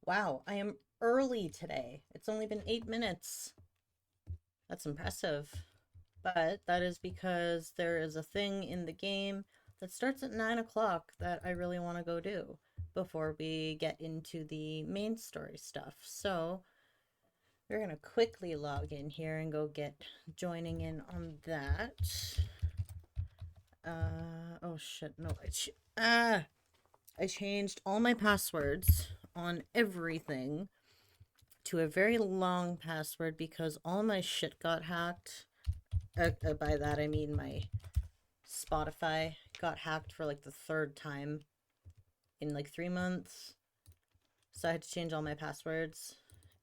Wow, I am early today. It's only been 8 minutes. That's impressive. But that is because there is a thing in the game that starts at 9 o'clock that I really want to go do before we get into the main story stuff. So we're going to quickly log in here and go get joining in on that. Oh shit, no, I changed all my passwords on everything to a very long password because all my shit got hacked. By that I mean my Spotify got hacked for like the third time in like 3 months. So I had to change all my passwords.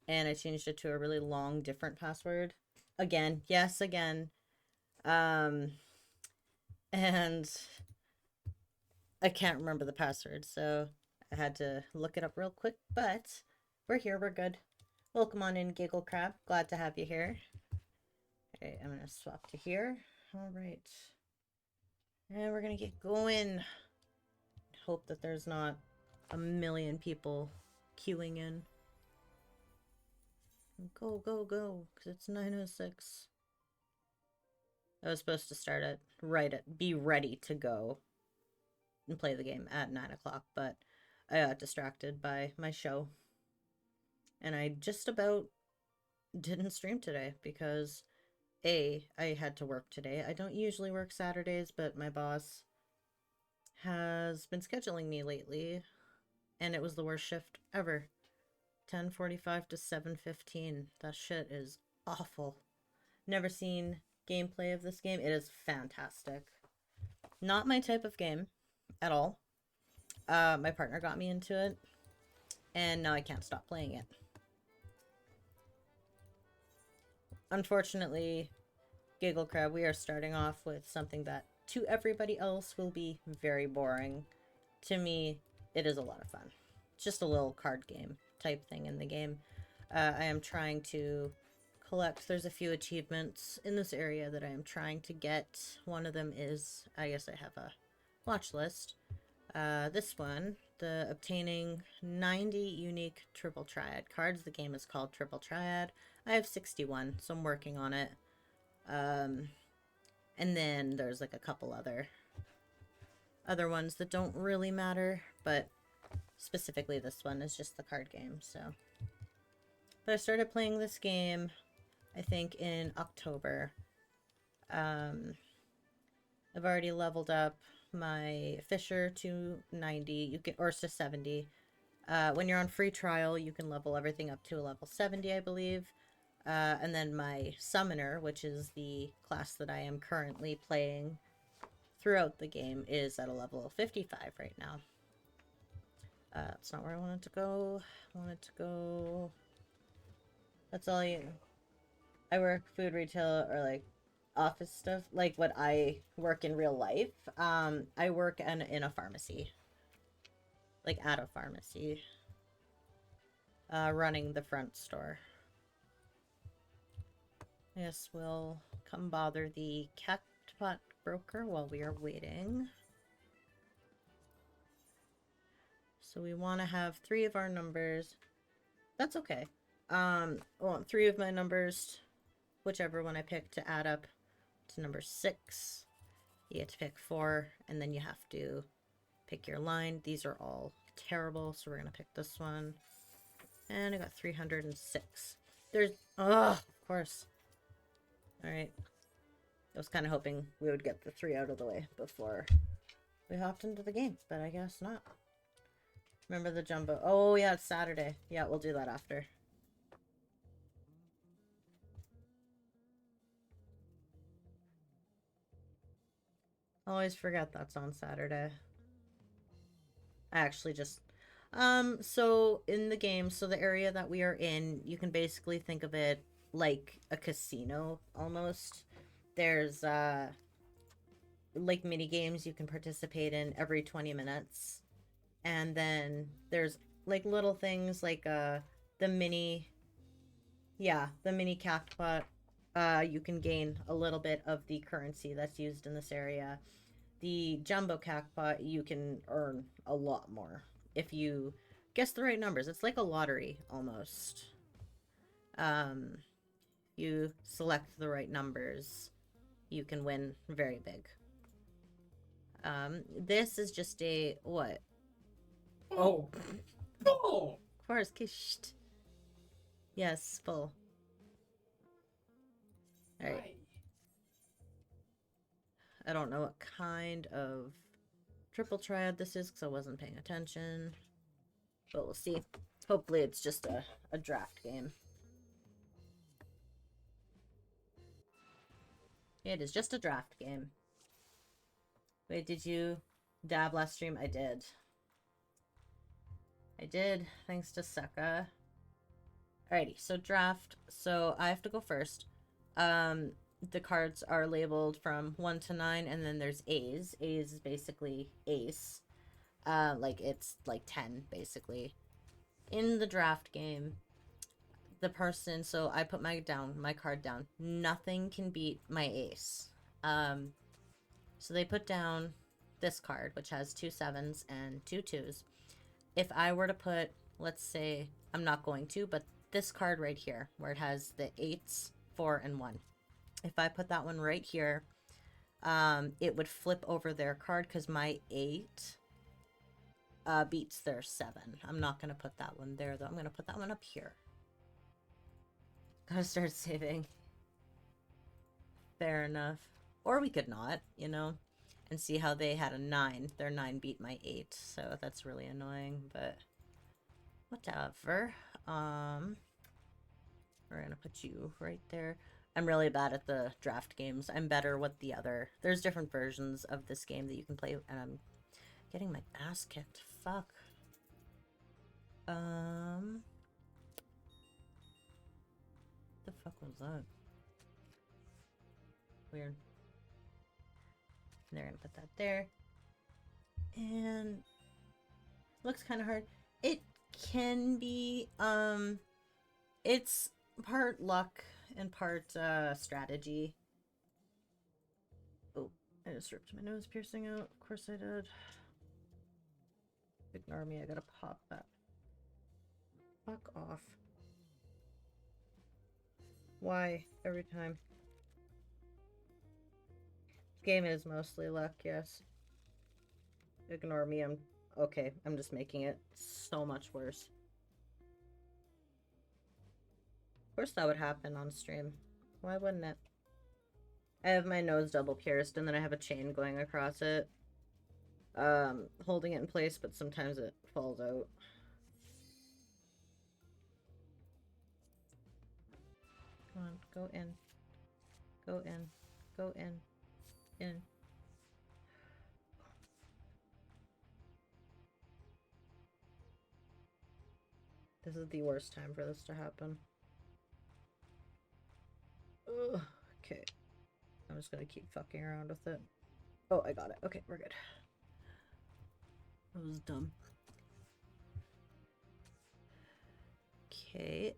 And I changed it to a really long, different password. Again, yes, again. Um, and I can't remember the password, so I had to look it up real quick. But we're here, we're good. Welcome on in, Giggle Crab. Glad to have you here. Okay, I'm gonna swap to here. All right. And we're gonna get going. Hope that there's not a million people queuing in. Go, go, go, because it's 9:06. I was supposed to start it be ready to go and play the game at 9 o'clock, but I got distracted by my show. And I just about didn't stream today because I had to work today. I don't usually work Saturdays, but my boss has been scheduling me lately, and it was the worst shift ever. 10:45 to 7:15. That shit is awful. Never seen gameplay of this game. It is fantastic. Not my type of game at all. My partner got me into it, and now I can't stop playing it. Unfortunately, Giggle Crab, we are starting off with something that to everybody else will be very boring. To me, it is a lot of fun. It's just a little card game type thing in the game. I am trying to collect. There's a few achievements in this area that I am trying to get. One of them is, I guess I have a watch list. This one, the obtaining 90 unique triple triad cards. The game is called Triple Triad. I have 61, so I'm working on it. And then there's like a couple other ones that don't really matter, but specifically this one is just the card game. So, but I started playing this game, I think in October. I've already leveled up my Fisher to 90, you can, or to 70. When you're on free trial, you can level everything up to a level 70, I believe. And then my Summoner, which is the class that I am currently playing throughout the game, is at a level 55 right now. That's not where I wanted to go. I wanted to go... That's all you... I work food retail or like office stuff, like what I work in real life. I work in a pharmacy, like at a pharmacy, running the front store. Yes, we'll come bother the catpot broker while we are waiting. So we want to have 3 of our numbers. That's okay. I want 3 of my numbers, whichever one I pick, to add up to number 6. You get to pick 4, and then you have to pick your line. These are all terrible, so we're going to pick this one. And I got 306. There's... of course. Alright. I was kind of hoping we would get the 3 out of the way before we hopped into the game, but I guess not. Remember the jumbo. Oh, yeah, it's Saturday. Yeah, we'll do that after. Always forget that's on Saturday. I actually just... so in the game, so the area that we are in, you can basically think of it like a casino, almost. There's, like mini games you can participate in every 20 minutes. And then there's like little things like the mini cactpot. You can gain a little bit of the currency that's used in this area. The jumbo cactpot, you can earn a lot more if you guess the right numbers. It's like a lottery, almost. You select the right numbers, you can win very big. This is just a, what? Oh. Oh! Of course, kisht. Yes, full. Alright. I don't know what kind of triple triad this is because I wasn't paying attention. But we'll see. Hopefully it's just a draft game. It is just a draft game. Wait, did you dab last stream? I did. I did, thanks to Seka. Alrighty, so draft. So I have to go first. The cards are labeled from 1 to 9, and then there's A's. A's is basically ace. Like, it's like 10, basically. In the draft game, the person, so I put my card down. Nothing can beat my ace. So they put down this card, which has 2 7s and 2 2s. If I were to put, let's say, I'm not going to, but this card right here, where it has the 8s, 4, and 1. If I put that one right here, it would flip over their card because my 8 beats their 7. I'm not going to put that one there, though. I'm going to put that one up here. Gotta start saving. Fair enough. Or we could not, you know, and see how they had a 9. Their 9 beat my 8, so that's really annoying, but whatever. We're gonna put you right there. I'm really bad at the draft games. I'm better with the other. There's different versions of this game that you can play, and I'm getting my ass kicked. Fuck. The fuck was that? Weird. They're gonna put that there. And looks kind of hard. It can be, it's part luck and part strategy. Oh, I just ripped my nose piercing out. Of course I did. Ignore me, I gotta pop that. Fuck off. Why? Every time. Game is mostly luck, yes. Ignore me, I'm... Okay, I'm just making it so much worse. Of course that would happen on stream. Why wouldn't it? I have my nose double pierced, and then I have a chain going across it. Holding it in place, but sometimes it falls out. Come on, go in. Go in. Go in. In. This is the worst time for this to happen. Ugh, okay. I'm just gonna keep fucking around with it. Oh, I got it. Okay, we're good. That was dumb. Okay.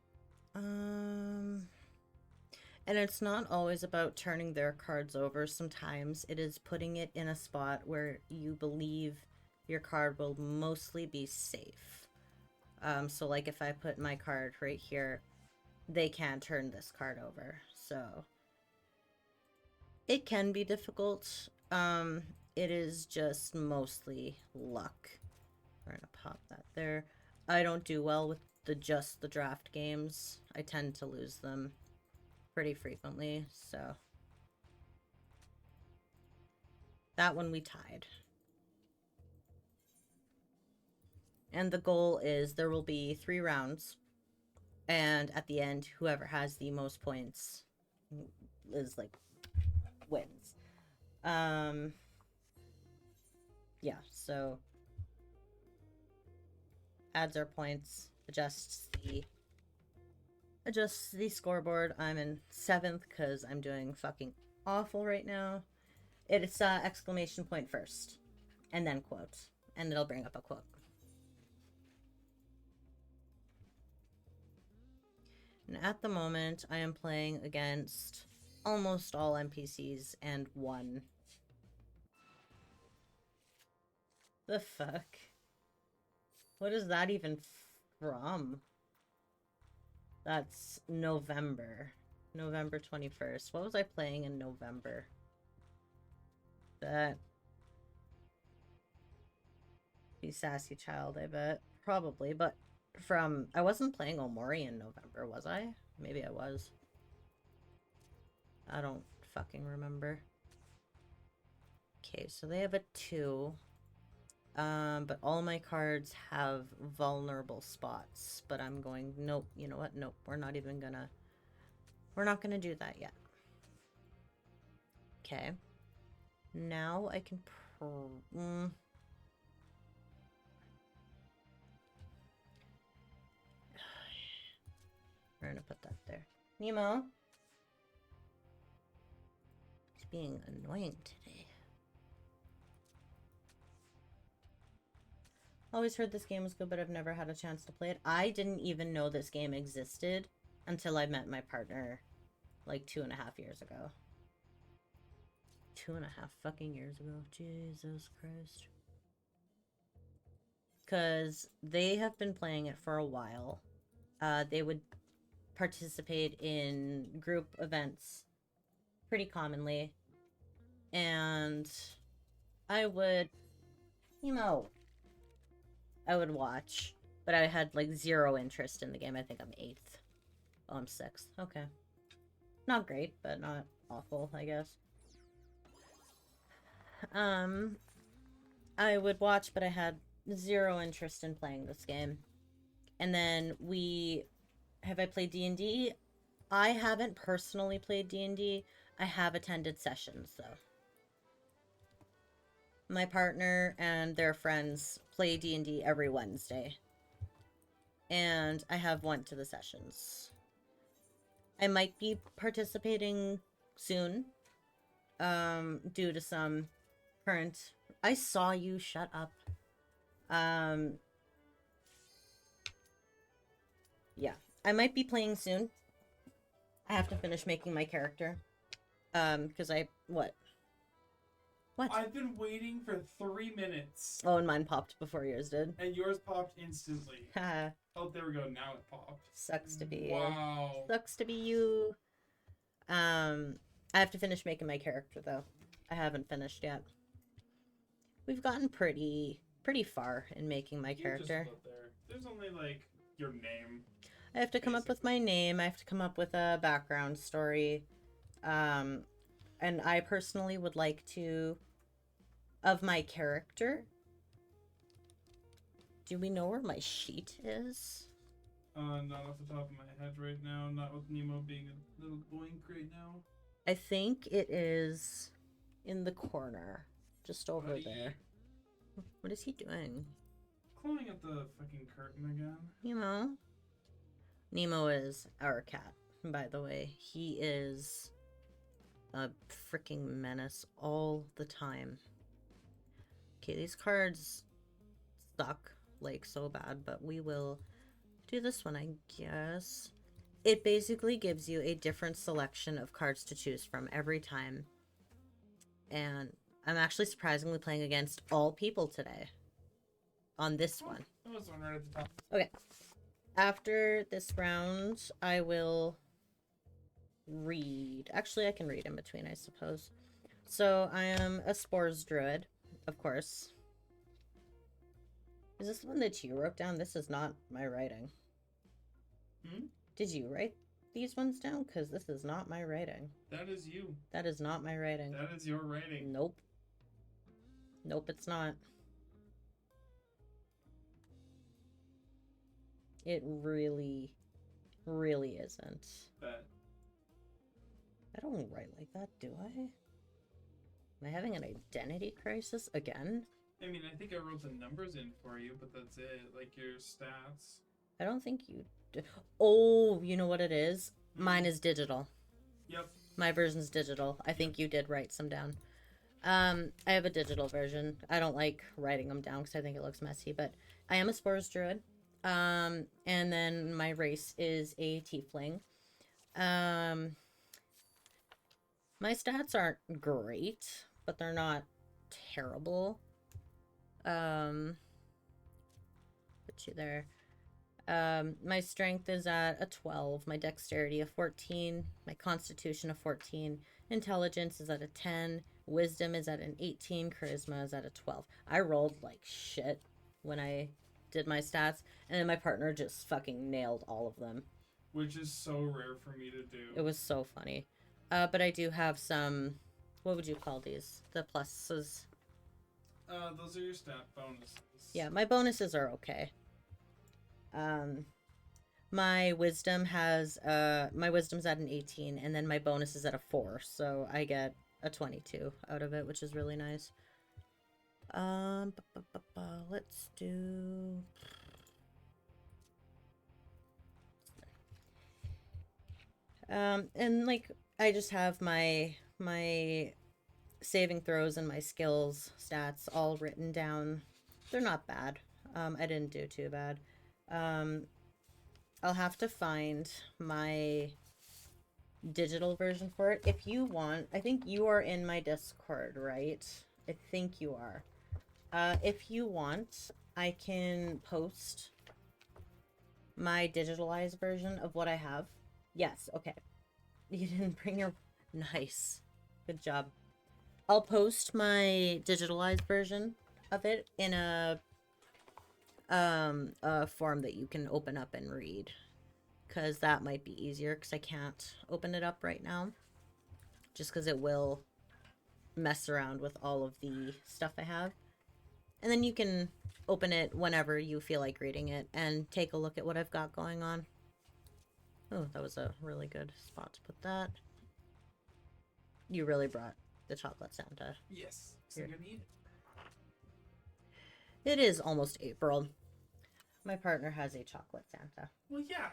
And it's not always about turning their cards over. Sometimes it is putting it in a spot where you believe your card will mostly be safe. So like if I put my card right here, they can't turn this card over. So it can be difficult. It is just mostly luck. We're gonna pop that there. I don't do well with just the draft games. I tend to lose them pretty frequently, so that one we tied. And the goal is there will be 3 rounds, and at the end, whoever has the most points is like wins. Yeah, so adds our points, adjusts the scoreboard. I'm in 7th because I'm doing fucking awful right now. It's exclamation point first, and then quote, and it'll bring up a quote. And at the moment, I am playing against almost all NPCs and 1. The fuck? What is that even from? That's November. November 21st. What was I playing in November? That... Be Sassy Child, I bet. Probably, but from... I wasn't playing Omori in November, was I? Maybe I was. I don't fucking remember. Okay, so they have a 2. But all my cards have vulnerable spots. But I'm going, nope, you know what? Nope, we're not even gonna... We're not gonna do that yet. Okay. Now I can... We're gonna put that there. Nemo? He's being annoying today. Always heard this game was good, but I've never had a chance to play it. I didn't even know this game existed until I met my partner like 2.5 years ago. 2.5 fucking years ago. Jesus Christ. Because they have been playing it for a while. They would participate in group events pretty commonly. And I would, you know, I would watch. But I had like 0 interest in the game. I think I'm 8th. Oh, I'm 6th. Okay. Not great, but not awful, I guess. I would watch, but I had 0 interest in playing this game. And then have I played D&D? I haven't personally played D&D. I have attended sessions, though. My partner and their friends play D&D every Wednesday. And I have went to the sessions. I might be participating soon. Due to some current... I saw you, shut up. Yeah. I might be playing soon. I have to finish making my character. Because What? I've been waiting for 3 minutes. Oh, and mine popped before yours did. And yours popped instantly. Haha. Oh, there we go. Now it popped. Sucks to be Wow. Sucks to be you. I have to finish making my character, though. I haven't finished yet. We've gotten pretty far in making my character. Just there. There's only, like, your name. I have to come up with my name. I have to come up with a background story. And I personally would like to... Of my character... Do we know where my sheet is? Not off the top of my head right now. Not with Nemo being a little boink right now. I think it is in the corner. Just over there. What is he doing? Clawing at the fucking curtain again. Nemo? Nemo is our cat, by the way. He is a freaking menace all the time. Okay, these cards suck, like, so bad, but we will do this one, I guess. It basically gives you a different selection of cards to choose from every time. And I'm actually surprisingly playing against all people today. On this one. That was one right at the top. Okay. After this round, I will read. Actually, I can read in between, I suppose. So, I am a Spores Druid, of course. Is this the one that you wrote down? This is not my writing. Hmm? Did you write these ones down? Because this is not my writing. That is you. That is not my writing. That is your writing. Nope. Nope, it's not. It really, really isn't. Bet. I don't write like that, do I? Am I having an identity crisis again? I mean, I think I wrote the numbers in for you, but that's it. Like your stats. I don't think you do. Oh, you know what it is? Mine is digital. Yep. My version's digital. I think you did write some down. I have a digital version. I don't like writing them down because I think it looks messy, but I am a Spores Druid. And then my race is a Tiefling. My stats aren't great, but they're not terrible. The get you there. My strength is at a 12, my dexterity a 14, my constitution a 14, intelligence is at a 10, wisdom is at an 18, charisma is at a 12. I rolled like shit when I did my stats, and then my partner just fucking nailed all of them. Which is so rare for me to do. It was so funny. But I do have some, what would you call these? The pluses. Those are your stat bonuses. Yeah, my bonuses are okay. My wisdom's at an 18, and then my bonus is at a 4, so I get a 22 out of it, which is really nice. Let's do... and like, I just have my saving throws and my skills stats all written down. They're not bad. I didn't do too bad. I'll have to find my digital version for it. If you want, I think you are in my Discord, right? I think you are. If you want, I can post my digitalized version of what I have. Yes, okay. You didn't bring your... Nice. Good job. I'll post my digitalized version of it in a form that you can open up and read, because that might be easier, because I can't open it up right now, just because it will mess around with all of the stuff I have. And then you can open it whenever you feel like reading it and take a look at what I've got going on. Oh, that was a really good spot to put that. You really brought the chocolate Santa. Yes, so I'm gonna eat it. It is almost April. My partner has a chocolate Santa. Well, yeah,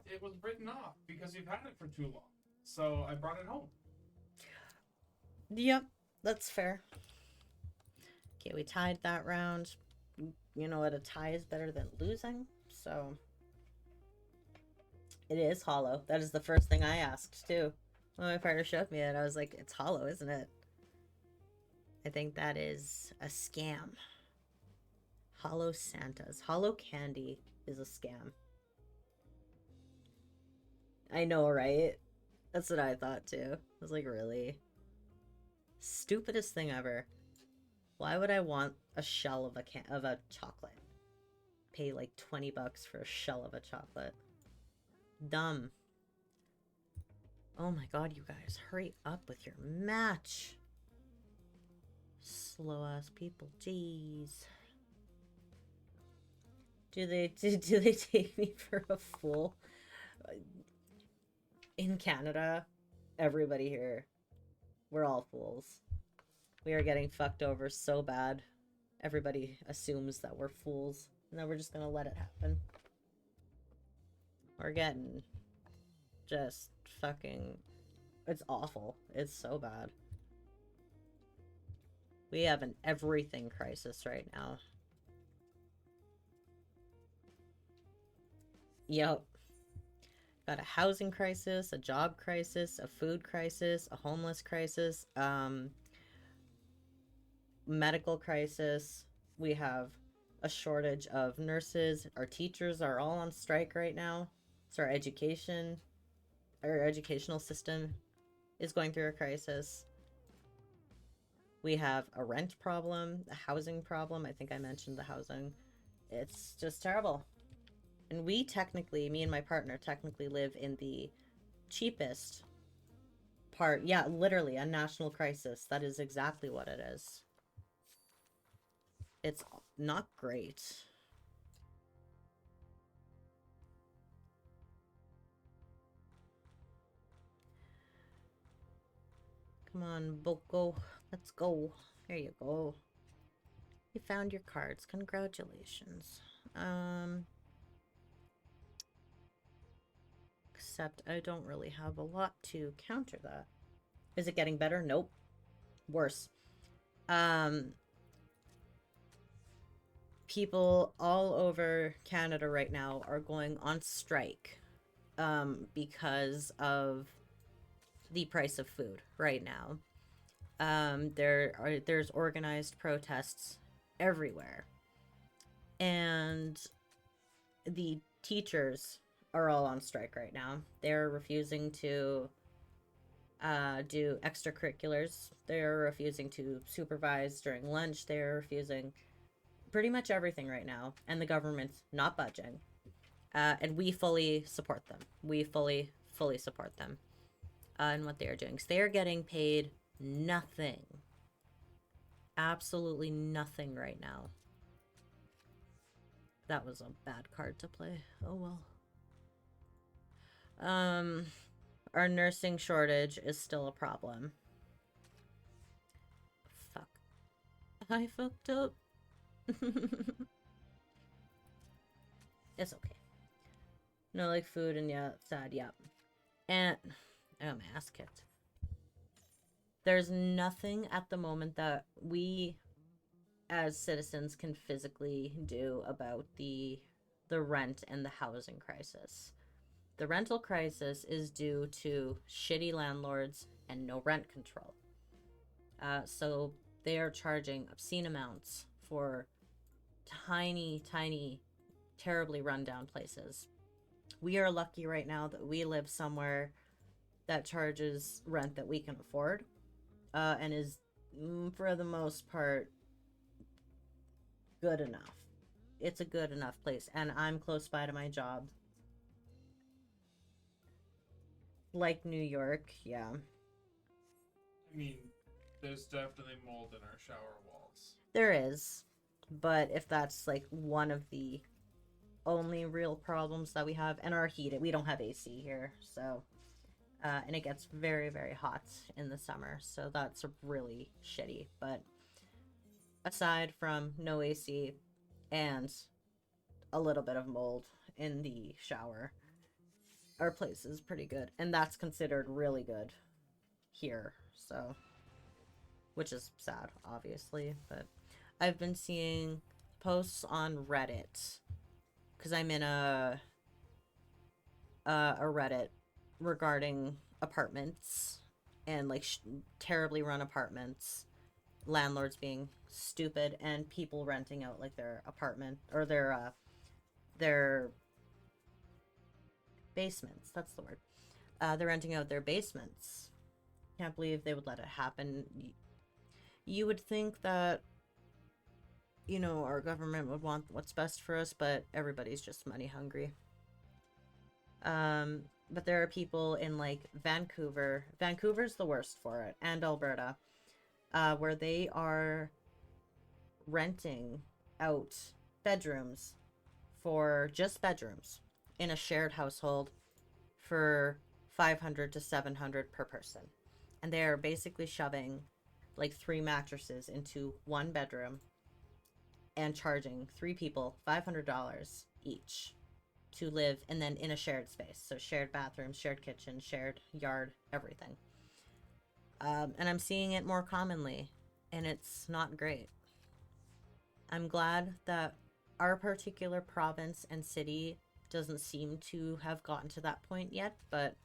it was written off because you've had it for too long. So I brought it home. Yep, that's fair. Okay, we tied that round. You know what? A tie is better than losing, so... It is hollow. That is the first thing I asked, too. When my partner showed me it, I was like, it's hollow, isn't it? I think that is a scam. Hollow Santas. Hollow candy is a scam. I know, right? That's what I thought, too. I was like, really? Stupidest thing ever. Why would I want a shell of a chocolate? Pay like 20 bucks for a shell of a chocolate. Dumb. Oh my god, you guys, hurry up with your match. Slow ass people, jeez. Do they take me for a fool? In Canada, everybody here, we're all fools. We are getting fucked over so bad. Everybody assumes that we're fools, and then we're just gonna let it happen. We're getting just fucking... It's awful. It's so bad. We have an everything crisis right now. Yep. Got a housing crisis, a job crisis, a food crisis, a homeless crisis, medical crisis. We have a shortage of nurses. Our teachers are all on strike right now. So our educational system is going through a crisis. We have a rent problem, a housing problem. I think I mentioned the housing. It's just terrible. And we technically, me and my partner technically live in the cheapest part. Yeah, literally a national crisis. That is exactly what it is. It's not great. Come on, Boko. Let's go. There you go. You found your cards. Congratulations. Except I don't really have a lot to counter that. Is it getting better? Nope. Worse. People all over Canada right now are going on strike because of the price of food right now. There's organized protests everywhere, and the teachers are all on strike right now. They're refusing to do extracurriculars. They're refusing to supervise during lunch. They're refusing pretty much everything right now, and the government's not budging. And we fully support them. We fully support them in what they are doing. So they are getting paid nothing, absolutely nothing right now. That was a bad card to play. Oh well. Our nursing shortage is still a problem. Fuck. I fucked up. It's okay. No, like food and yeah, sad, yeah. And oh, my ass kicked. There's nothing at the moment that we as citizens can physically do about the rent and the housing crisis. The rental crisis is due to shitty landlords and no rent control. So they are charging obscene amounts for tiny, terribly rundown places. We are lucky right now that we live somewhere that charges rent that we can afford, and is, for the most part, good enough. It's a good enough place, and I'm close by to my job. Like New York, yeah. I mean, there's definitely mold in our shower walls. There is, but if that's like one of the only real problems that we have, and our heat, we don't have AC here, so and it gets very hot in the summer, so that's really shitty. But aside from no AC and a little bit of mold in the shower, our place is pretty good, and that's considered really good here, so, which is sad, obviously. But I've been seeing posts on Reddit, because I'm in a Reddit regarding apartments and like terribly run apartments, landlords being stupid, and people renting out like their apartment or their basements. That's the word. They're renting out their basements. Can't believe they would let it happen. You would think that, you know, our government would want what's best for us, but everybody's just money hungry. But there are people in like Vancouver. Vancouver's the worst for it, and Alberta, where they are renting out bedrooms for just bedrooms in a shared household for $500 to $700 per person. And they are basically shoving like 3 mattresses into one bedroom and charging 3 people $500 each to live, and then in a shared space. So shared bathrooms, shared kitchen, shared yard, everything. And I'm seeing it more commonly, and it's not great. I'm glad that our particular province and city doesn't seem to have gotten to that point yet, but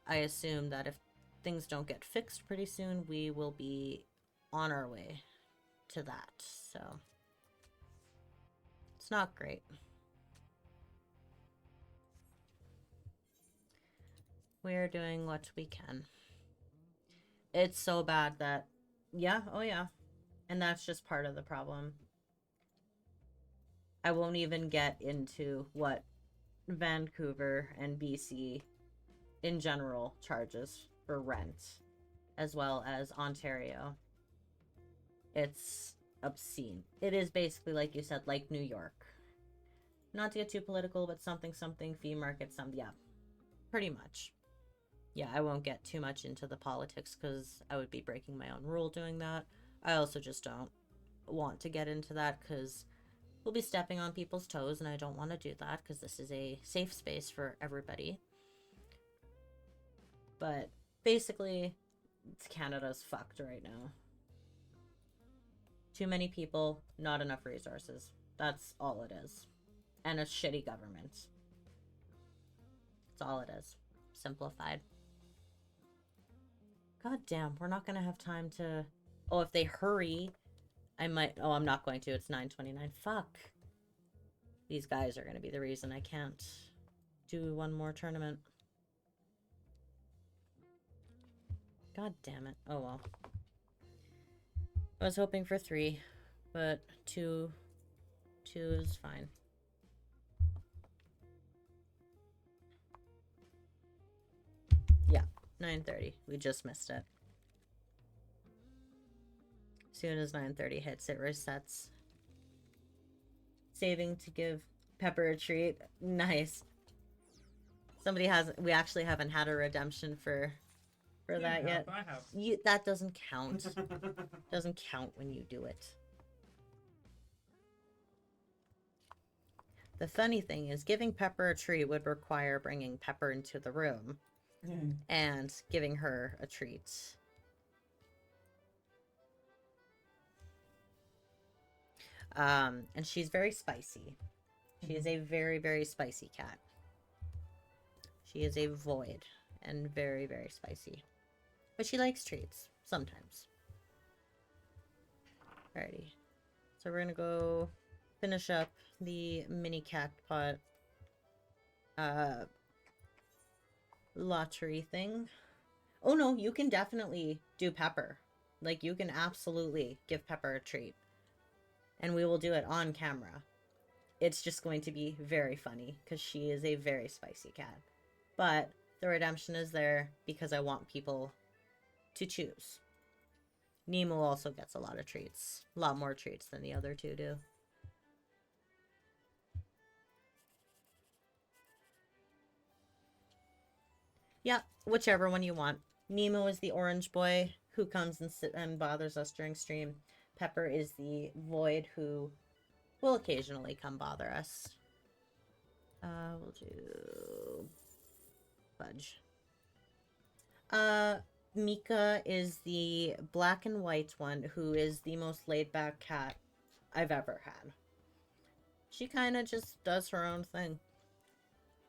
I assume that if things don't get fixed pretty soon, we will be on our way to that. So it's not great. We're doing what we can. It's so bad that, yeah, oh yeah. And that's just part of the problem. I won't even get into what Vancouver and BC in general charges for rent, as well as Ontario. It's obscene. It is basically, like you said, like New York. Not to get too political, but something fee market, yeah, pretty much. Yeah, I won't get too much into the politics because I would be breaking my own rule doing that. I also just don't want to get into that because we'll be stepping on people's toes, and I don't want to do that because this is a safe space for everybody. But basically, Canada's fucked right now. Too many people, not enough resources. That's all it is. And a shitty government. That's all it is. Simplified. God damn, we're not gonna have time to... Oh, if they hurry, I might... Oh, I'm not going to. It's 9:29. Fuck. These guys are going to be the reason I can't do one more tournament. God damn it. Oh well. I was hoping for 3, but 2 is fine. Yeah, 9:30. We just missed it. As soon as 9:30 hits, it resets. Saving to give Pepper a treat. Nice. Somebody has. We actually haven't had a redemption for that yet. I have. That doesn't count. Doesn't count when you do it. The funny thing is, giving Pepper a treat would require bringing Pepper into the room and giving her a treat. And she's very spicy. She is a very, very spicy cat. She is a void and very, very spicy. But she likes treats sometimes. Alrighty. So we're gonna go finish up the mini cactpot lottery thing. Oh no, you can definitely do Pepper. Like, you can absolutely give Pepper a treat. And we will do it on camera. It's just going to be very funny because she is a very spicy cat. But the redemption is there because I want people to choose. Nemo also gets a lot of treats. A lot more treats than the other two do. Yeah, whichever one you want. Nemo is the orange boy who comes and bothers us during stream. Pepper is the void who will occasionally come bother us. We'll do Fudge. Mika is the black and white one who is the most laid-back cat I've ever had. She kind of just does her own thing.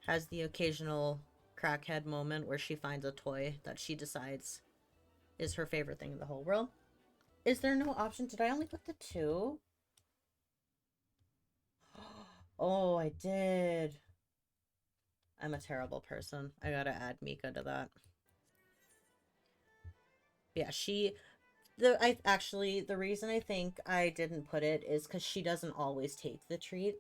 Has the occasional crackhead moment where she finds a toy that she decides is her favorite thing in the whole world. Is there no option? Did I only put the 2? Oh, I did. I'm a terrible person. I gotta add Mika to that. Yeah, the reason I think I didn't put it is because she doesn't always take the treat.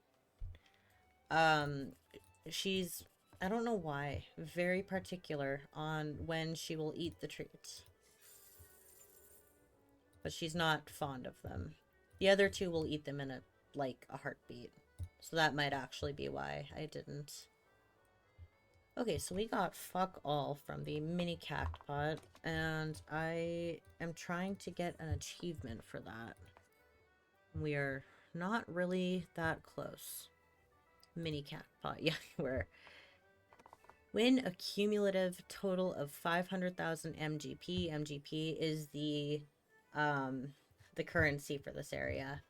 She's, I don't know why, very particular on when she will eat the treats. But she's not fond of them. The other 2 will eat them in a heartbeat. So that might actually be why I didn't. Okay, so we got fuck all from the mini cactpot, and I am trying to get an achievement for that. We are not really that close. Mini cactpot, yeah, we're... Win a cumulative total of 500,000 MGP. MGP is the currency for this area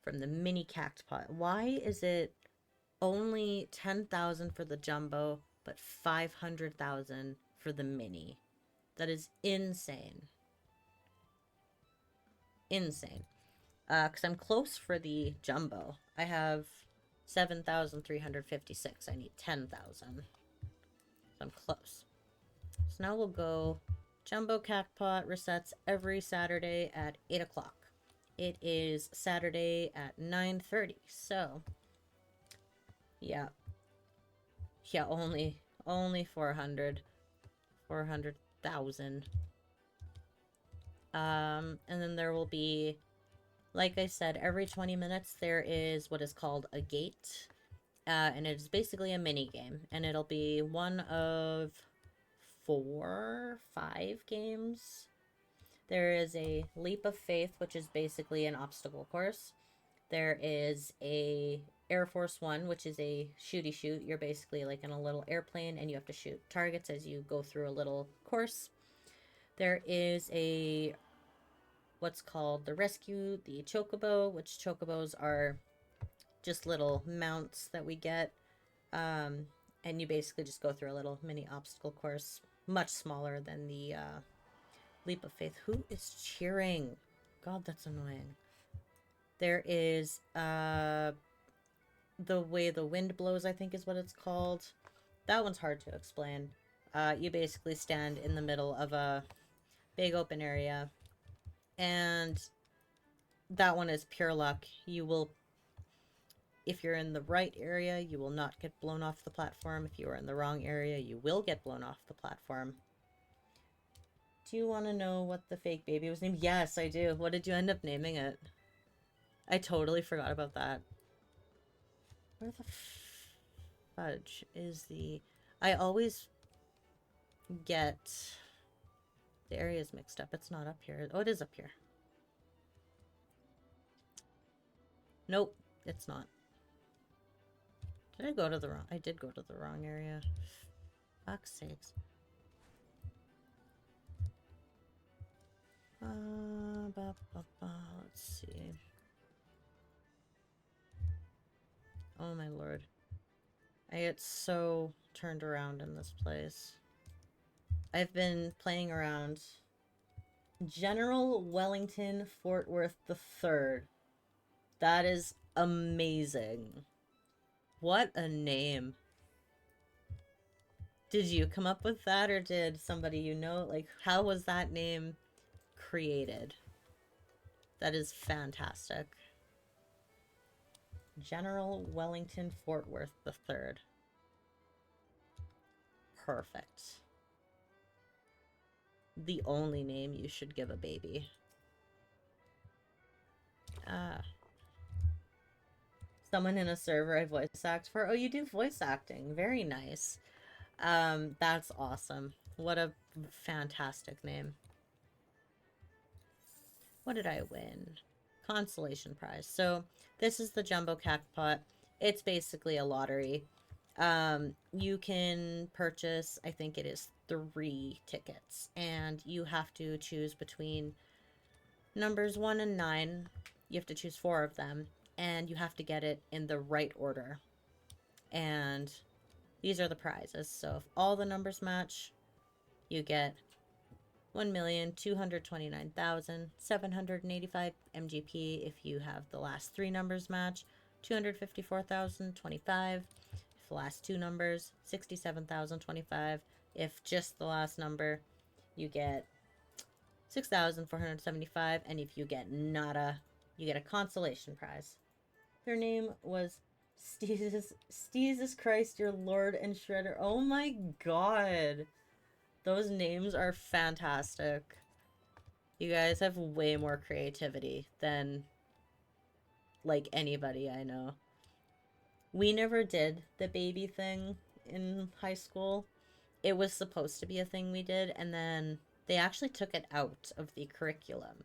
from the mini cactpot. Why is it only 10,000 for the jumbo, but 500,000 for the mini? That is insane. Insane. Because I'm close for the jumbo. I have 7,356. I need 10,000. I'm close. So now we'll go. Jumbo Cactpot resets every Saturday at 8 o'clock. It is Saturday at 9:30. So, yeah. Yeah, only 400. 400,000. And then there will be, like I said, every 20 minutes there is what is called a gate. And it's basically a mini game, and it'll be one of 4, 5 games. There is a Leap of Faith, which is basically an obstacle course. There is a Air Force One, which is a shooty shoot. You're basically like in a little airplane, and you have to shoot targets as you go through a little course. There is a what's called the Rescue, the Chocobo, which chocobos are just little mounts that we get, and you basically just go through a little mini obstacle course, much smaller than the Leap of Faith. Who is cheering? God, that's annoying. There is the way the wind blows, I think is what it's called. That one's hard to explain. You basically stand in the middle of a big open area, and that one is pure luck. You will, if you're in the right area, you will not get blown off the platform. If you are in the wrong area, you will get blown off the platform. Do you want to know what the fake baby was named? Yes, I do. What did you end up naming it? I totally forgot about that. Where the fudge is the... I always get the areas mixed up. It's not up here. Oh, it is up here. Nope, it's not. Did I go to the wrong... I did go to the wrong area. Fuck's sakes. Let's see. Oh my lord. I get so turned around in this place. I've been playing around General Wellington Fort Worth III. That is amazing. What a name. Did you come up with that, or did somebody you know? Like, how was that name created? That is fantastic. General Wellington Fort Worth III. Perfect. The only name you should give a baby. Someone in a server I voice act for. Oh, you do voice acting. Very nice. That's awesome. What a fantastic name. What did I win? Consolation prize. So this is the jumbo jackpot. It's basically a lottery. You can purchase, I think it is 3 tickets, and you have to choose between numbers 1 and 9. You have to choose 4 of them, and you have to get it in the right order. And these are the prizes. So if all the numbers match, you get 1,229,785 MGP. If you have the last 3 numbers match, 254,025. If the last 2 numbers, 67,025. If just the last number, you get 6,475. And if you get nada, you get a consolation prize. Their name was Jesus Christ, your Lord and Shredder. Oh my god. Those names are fantastic. You guys have way more creativity than, like, anybody I know. We never did the baby thing in high school. It was supposed to be a thing we did, and then they actually took it out of the curriculum,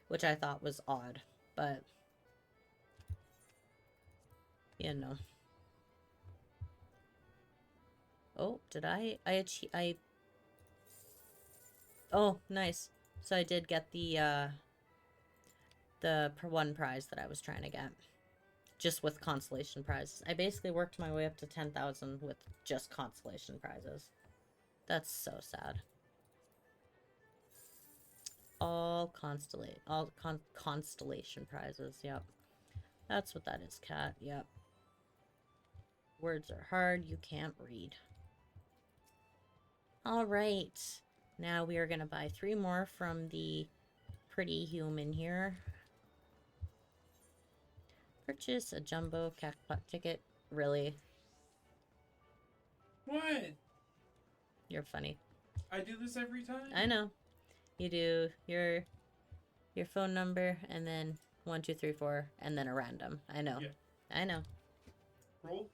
which I thought was odd, but, you know. Oh, did I oh, nice. So I did get the one prize that I was trying to get. Just with consolation prizes. I basically worked my way up to 10,000 with just consolation prizes. That's so sad. All constellation prizes, yep. That's what that is, cat, yep. Words are hard, you can't read. Alright. Now we are going to buy 3 more from the pretty human here. Purchase a jumbo jackpot ticket. Really? What? You're funny. I do this every time? I know. You do your phone number and then 1, 2, 3, 4 and then a random. I know. Yeah. I know. Roll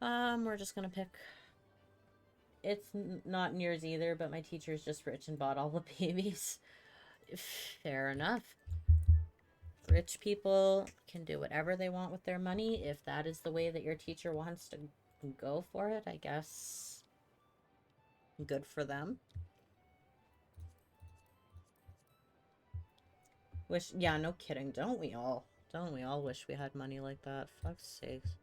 40-10? We're just gonna pick... It's not yours either, but my teacher's just rich and bought all the babies. Fair enough. Rich people can do whatever they want with their money. If that is the way that your teacher wants to go for it, I guess good for them. Yeah, no kidding. Don't we all? Don't we all wish we had money like that? Fuck's sakes.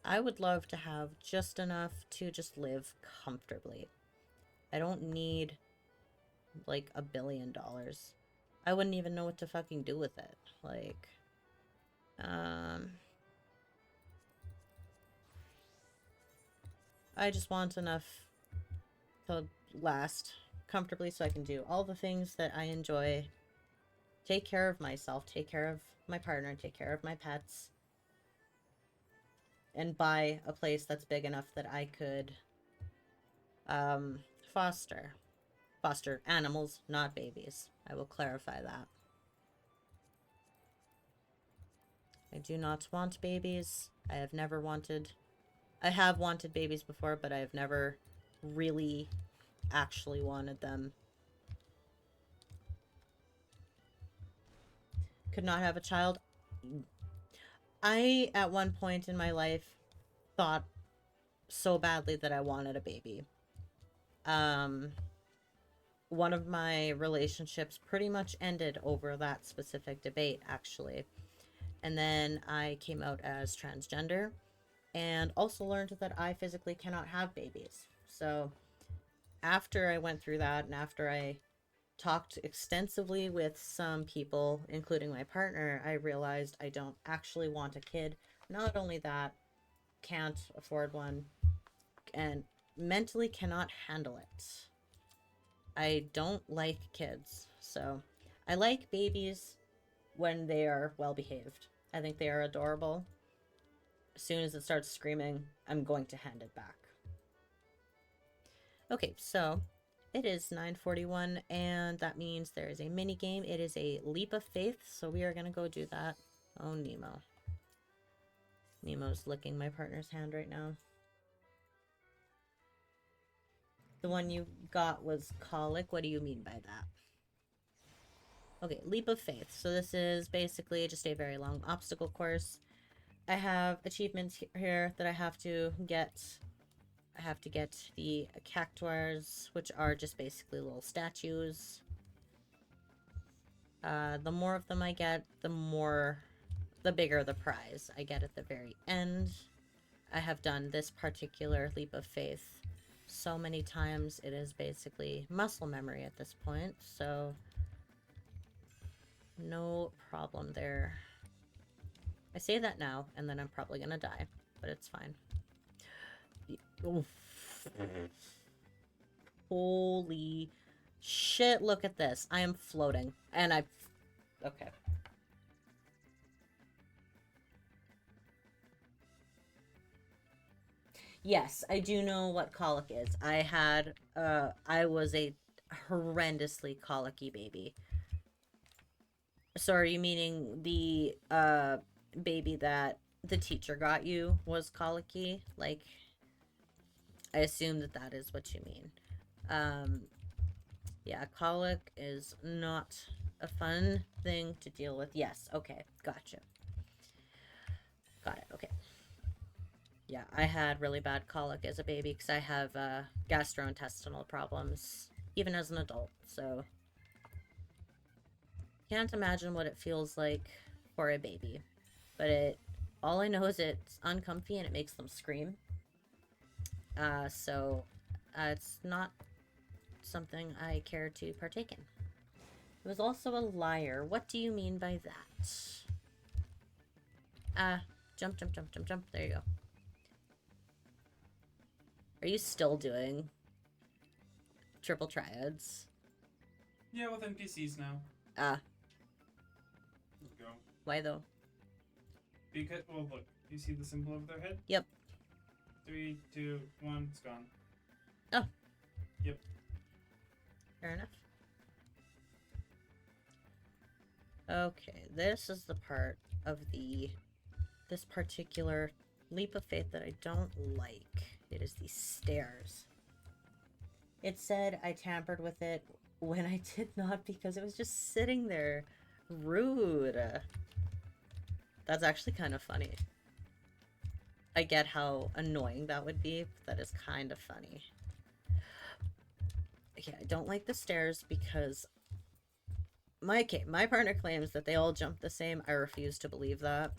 I would love to have just enough to just live comfortably. I don't need, like, $1 billion. I wouldn't even know what to fucking do with it. Like, I just want enough to last comfortably so I can do all the things that I enjoy. Take care of myself, take care of my partner, take care of my pets. And buy a place that's big enough that I could foster. Foster animals, not babies. I will clarify that. I do not want babies. I have never wanted... I have wanted babies before, but I have never really actually wanted them. Could not have a child. I, at one point in my life, thought so badly that I wanted a baby. One of my relationships pretty much ended over that specific debate, actually. And then I came out as transgender and also learned that I physically cannot have babies. So after I went through that and after I talked extensively with some people, including my partner, I realized I don't actually want a kid. Not only that, can't afford one, and mentally cannot handle it. I don't like kids, so I like babies when they are well behaved. I think they are adorable. As soon as it starts screaming, I'm going to hand it back. Okay, so it is 9:41, and that means there is a mini game. It is a leap of faith, so we are going to go do that. Oh, Nemo. Nemo's licking my partner's hand right now. The one you got was colic. What do you mean by that? Okay, leap of faith. So this is basically just a very long obstacle course. I have achievements here that I have to get. I have to get the cactuars, which are just basically little statues. The more of them I get, the bigger the prize I get at the very end. I have done this particular leap of faith so many times, it is basically muscle memory at this point, so no problem there. I say that now, and then I'm probably gonna die, but it's fine. Oof. Holy shit, look at this. I am floating, and okay. Yes, I do know what colic is. I was a horrendously colicky baby. So are you meaning the, baby that the teacher got you was colicky? Like, I assume that that is what you mean. Yeah, colic is not a fun thing to deal with. Yes, okay, gotcha. Got it, okay. Yeah, I had really bad colic as a baby because I have gastrointestinal problems, even as an adult, so can't imagine what it feels like for a baby. But all I know is it's uncomfy and it makes them scream. So it's not something I care to partake in. It was also a liar. What do you mean by that? Jump, jump, jump, jump, jump. There you go. Are you still doing triple triads? Yeah, with NPCs now. Let's go. Why though? Because, well, look. You see the symbol over their head? Yep. 3, 2, 1, it's gone. Oh. Yep. Fair enough. Okay, this is the part of this particular leap of faith that I don't like. It is the stairs. It said I tampered with it when I did not because it was just sitting there. Rude. That's actually kind of funny. I get how annoying that would be, but that is kind of funny. Okay, I don't like the stairs because my partner claims that they all jump the same. I refuse to believe that.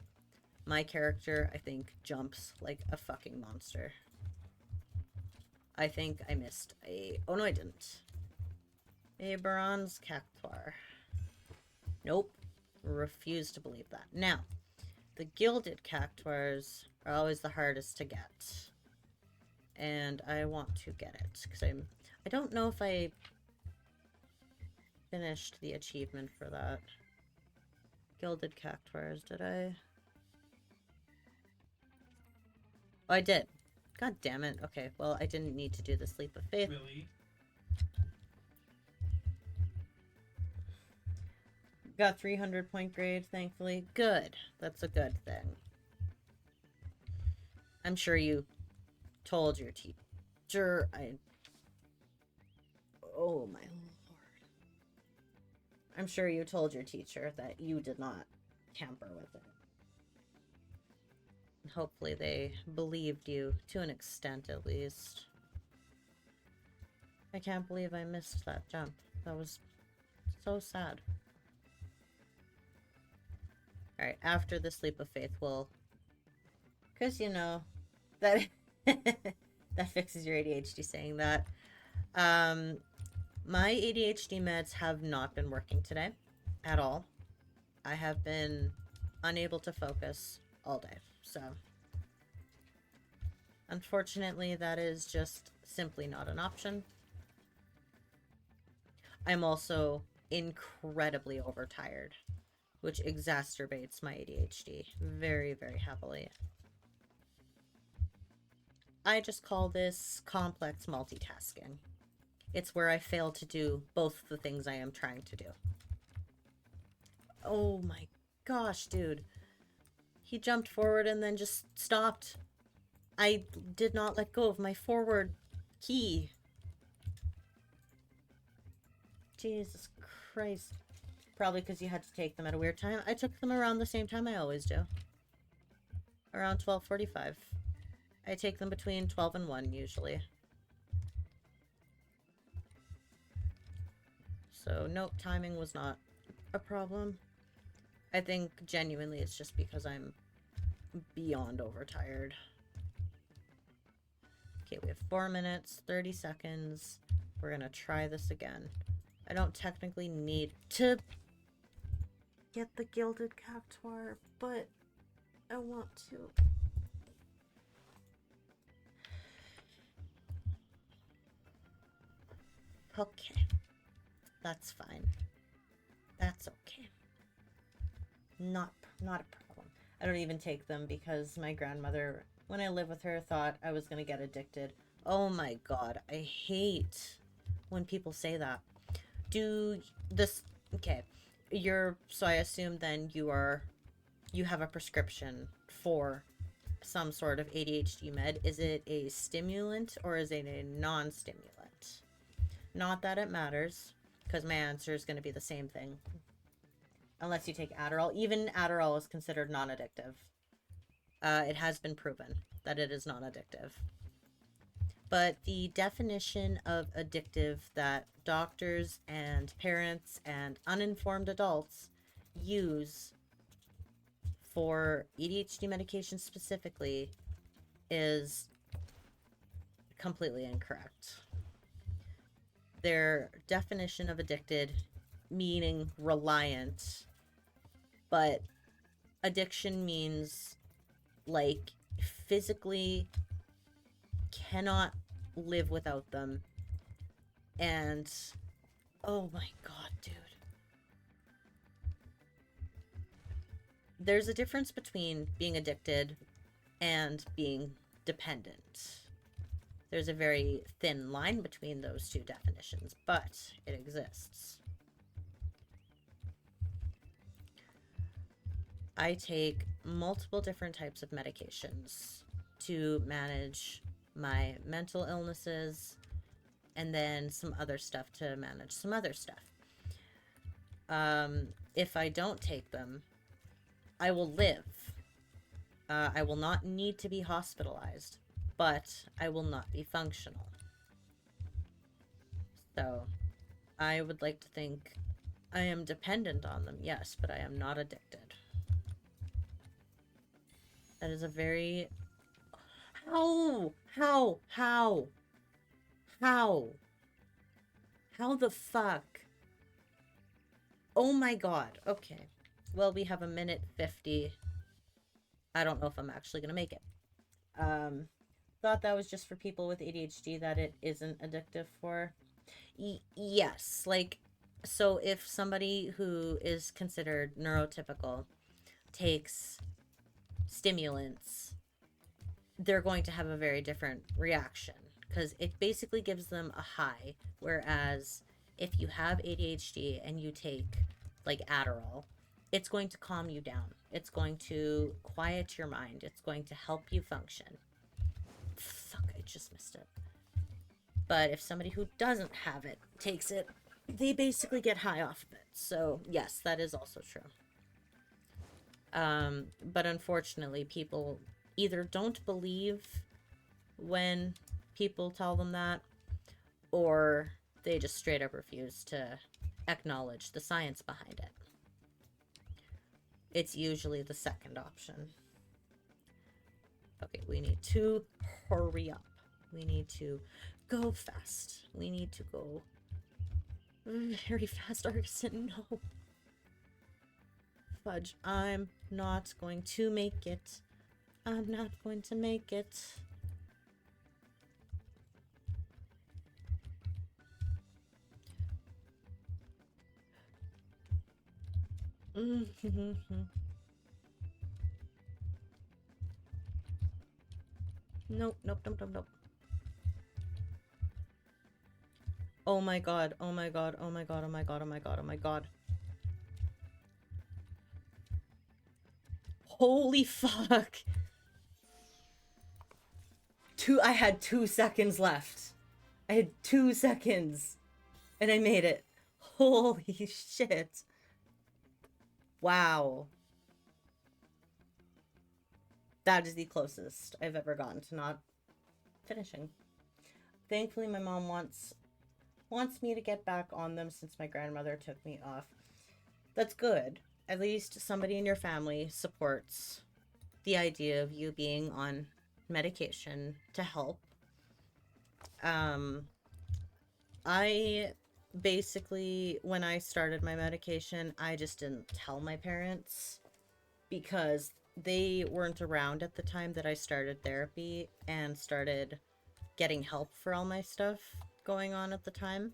My character, I think, jumps like a fucking monster. I think I missed oh no I didn't. A bronze cactuar. Nope. Refuse to believe that. Now, the gilded cactuars are always the hardest to get. And I want to get it. Because I don't know if I finished the achievement for that. Gilded cactuars, did I? Oh, I did. God damn it. Okay, well, I didn't need to do the Leap of Faith. Really? Got 300 point grade, thankfully. Good. That's a good thing. I'm sure you told your teacher. Oh my lord. I'm sure you told your teacher that you did not tamper with it. Hopefully they believed you, to an extent at least. I can't believe I missed that jump. That was so sad. Alright, after this Leap of Faith, we'll... Because, you know, that... that fixes your ADHD saying that. My ADHD meds have not been working today. At all. I have been unable to focus all day. So, unfortunately, that is just simply not an option. I'm also incredibly overtired, which exacerbates my ADHD very, very heavily. I just call this complex multitasking. It's where I fail to do both the things I am trying to do. Oh my gosh, dude. He jumped forward and then just stopped. I did not let go of my forward key. Jesus Christ. Probably because you had to take them at a weird time. I took them around the same time I always do. Around 12:45. I take them between 12 and 1 usually. So, nope, timing was not a problem. I think genuinely it's just because I'm beyond overtired. Okay, we have 4 minutes, 30 seconds. We're gonna try this again. I don't technically need to get the gilded cactuar, but I want to. Okay. That's fine. That's okay. Not a problem. I don't even take them because my grandmother, when I lived with her, thought I was going to get addicted. Oh my god, I hate when people say that. Okay. So I assume then you have a prescription for some sort of ADHD med. Is it a stimulant or is it a non-stimulant? Not that it matters, because my answer is going to be the same thing. Unless you take Adderall. Even Adderall is considered non-addictive. It has been proven that it is non-addictive. But the definition of addictive that doctors and parents and uninformed adults use for ADHD medication specifically is completely incorrect. Their definition of addicted, meaning reliant, but addiction means like physically cannot live without them. And oh my god, dude. There's a difference between being addicted and being dependent. There's a very thin line between those two definitions, but it exists. I take multiple different types of medications to manage my mental illnesses and then some other stuff to manage some other stuff. If I don't take them, I will live. I will not need to be hospitalized, but I will not be functional. So, I would like to think I am dependent on them, yes, but I am not addicted. That is a very... How the fuck? Oh my god. Okay. Well, we have a minute 50. I don't know if I'm actually going to make it. Thought that was just for people with ADHD that it isn't addictive for. Yes. Like, so if somebody who is considered neurotypical takes stimulants, they're going to have a very different reaction because it basically gives them a high. Whereas if you have ADHD and you take like Adderall, it's going to calm you down. It's going to quiet your mind. It's going to help you function. Fuck, I just missed it. But if somebody who doesn't have it takes it, they basically get high off of it. So, yes, that is also true. But unfortunately, people either don't believe when people tell them that, or they just straight up refuse to acknowledge the science behind it. It's usually the second option. Okay, we need to hurry up. We need to go fast. We need to go very fast, Artisan. No. Fudge, I'm not going to make it. I'm not going to make it. Nope, nope, nope, nope, nope. Oh my god, oh my god, oh my god, oh my god, oh my god, oh my god. Holy fuck. I had 2 seconds left. I had 2 seconds. And I made it. Holy shit. Wow. That is the closest I've ever gotten to not finishing. Thankfully, my mom wants me to get back on them since my grandmother took me off. That's good. At least somebody in your family supports the idea of you being on medication to help. I basically, when I started my medication, I just didn't tell my parents because they weren't around at the time that I started therapy and started getting help for all my stuff going on at the time.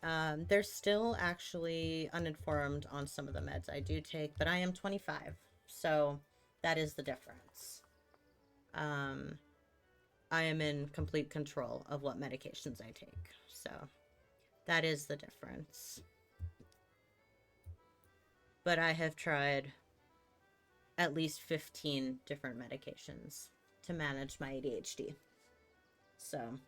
They're still actually uninformed on some of the meds I do take, but I am 25, so that is the difference. I am in complete control of what medications I take, so that is the difference. But I have tried at least 15 different medications to manage my ADHD. So,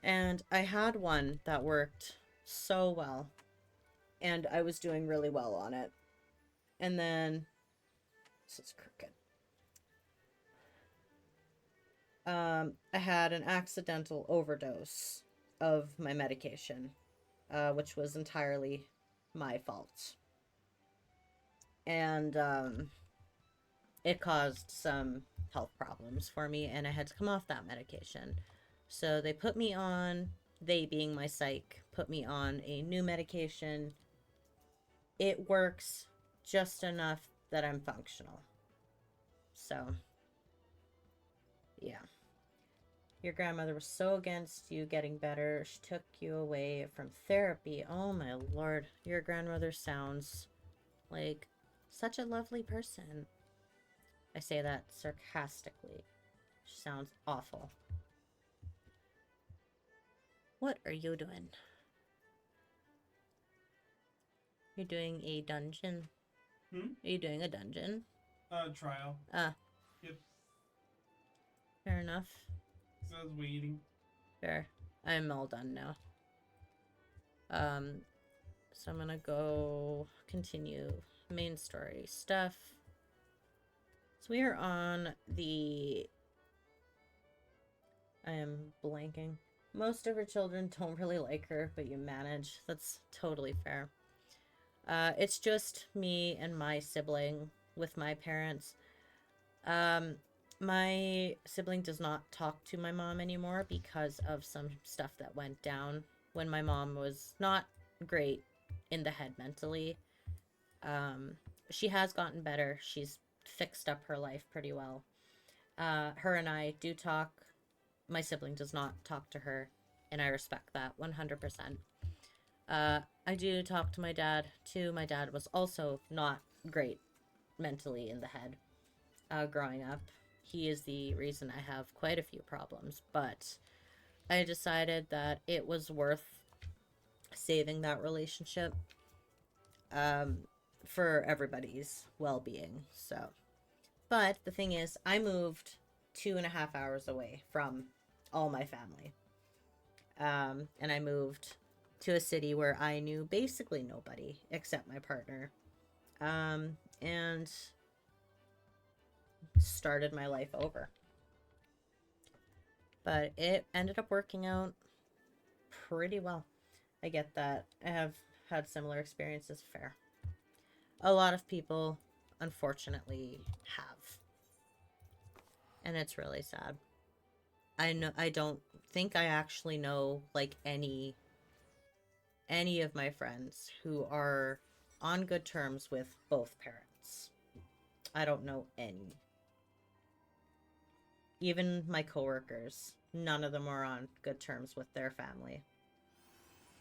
and I had one that worked so well, and I was doing really well on it. And then, this is crooked. I had an accidental overdose of my medication, which was entirely my fault. And it caused some health problems for me, and I had to come off that medication. So they put me on, they being my psych, put me on a new medication. It works just enough that I'm functional. So, yeah. Your grandmother was so against you getting better, she took you away from therapy. Oh my lord, your grandmother sounds like such a lovely person. I say that sarcastically. She sounds awful. What are you doing? You're doing a dungeon? Hmm? Are you doing a dungeon? Trial. Ah. Yep. Fair enough. So I was waiting. Fair. I'm all done now. So I'm gonna go continue main story stuff. So we are on the... I am blanking. Most of her children don't really like her, but you manage. That's totally fair. It's just me and my sibling with my parents. My sibling does not talk to my mom anymore because of some stuff that went down when my mom was not great in the head mentally. She has gotten better. She's fixed up her life pretty well. Her and I do talk. My sibling does not talk to her, and I respect that 100%. I do talk to my dad, too. My dad was also not great mentally in the head growing up. He is the reason I have quite a few problems, but I decided that it was worth saving that relationship for everybody's well-being. So, but the thing is, I moved 2.5 hours away from all my family. And I moved to a city where I knew basically nobody except my partner. And started my life over. But it ended up working out pretty well. I get that. I have had similar experiences. Fair. A lot of people, unfortunately, have. And it's really sad. I don't think I actually know, like, any of my friends who are on good terms with both parents. I don't know any. Even my coworkers, none of them are on good terms with their family.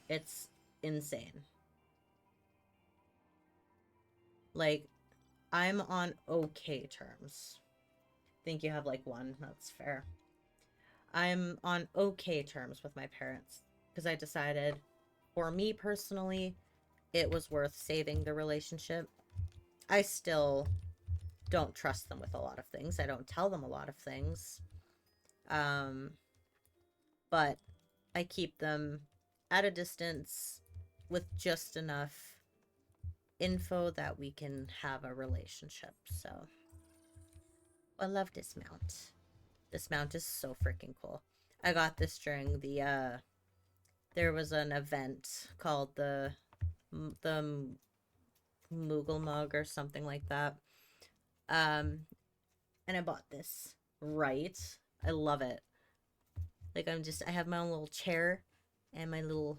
It's insane. Like, I'm on okay terms. Think you have like one, that's fair. I'm on okay terms with my parents because I decided, for me personally, it was worth saving the relationship. I still don't trust them with a lot of things. I don't tell them a lot of things. But I keep them at a distance with just enough info that we can have a relationship. So I love this mount. This mount is so freaking cool. I got this during the there was an event called the Moogle Mug or something like that. And I bought this. Right. I love it. Like, I have my own little chair and my little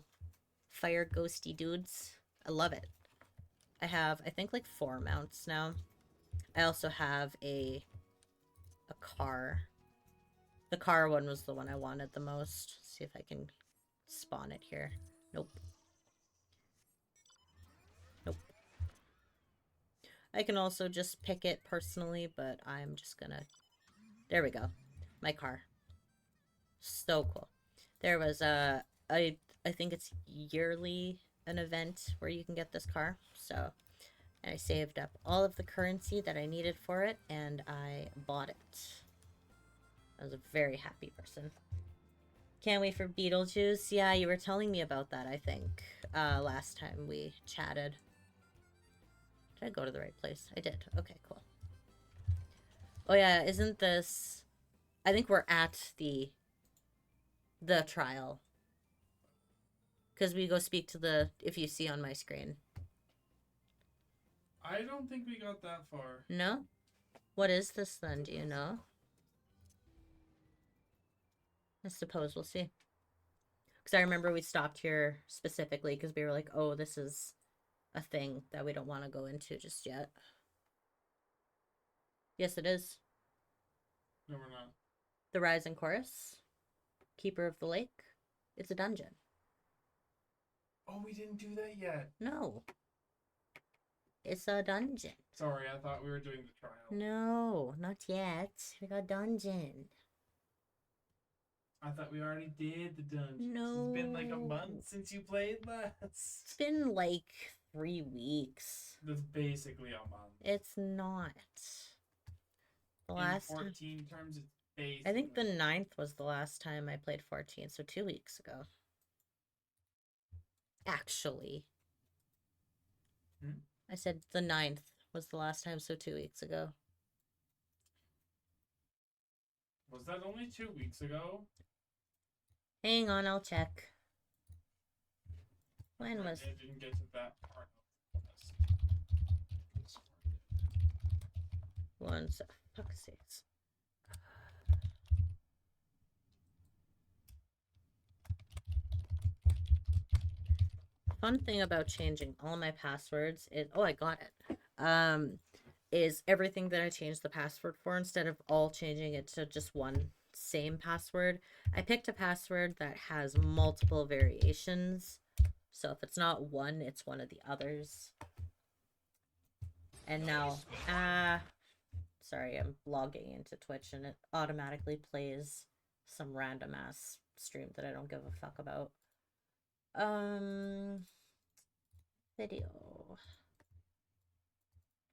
fire ghosty dudes. I love it. I have, I think, like 4 mounts now. I also have a car. The car one was the one I wanted the most. Let's see if I can spawn it here. Nope. Nope. I can also just pick it personally, but I'm just gonna... There we go. My car. So cool. There was I think it's yearly an event where you can get this car. So, and I saved up all of the currency that I needed for it, and I bought it. I was a very happy person. Can't wait for Beetlejuice. Yeah, you were telling me about that, I think, last time we chatted. Did I go to the right place? I did. Okay, cool. Oh yeah, isn't this... I think we're at the trial. Because we go speak to the... If you see on my screen. I don't think we got that far. No? What is this then? Do you know? I suppose we'll see. Because I remember we stopped here specifically because we were like, oh, this is a thing that we don't want to go into just yet. Yes, it is. No, we're not. The Rising Chorus. Keeper of the Lake. It's a dungeon. Oh, we didn't do that yet. No. It's a dungeon. Sorry, I thought we were doing the trial. No, not yet. We got dungeon. I thought we already did the dungeon. No. It's been like a month since you played last. It's been like 3 weeks. That's basically a month. It's not. The last In 14 terms, it's basically... I think the 9th was the last time I played 14, so 2 weeks ago. Actually. I said the 9th was the last time, so 2 weeks ago. Was that only 2 weeks ago? Hang on, I'll check. When was... I didn't get to that part of this. One sec. Fuck's sakes. fun thing about changing all my passwords is, oh, I got it. Is everything that I changed the password for, instead of all changing it to just one same password, I picked a password that has multiple variations. So if it's not one, it's one of the others. And now, sorry, I'm logging into Twitch and it automatically plays some random ass stream that I don't give a fuck about. Video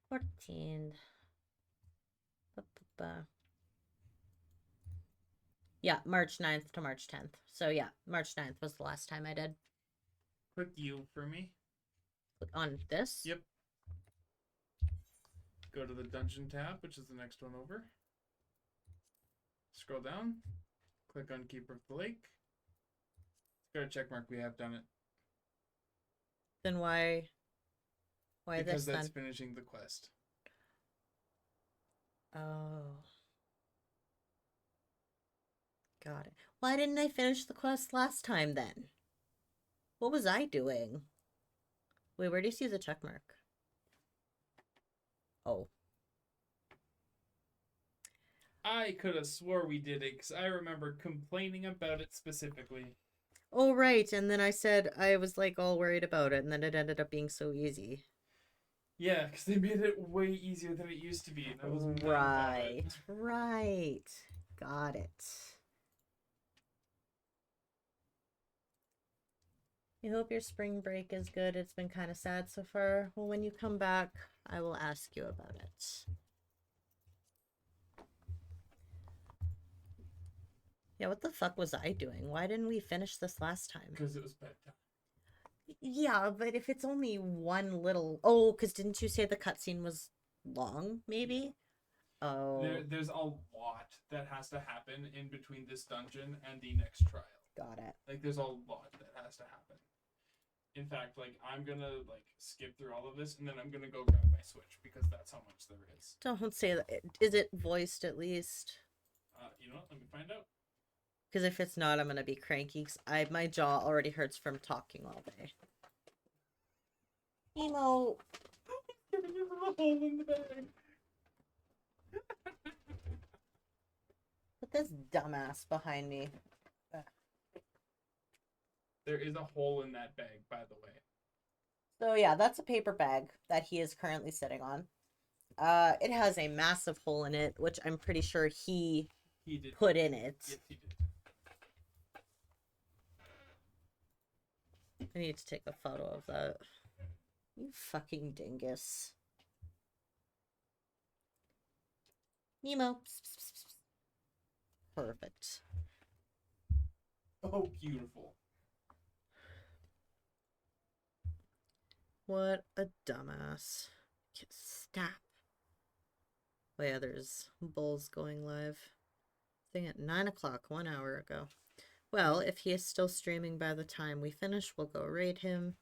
14. Yeah, March 9th to March 10th. So yeah, March 9th was the last time I did. Click you for me. On this? Yep. Go to the dungeon tab, which is the next one over. Scroll down. Click on Keeper of the Lake. Got a check mark. We have done it. Then why because this that's then? finishing the quest. Oh. Got it. Why didn't I finish the quest last time then? What was I doing? Wait, where do you see the check mark? Oh. I could have swore we did it because I remember complaining about it specifically. Oh, right. And then I said I was like all worried about it, and then it ended up being so easy. Yeah, because they made it way easier than it used to be. And I was mad about it. Right. Got it. I hope your spring break is good. It's been kind of sad so far. Well, when you come back, I will ask you about it. Yeah, what the fuck was I doing? Why didn't we finish this last time? Because it was bedtime. Yeah, but if it's only one little... Oh, because didn't you say the cutscene was long, maybe? Oh. There's a lot that has to happen in between this dungeon and the next trial. Got it. Like, there's a lot that has to happen. In fact, like, I'm gonna, like, skip through all of this, and then I'm gonna go grab my Switch, because that's how much there is. Don't say that. Is it voiced at least? You know what? Let me find out. Because if it's not, I'm gonna be cranky. Cause my jaw already hurts from talking all day. Emo. There's a hole in the bag. Put this dumbass behind me. There is a hole in that bag, by the way. So yeah, that's a paper bag that he is currently sitting on. It has a massive hole in it, which I'm pretty sure he did put in it. Yes, he did. I need to take a photo of that. You fucking dingus. Nemo. Perfect. Oh, beautiful. What a dumbass. Stop. Oh yeah, there's Bulls going live. Thing at 9 o'clock, 1 hour ago. Well, if he is still streaming by the time we finish, we'll go raid him.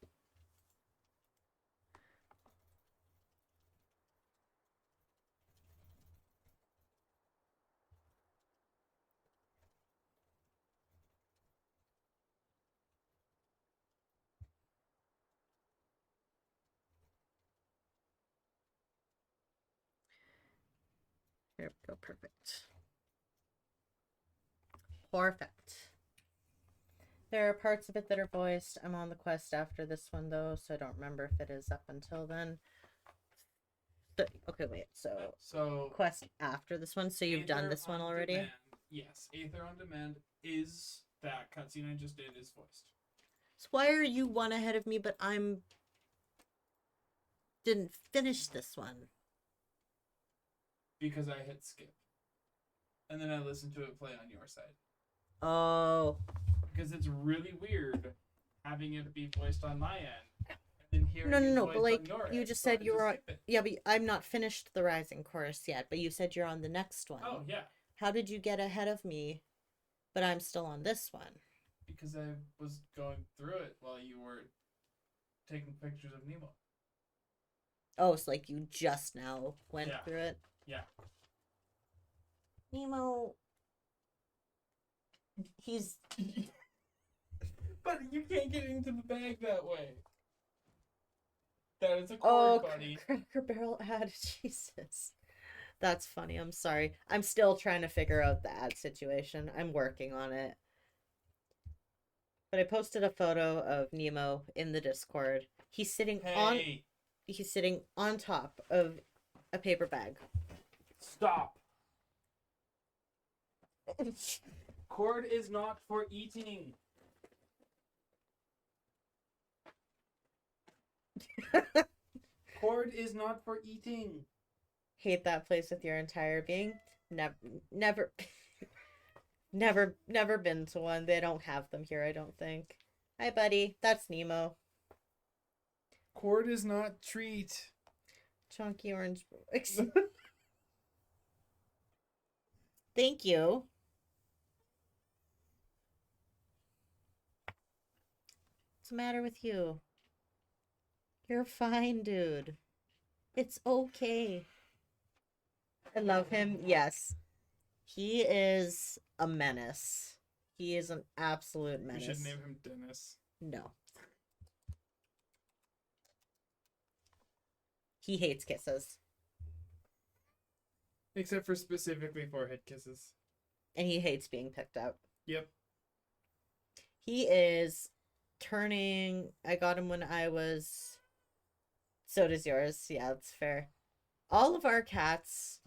There we go, perfect. Perfect. There are parts of it that are voiced. I'm on the quest after this one, though, so I don't remember if it is up until then. Okay, wait, so quest after this one, so you've done this one already? Demand, yes, Aether on Demand is that cutscene I just did is voiced. So why are you one ahead of me, but didn't finish this one? Because I hit skip. And then I listened to it play on your side. Oh. Because it's really weird having it be voiced on my end. And then hearing No, but like, you just said you were on... it. Yeah, but I'm not finished the Rising course yet, but you said you're on the next one. Oh, yeah. How did you get ahead of me, but I'm still on this one? Because I was going through it while you were taking pictures of Nemo. Oh, so like you just now went through it? Yeah. Nemo... He's... But you can't get into the bag that way. That is a Oh, cord, buddy. Cracker Barrel ad. Jesus. That's funny. I'm sorry. I'm still trying to figure out the ad situation. I'm working on it. But I posted a photo of Nemo in the Discord. He's sitting on top of a paper bag. Stop. Cord is not for eating. Cord is not for eating. Hate that place with your entire being. Never been to one. They don't have them here, I don't think. Hi, buddy. That's Nemo. Cord is not treat. Chunky orange. Thank you. What's the matter with you? You're fine, dude. It's okay. I love him. Yes. He is a menace. He is an absolute menace. We should name him Dennis. No. He hates kisses. Except for specifically forehead kisses. And he hates being picked up. Yep. He is turning... I got him when I was... So does yours. Yeah, that's fair. All of our cats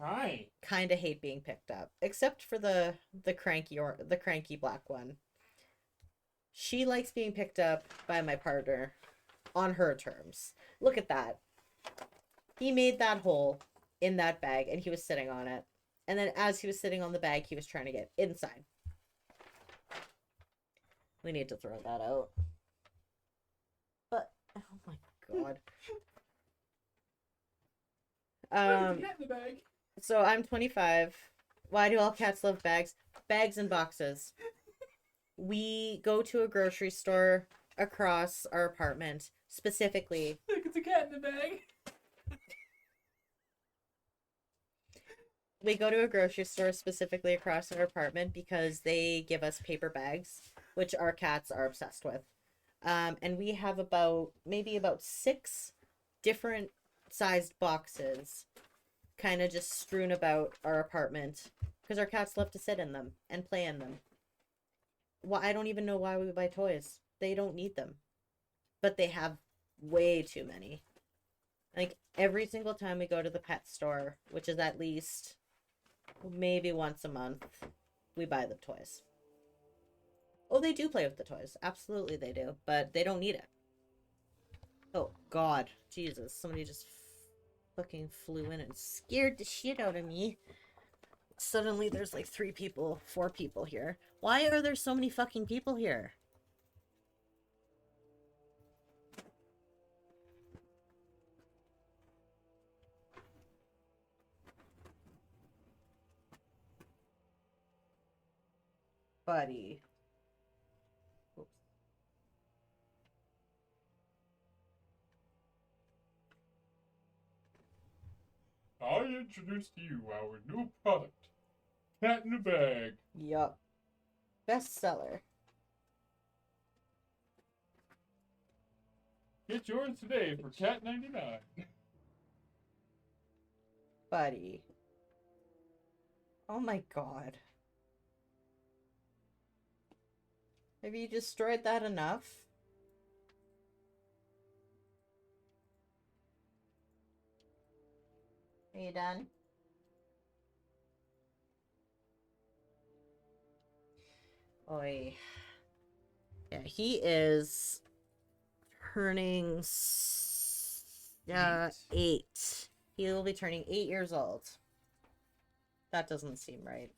kind of hate being picked up, except for the cranky black one. She likes being picked up by my partner on her terms. Look at that. He made that hole in that bag and he was sitting on it. And then as he was sitting on the bag, he was trying to get inside. We need to throw that out. But oh my god. Cat in the bag. So I'm 25. Why do all cats love bags? Bags and boxes. We go to a grocery store across our apartment, specifically. Look, it's a cat in the bag. We go to a grocery store specifically across our apartment because they give us paper bags, which our cats are obsessed with. And we have maybe about 6 different sized boxes kind of just strewn about our apartment because our cats love to sit in them and play in them. Well, I don't even know why we buy toys. They don't need them. But they have way too many. Like every single time we go to the pet store, which is at least maybe once a month, we buy the toys. Oh, they do play with the toys. Absolutely they do. But they don't need it. Oh, God. Jesus. Somebody just fucking flew in and scared the shit out of me. Suddenly there's like 4 people here. Why are there so many fucking people here? Buddy. Oops. I introduce to you our new product, Cat in a Bag. Yup. Bestseller. Get yours today for $99. Buddy. Oh my god. Have you destroyed that enough? Are you done? Oi. Yeah, he is turning 8. He will be turning 8 years old. That doesn't seem right.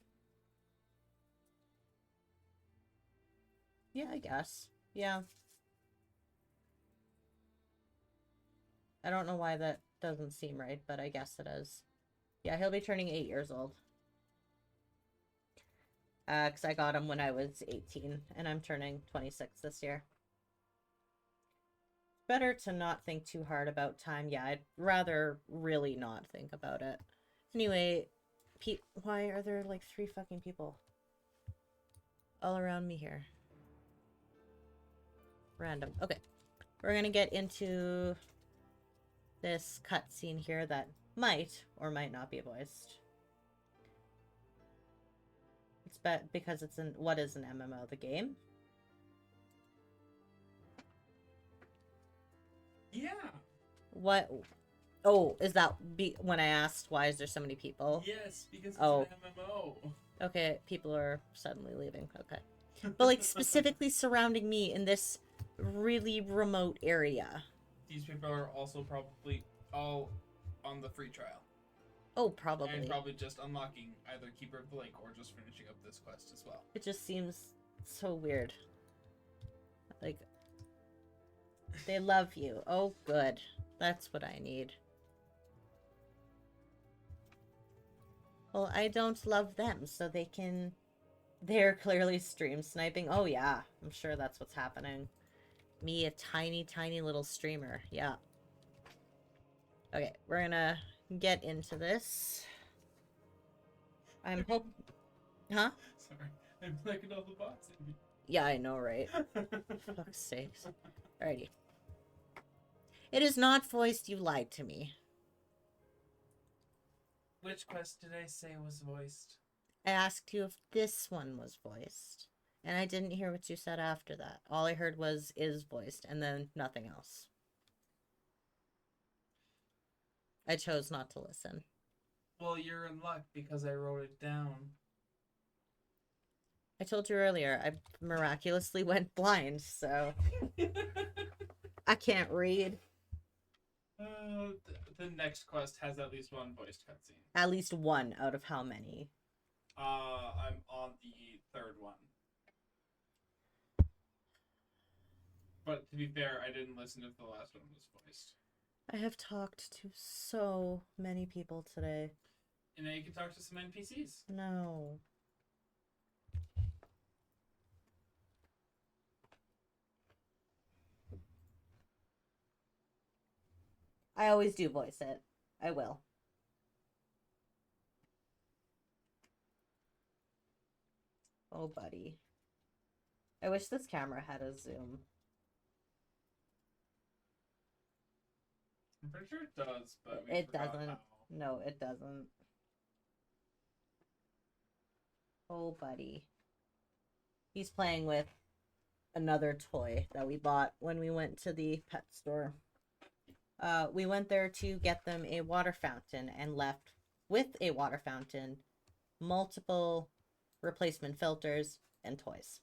Yeah, I guess. Yeah. I don't know why that doesn't seem right, but I guess it is. Yeah, he'll be turning 8 years old. Because I got him when I was 18, and I'm turning 26 this year. Better to not think too hard about time. Yeah, I'd rather really not think about it. Anyway, why are there like 3 fucking people all around me here? Random. Okay. We're gonna get into this cutscene here that might or might not be voiced. It's because it's in what is an MMO, the game? Yeah. What? Oh, is that when I asked why is there so many people? Yes, because it's Oh. an MMO. Okay, people are suddenly leaving. Okay. But like specifically surrounding me in this really remote area. These people are also probably all on the free trial. Oh, probably. And probably just unlocking either Keeper of the Lake or just finishing up this quest as well. It just seems so weird. Like, they love you. Oh, good. That's what I need. Well, I don't love them, so they can... They're clearly stream sniping. Oh, yeah. I'm sure that's what's happening. Me, a tiny, tiny little streamer. Yeah. Okay, we're gonna get into this. I'm hoping... Huh? Sorry. I'm clicking all the bots in me. Yeah, I know, right? Fuck's sakes. Alrighty. It is not voiced, you lied to me. Which quest did I say was voiced? I asked you if this one was voiced. And I didn't hear what you said after that. All I heard was is voiced, and then nothing else. I chose not to listen. Well, you're in luck because I wrote it down. I told you earlier, I miraculously went blind, so... I can't read. The next quest has at least one voiced cutscene. At least one out of how many? I'm on the third one. But to be fair, I didn't listen if the last one was voiced. I have talked to so many people today. And now you can talk to some NPCs. No. I always do voice it. I will. Oh, buddy. I wish this camera had a zoom. I'm pretty sure it does, but we It forgot doesn't. how. No, it doesn't. Oh, buddy. He's playing with another toy that we bought when we went to the pet store. We went there to get them a water fountain and left with a water fountain, multiple replacement filters, and toys.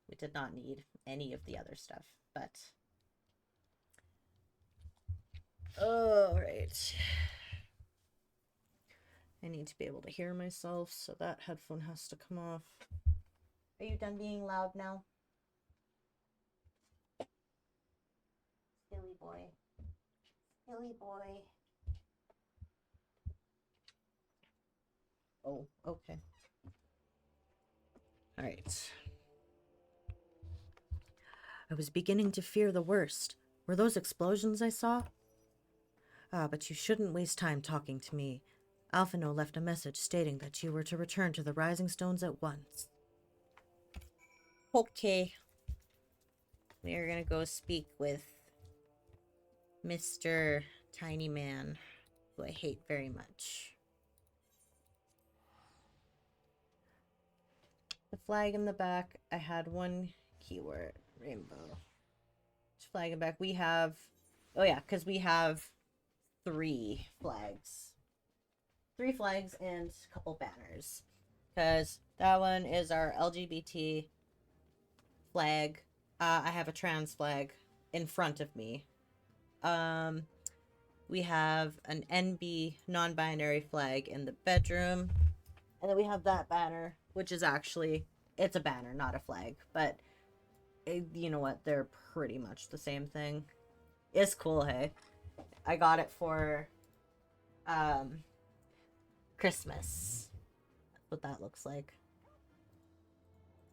We did not need any of the other stuff, but... Alright. I need to be able to hear myself, so that headphone has to come off. Are you done being loud now? Silly boy. Silly boy. Oh, okay. Alright. I was beginning to fear the worst. Were those explosions I saw? Ah, but you shouldn't waste time talking to me. Alphino left a message stating that you were to return to the Rising Stones at once. Okay. We are gonna go speak with Mr. Tiny Man, who I hate very much. The flag in the back, I had one keyword, rainbow. Flag in the back, we have... Oh yeah, because we have 3 flags. 3 flags and a couple banners. Because that one is our LGBT flag. I have a trans flag in front of me. We have an NB non-binary flag in the bedroom. And then we have that banner, which is actually, it's a banner, not a flag. But, you know what, they're pretty much the same thing. It's cool, hey? I got it for, Christmas. That's what that looks like.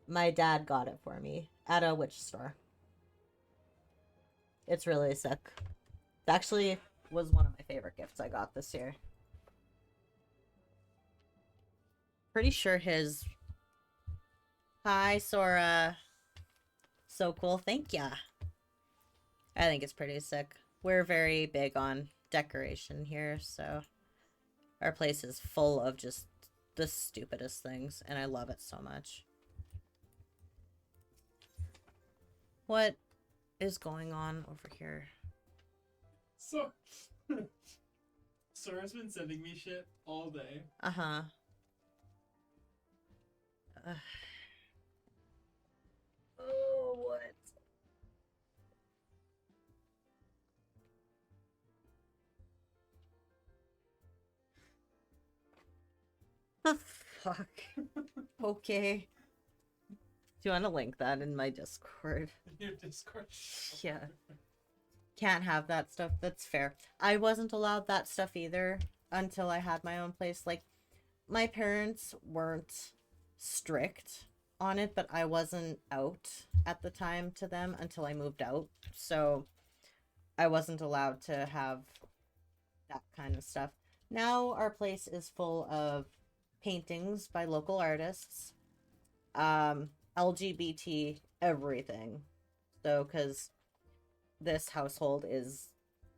My dad got it for me at a witch store. It's really sick. It actually was one of my favorite gifts I got this year. Pretty sure his... Hi, Sora. So cool. Thank ya. I think it's pretty sick. we're very big on decoration here, so our place is full of just the stupidest things, and I love it so much. What is going on over here? So, Sora's been sending me shit all day. Uh-huh. Oh, what? The fuck? Okay. Do you want to link that in my Discord? Your Discord. Yeah. Can't have that stuff. That's fair. I wasn't allowed that stuff either until I had my own place. Like, my parents weren't strict on it, but I wasn't out at the time to them until I moved out. So I wasn't allowed to have that kind of stuff. Now our place is full of paintings by local artists, LGBT everything. So, because this household is,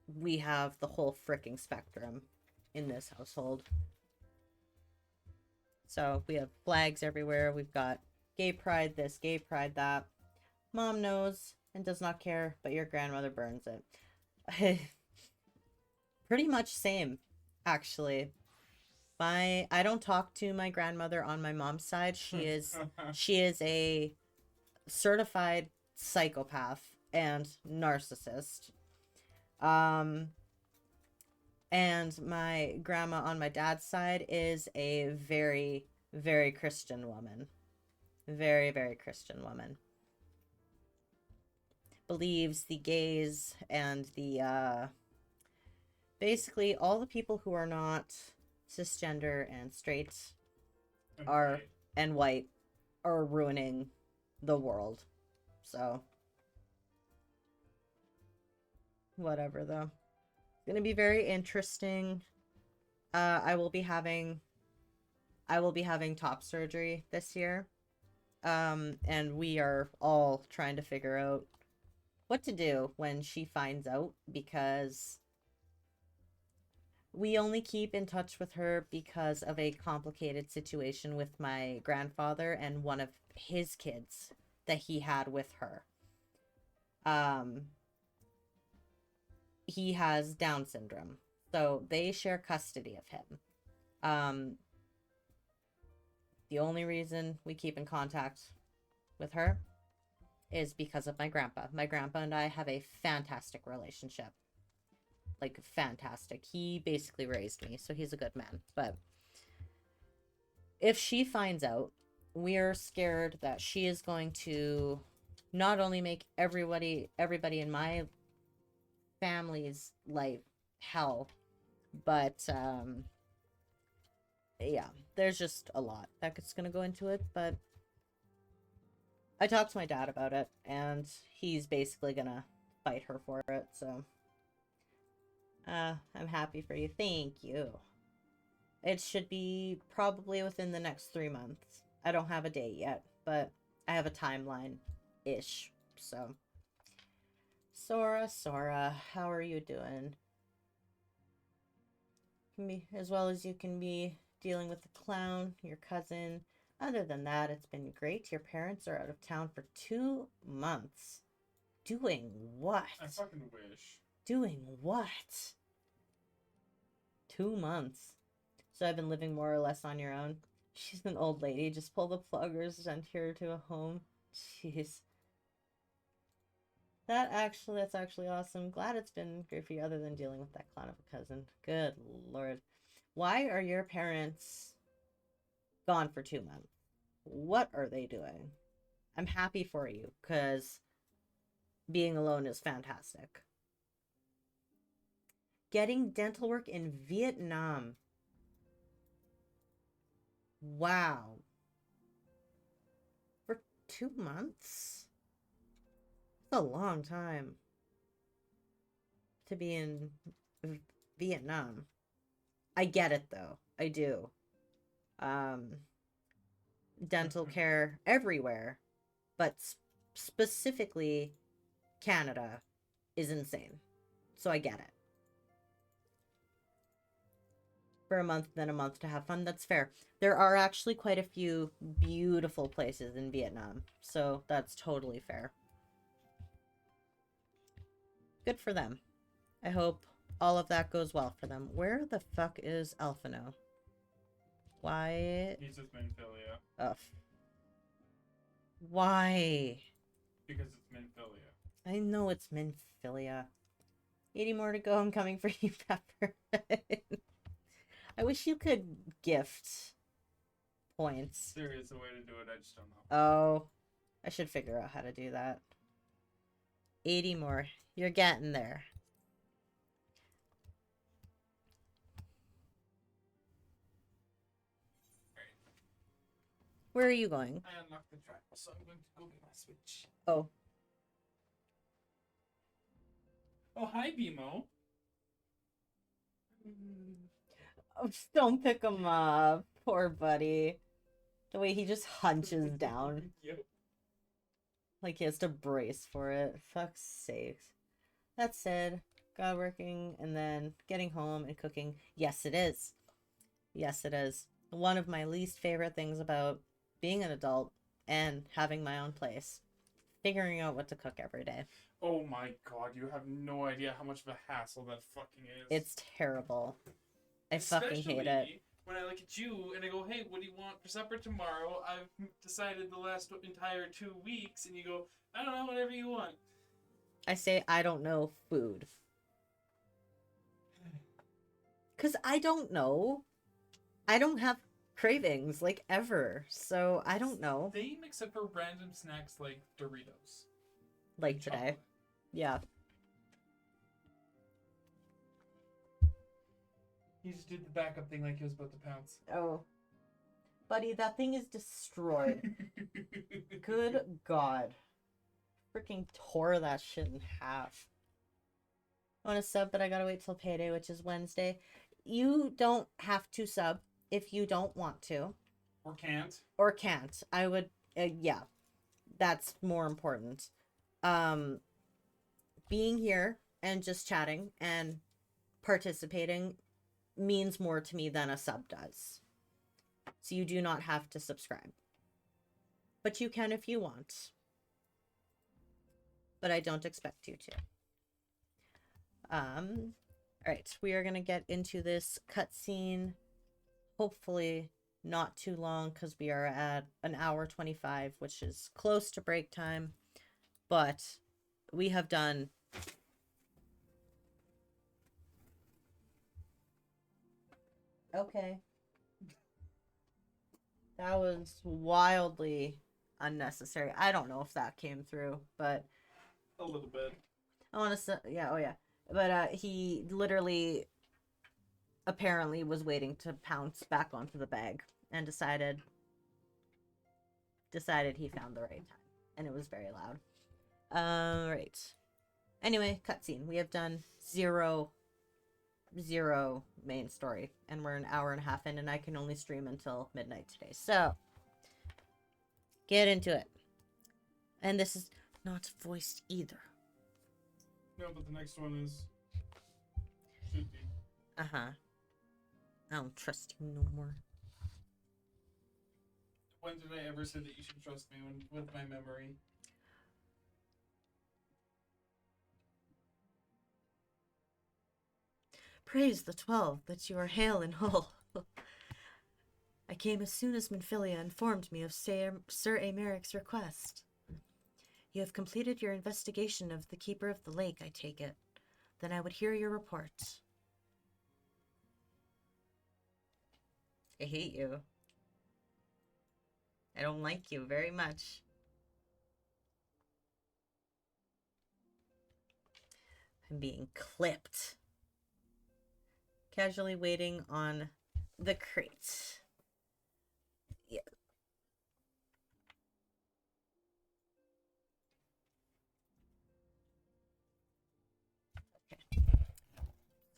we have the whole freaking spectrum in this household. So we have flags everywhere. We've got gay pride this, gay pride that. Mom knows and does not care, but your grandmother burns it. Pretty much same, actually. I don't talk to my grandmother on my mom's side. She is a certified psychopath and narcissist. And my grandma on my dad's side is a very, very Christian woman. Very, very Christian woman. Believes the gays and the, basically all the people who are not cisgender and straight are, and white, are ruining the world. So, whatever though. Gonna be very interesting. I will be having top surgery this year. And we are all trying to figure out what to do when she finds out, because we only keep in touch with her because of a complicated situation with my grandfather and one of his kids that he had with her. He has Down syndrome, so they share custody of him. The only reason we keep in contact with her is because of my grandpa. My grandpa and I have a fantastic relationship. Like, fantastic. He basically raised me, so he's a good man. But if she finds out, we're scared that she is going to not only make everybody in my family's life hell, but yeah, there's just a lot that's gonna go into it. But I talked to my dad about it, and he's basically gonna fight her for it. So I'm happy for you. Thank you. It should be probably within the next 3 months. I don't have a date yet, but I have a timeline ish. So Sora, how are you doing? Can be as well as you can be dealing with the clown, your cousin. Other than that, it's been great. Your parents are out of town for 2 months. Doing what? I fucking wish. Doing what? 2 months. So I've been living more or less on your own. She's an old lady. Just pull the plug or send her to a home. Jeez. That's actually awesome. Glad it's been great for you, other than dealing with that clown of a cousin. Good Lord. Why are your parents gone for 2 months? What are they doing? I'm happy for you, because being alone is fantastic. Getting dental work in Vietnam. Wow. For 2 months? That's a long time to be in Vietnam. I get it though. I do. Dental care everywhere, but specifically Canada is insane. So I get it. For a month, then a month to have fun, that's fair. There are actually quite a few beautiful places in Vietnam, so that's totally fair. Good for them. I hope all of that goes well for them. Where the fuck is Alphino? Why? He's with Minfilia. Ugh. Why? Because it's Minfilia. I know it's Minfilia. 80 more to go. I'm coming for you, Pepper. I wish you could gift points. There is a way to do it, I just don't know. Oh, I should figure out how to do that. 80 more. You're getting there. Where are you going? I unlocked the trap, so I'm going to go get my Switch. Oh. Oh, hi, BMO. Oh, don't pick him up. Poor buddy. The way he just hunches down. Yep. Like he has to brace for it. Fuck's sakes. That said, God working and then getting home and cooking. Yes, it is. Yes, it is. One of my least favorite things about being an adult and having my own place. Figuring out what to cook every day. Oh my god, you have no idea how much of a hassle that fucking is. It's terrible. I fucking hate it. When I look at you and I go, hey, what do you want for supper tomorrow? I've decided the last entire 2 weeks, and you go, I don't know, whatever you want. I say, I don't know food. Because I don't know. I don't have cravings, like, ever. So, I don't know. Same, except for random snacks like Doritos. Like today. Chocolate. Yeah. He just did the backup thing like he was about to pounce. Oh. Buddy, that thing is destroyed. Good God. Freaking tore that shit in half. I want to sub, but I gotta wait till payday, which is Wednesday. You don't have to sub if you don't want to. Or can't. Or can't. I would, yeah. That's more important. Being here and just chatting and participating means more to me than a sub does. So you do not have to subscribe. But you can if you want. But I don't expect you to. Alright, we are going to get into this cutscene. Hopefully not too long, because we are at an hour 25, which is close to break time. But we have done... Okay. That was wildly unnecessary. I don't know if that came through, but... A little bit. I want to say... Yeah, oh yeah. But he literally apparently was waiting to pounce back onto the bag and decided he found the right time. And it was very loud. Right. Anyway, cutscene. We have done zero main story. And we're an hour and a half in, and I can only stream until midnight today. So, get into it. And this is not voiced either. No, but the next one is... should be. Uh-huh. I don't trust you no more. When did I ever say that you should trust me with my memory? Praise the 12 that you are hale and whole. I came as soon as Minfilia informed me of Sir Americ's request. You have completed your investigation of the Keeper of the Lake, I take it. Then I would hear your report. I hate you. I don't like you very much. I'm being clipped. Casually waiting on the crate. Yeah. Okay.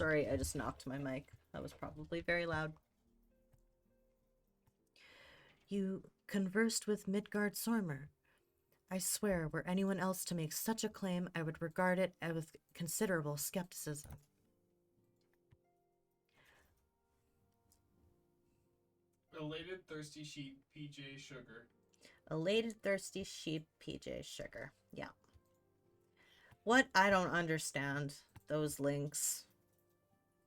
Sorry, I just knocked my mic. That was probably very loud. You conversed with Midgard Sormer. I swear, were anyone else to make such a claim, I would regard it with considerable skepticism. Elated thirsty sheep, PJ Sugar. Elated thirsty sheep, PJ Sugar. Yeah. What? I don't understand those links.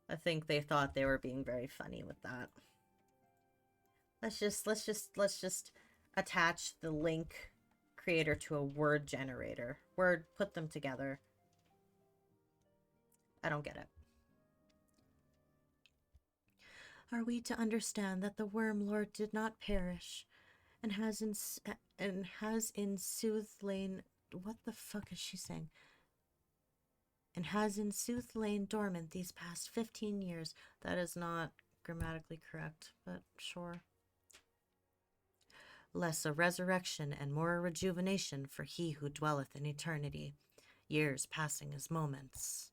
I think they thought they were being very funny with that. Let's just attach the link creator to a word generator. Put them together. I don't get it. Are we to understand that the Worm Lord did not perish, and has in sooth lain... What the fuck is she saying? And has in sooth lain dormant these past 15 years. That is not grammatically correct, but sure. Less a resurrection and more a rejuvenation for he who dwelleth in eternity, years passing as moments.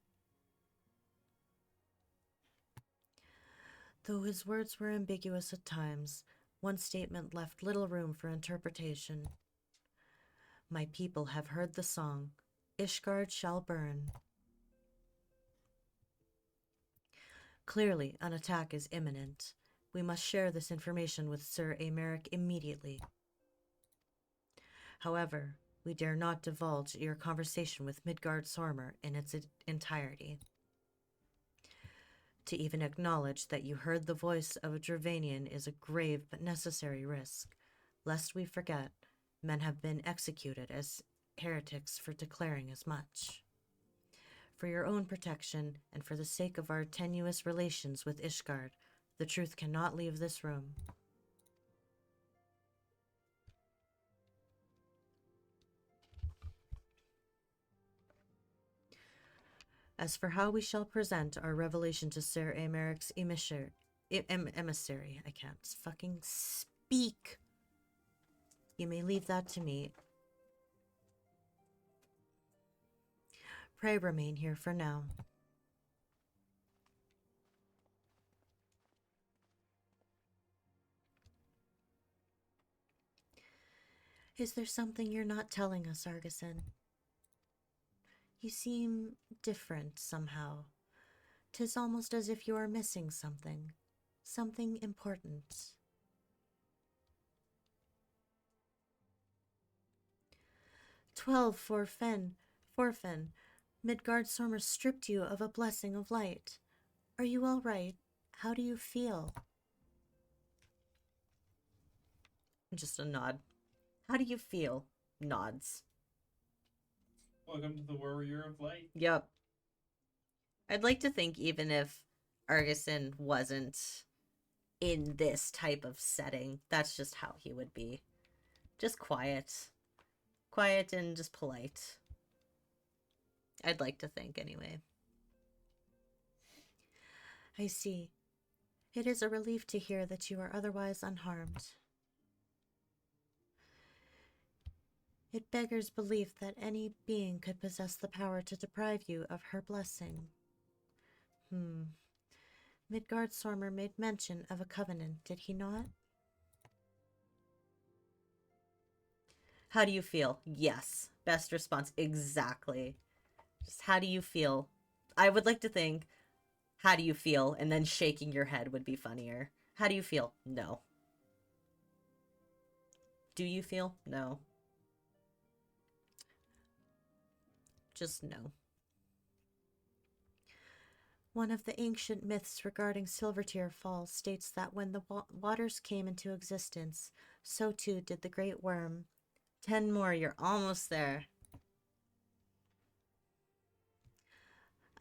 Though his words were ambiguous at times, one statement left little room for interpretation. My people have heard the song, Ishgard shall burn. Clearly, an attack is imminent. We must share this information with Sir Aymeric immediately. However, we dare not divulge your conversation with Midgard-Sormer in its entirety. To even acknowledge that you heard the voice of a Dravanian is a grave but necessary risk. Lest we forget, men have been executed as heretics for declaring as much. For your own protection, and for the sake of our tenuous relations with Ishgard, the truth cannot leave this room. As for how we shall present our revelation to Sir Aymeric's emissary, I can't fucking speak. You may leave that to me. Pray remain here for now. Is there something you're not telling us, Argisin? You seem different somehow. 'Tis almost as if you are missing something. Something important. Forfen. Midgard-Sormer stripped you of a blessing of light. Are you all right? How do you feel? Just a nod. How do you feel? Nods. Welcome to the Warrior of Light. Yep. I'd like to think even if Argisin wasn't in this type of setting, that's just how he would be. Just quiet. Quiet and just polite. I'd like to think, anyway. I see. It is a relief to hear that you are otherwise unharmed. It beggars belief that any being could possess the power to deprive you of her blessing. Midgard-Sormer made mention of a covenant, did he not? How do you feel? Yes. Best response. Exactly. Just how do you feel? I would like to think, how do you feel? And then shaking your head would be funnier. How do you feel? No. Do you feel? No. Just no. One of the ancient myths regarding Silvertear Falls states that when the waters came into existence, so too did the great worm. 10 more, you're almost there.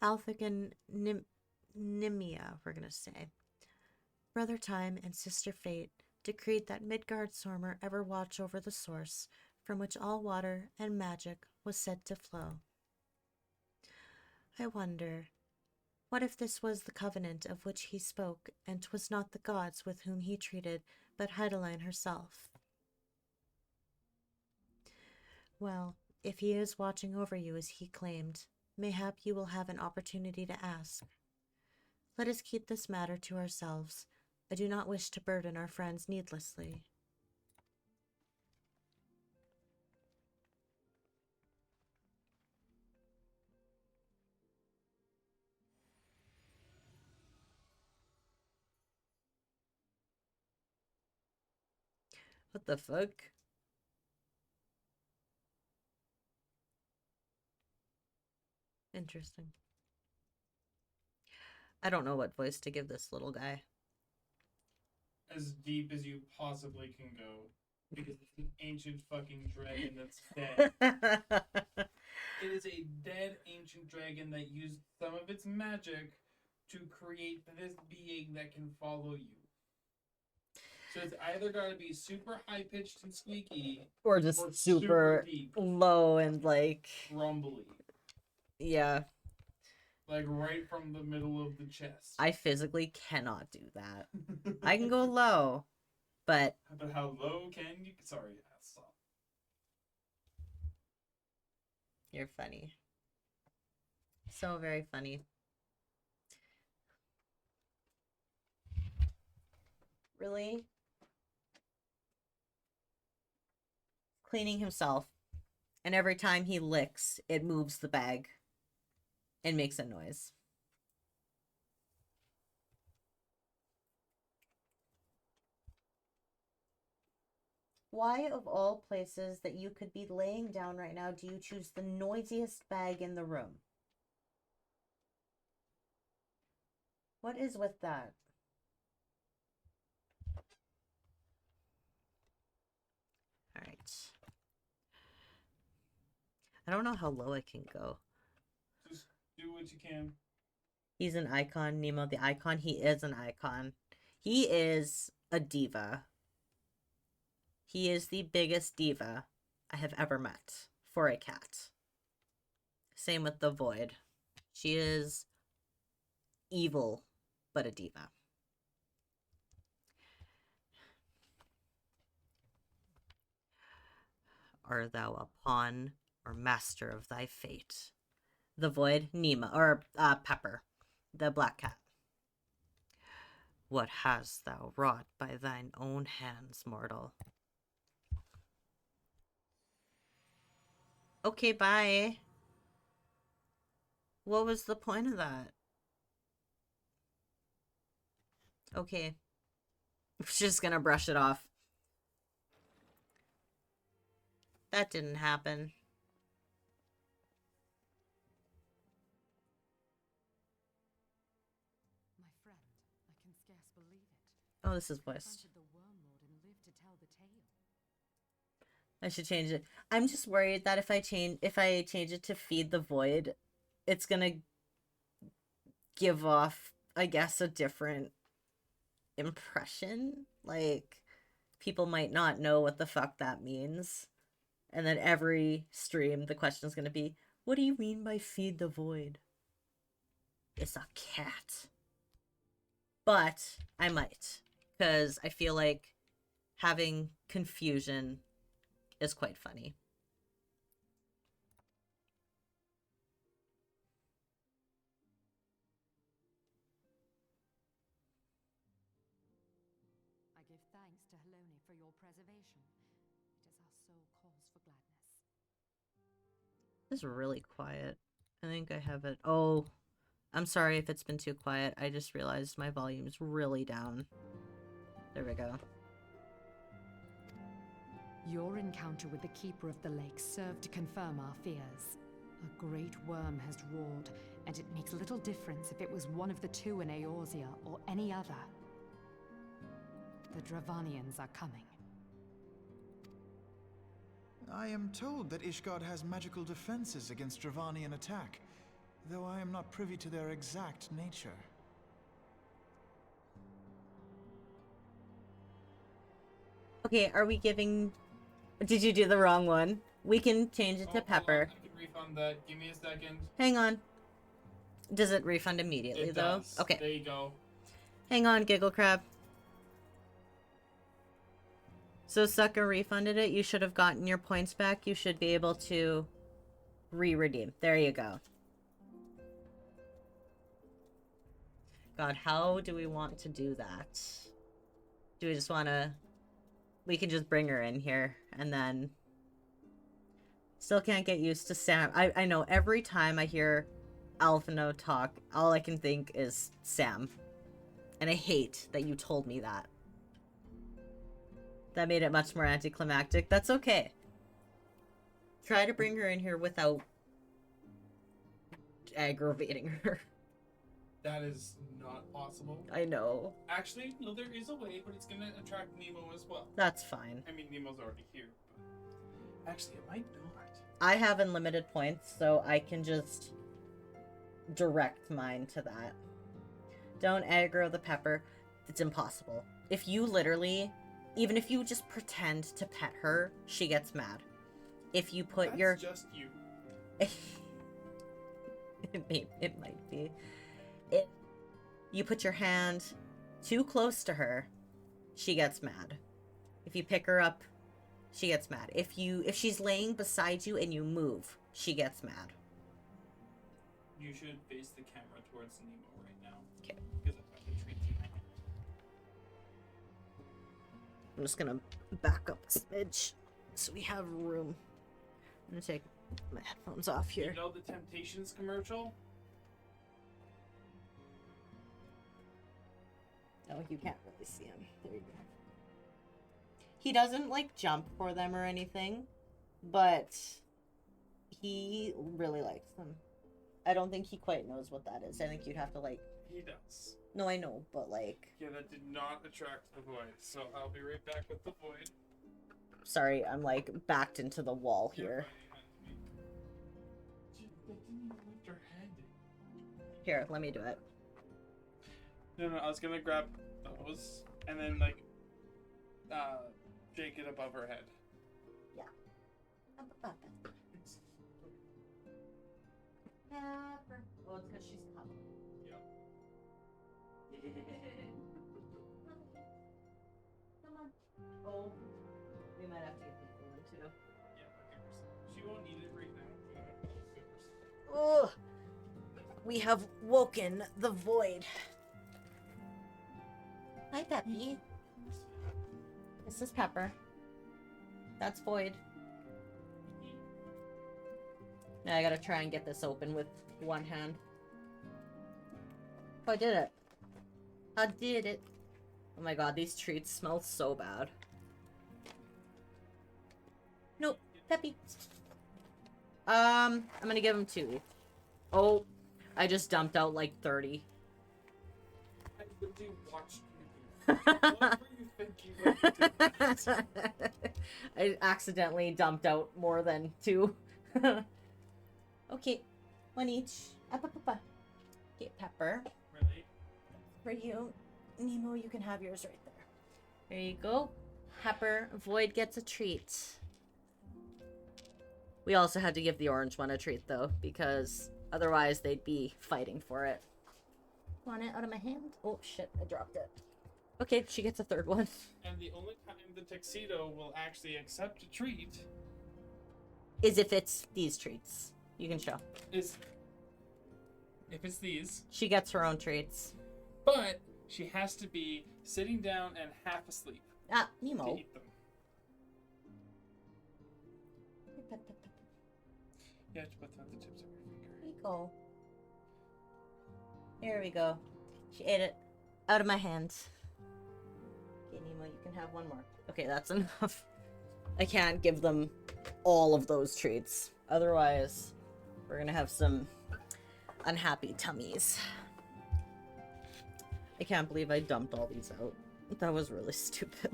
Alphic and Nimia, we're gonna say. Brother Time and Sister Fate decreed that Midgard-Sormer ever watch over the source from which all water and magic was said to flow. I wonder, what if this was the covenant of which he spoke, and 'twas not the gods with whom he treated, but Heideline herself? Well, if he is watching over you as he claimed, mayhap you will have an opportunity to ask. Let us keep this matter to ourselves. I do not wish to burden our friends needlessly. What the fuck? Interesting. I don't know what voice to give this little guy. As deep as you possibly can go. Because it's an ancient fucking dragon that's dead. It is a dead ancient dragon that used some of its magic to create this being that can follow you. So it's either gotta be super high pitched and squeaky, or just super deep, low and like rumbly. Yeah. Like right from the middle of the chest. I physically cannot do that. I can go low, but how low can you? Sorry, stop. You're funny. So very funny. Really? Cleaning himself, and every time he licks, it moves the bag and makes a noise. Why, of all places that you could be laying down right now, do you choose the noisiest bag in the room? What is with that? All right. I don't know how low I can go. Just do what you can. He's an icon, Nemo the icon. He is an icon. He is a diva. He is the biggest diva I have ever met for a cat. Same with the Void. She is evil, but a diva. Art thou a pawn or master of thy fate? The Void, Nemo, or Pepper, the black cat. What hast thou wrought by thine own hands, mortal? Okay, bye. What was the point of that? Okay. I'm just gonna brush it off. That didn't happen. My friend, I can scarce believe it. Oh, this is voiced. I should change it. I'm just worried that if I change it to feed the void, it's gonna give off, I guess, a different impression. Like, people might not know what the fuck that means. And then every stream, the question is gonna be, what do you mean by feed the void? It's a cat. But I might, because I feel like having confusion is quite funny. I give thanks to Helone for your preservation. It is our sole cause for gladness. It's really quiet. I think I have it. Oh, I'm sorry if it's been too quiet. I just realized my volume's really down. There we go. Your encounter with the Keeper of the Lake served to confirm our fears. A great worm has roared, and it makes little difference if it was one of the two in Eorzea or any other. The Dravanians are coming. I am told that Ishgard has magical defenses against Dravanian attack, though I am not privy to their exact nature. Okay, are we giving... Did you do the wrong one? We can change it to Pepper. I can refund that. Give me a second. Hang on. Does it refund immediately, It though? does. Okay. There you go. Hang on, Giggle Crab. So Sucker refunded it. You should have gotten your points back. You should be able to re-redeem. There you go. God, how do we want to do that? Do we just want to... We can just bring her in here, and then... Still can't get used to Sam. I know, every time I hear Alphino talk, all I can think is Sam. And I hate that you told me that. That made it much more anticlimactic. That's okay. Try to bring her in here without aggravating her. That is not possible. I know. Actually, no, there is a way, but it's gonna attract Nemo as well. That's fine. I mean, Nemo's already here, but actually, it might not. I have unlimited points, so I can just direct mine to that. Don't aggro the pepper. It's impossible. If you literally, even if you just pretend to pet her, she gets mad. If you put That's your... just you. it might be. You put your hand too close to her, she gets mad. If you pick her up, she gets mad. If she's laying beside you and you move, she gets mad. You should face the camera towards Nemo right now. Okay. Because I've got the treats in my hand. I'm just gonna back up a smidge so we have room. I'm gonna take my headphones off here. You know the Temptations commercial? Oh, you can't really see him. There you go. He doesn't, like, jump for them or anything, but he really likes them. I don't think he quite knows what that is. I think you'd have to, like... He does. No, I know, but, like... Yeah, that did not attract the void, so I'll be right back with the void. Sorry, I'm, like, backed into the wall here. They didn't even lift her head. Here, let me do it. No, I was gonna grab those and then, like, shake it above her head. Yeah. Oh, it's because she's coming. Yep. Come on. Oh, we might have to get people in too. Yeah, she won't need it right now. Oh, we have woken the void. Hi, Peppy. This is Pepper. That's Void. Now I gotta try and get this open with one hand. Oh, I did it. I did it. Oh my god, these treats smell so bad. Nope, Peppy. I'm gonna give him 2. Oh, I just dumped out like 30. I literally watched you. What were you thinking when you did that? I accidentally dumped out more than 2. Okay, 1 each. Okay, Pepper. Really? For you. Nemo, you can have yours right there. There you go. Pepper, Void gets a treat. We also had to give the orange one a treat, though, because otherwise they'd be fighting for it. Want it out of my hand? Oh, shit, I dropped it. Okay, she gets a 3rd one. And the only time the tuxedo will actually accept a treat Is if it's these treats. You can show. is if it's these. She gets her own treats. But she has to be sitting down and half asleep Ah, to Nemo. eat them. You have to put them at the tips of your finger. There you go. There we go. She ate it out of my hands. Okay, Nemo, you can have one more. Okay, that's enough. I can't give them all of those treats. Otherwise, we're gonna have some unhappy tummies. I can't believe I dumped all these out. That was really stupid.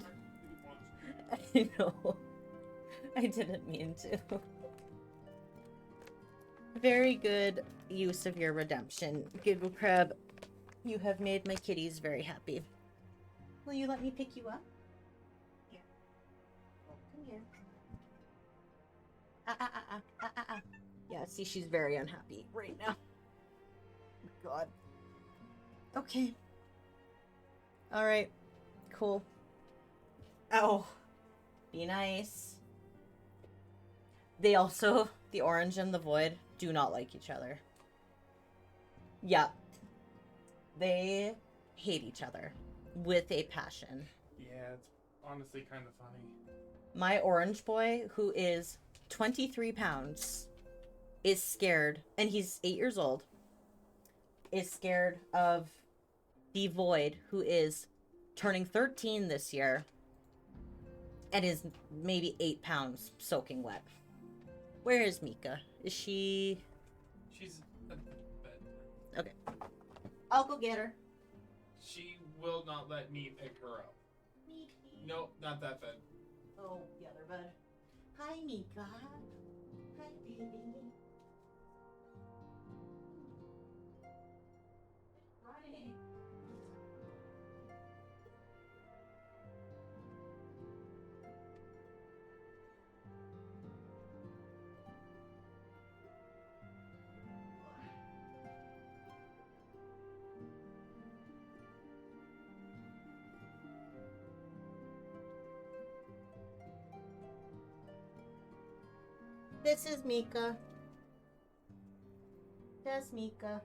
I know. I didn't mean to. Very good use of your redemption, Giggle Crab. You have made my kitties very happy. Will you let me pick you up? Here. Oh, come here. Yeah, see, she's very unhappy right now. God. Okay. Alright. Cool. Oh. Be nice. They also, the orange and the void, do not like each other. Yeah. They hate each other with a passion. Yeah, it's honestly kind of funny. My orange boy, who is 23 pounds, is scared, and he's 8 years old, is scared of the void, who is turning 13 this year, and is maybe 8 pounds soaking wet. Where is Mika? Is she... She's at the bed. Okay. I'll go get her. She will not let me pick her up. Nope, not that bed. Oh, the other bed. Hi, Mika. Hi, baby. Running. This is Mika. That's Mika.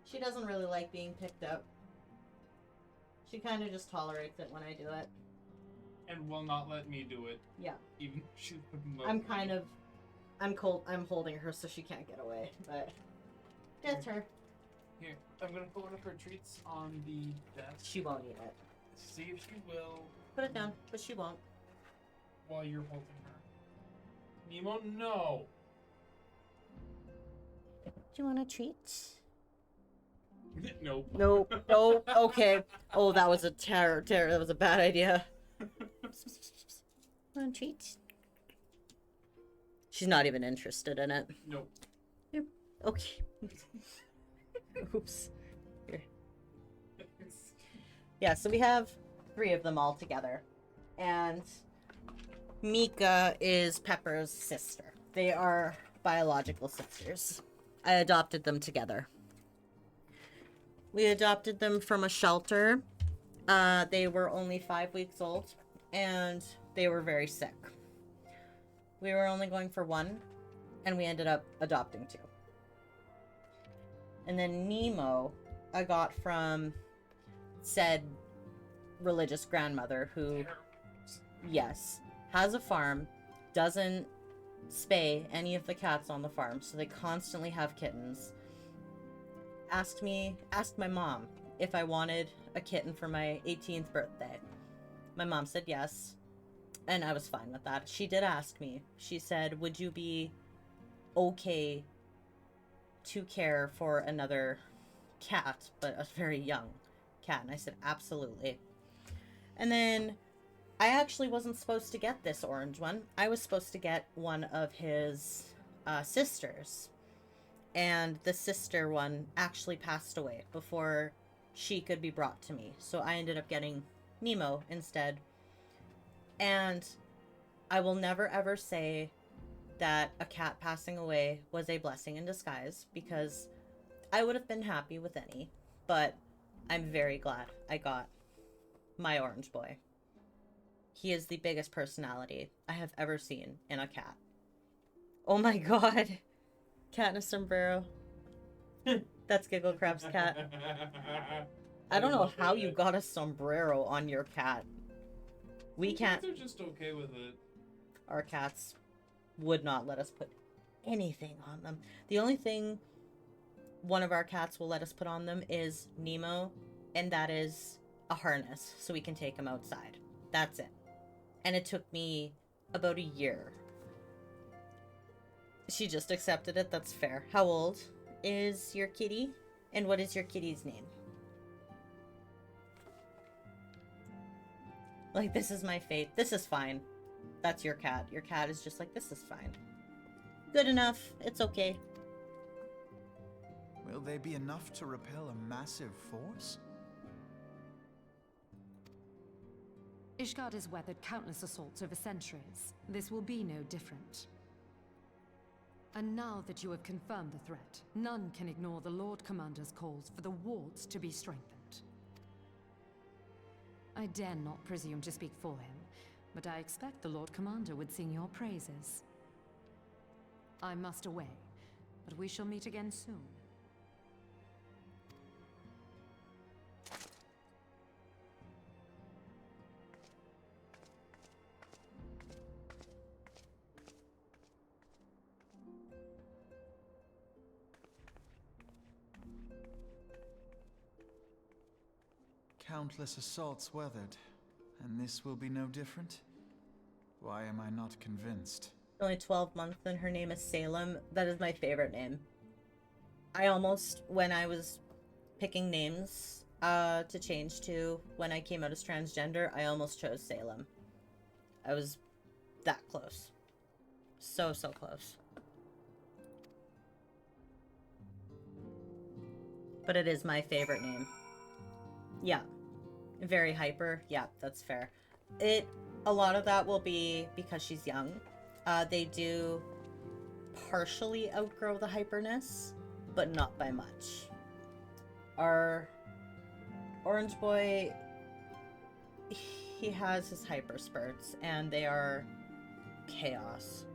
She doesn't really like being picked up. She kind of just tolerates it when I do it. And will not let me do it. Yeah. Even if she's the most. I'm holding her so she can't get away, but that's her. Here, I'm gonna put one of her treats on the desk. She won't eat it. See if she will. Put it down, but she won't. While you're holding her. Nemo, no. Do you want a treat? Nope. Nope. Nope. Okay. Oh, that was a terror. That was a bad idea. Want a treat? She's not even interested in it. Nope. Yep. Okay. Oops. Here. Yeah, so we have 3 of them all together. And Mika is Pepper's sister. They are biological sisters. I adopted them together. We adopted them from a shelter. They were only 5 weeks old, and they were very sick. We were only going for 1, and we ended up adopting 2. And then Nemo, I got from said religious grandmother who, yes, has a farm, doesn't spay any of the cats on the farm, so they constantly have kittens. Asked my mom if I wanted a kitten for my 18th birthday. My mom said yes, and I was fine with that. She did ask me. She said, would you be okay to care for another cat, but a very young cat? And I said, absolutely. And then I actually wasn't supposed to get this orange one. I was supposed to get one of his sisters. And the sister one actually passed away before she could be brought to me. So I ended up getting Nemo instead. And I will never ever say that a cat passing away was a blessing in disguise, because I would have been happy with any. But I'm very glad I got my orange boy. He is the biggest personality I have ever seen in a cat. Oh my god. Cat in a sombrero. That's Giggle Crab's cat. I don't know how you got a sombrero on your cat. We can't. They're just okay with it. Our cats would not let us put anything on them. The only thing one of our cats will let us put on them is Nemo, and that is a harness so we can take him outside. That's it. And it took me about a year. She just accepted it. That's fair. How old is your kitty? And what is your kitty's name? Like, this is my fate. This is fine. That's your cat. Your cat is just like, this is fine. Good enough. It's okay. Will they be enough to repel a massive force? Ishgard has weathered countless assaults over centuries. This will be no different. And now that you have confirmed the threat, none can ignore the Lord Commander's calls for the wards to be strengthened. I dare not presume to speak for him, but I expect the Lord Commander would sing your praises. I must away, but we shall meet again soon. countless assaults weathered, and this will be no different? Why am I not convinced? Only 12 months and her name is Salem. That is my favorite name. I almost, when I was picking names to change to when I came out as transgender, I almost chose Salem. I was that close. So close. But it is my favorite name. Yeah. Very hyper. Yeah, that's fair. A lot of that will be because she's young. They do partially outgrow the hyperness, but not by much. Our orange boy, he has his hyper spurts, and they are chaos.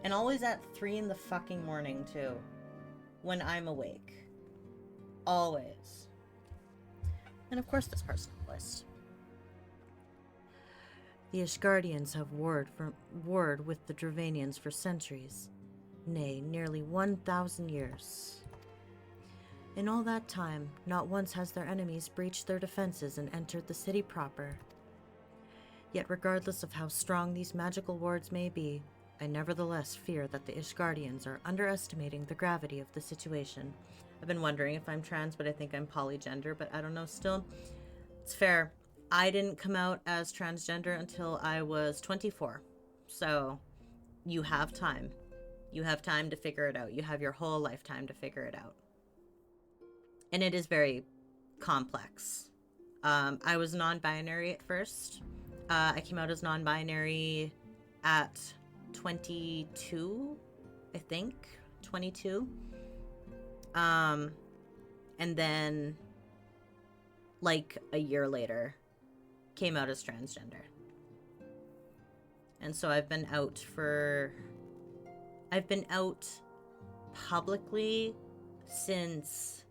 And always at 3 in the fucking morning, too. When I'm awake. Always. And of course this personal list. The Ishgardians have warred with the Dravanians for centuries. Nay, nearly 1,000 years. In all that time, not once has their enemies breached their defenses and entered the city proper. Yet regardless of how strong these magical wards may be, I nevertheless fear that the Ishgardians are underestimating the gravity of the situation. I've been wondering if I'm trans, but I think I'm polygender, but I don't know still. It's fair. I didn't come out as transgender until I was 24. So, you have time. You have time to figure it out. You have your whole lifetime to figure it out. And it is very complex. I was non-binary at first. I came out as non-binary at 22, I think. 22. And then, like, a year later, came out as transgender. And so I've been out publicly since,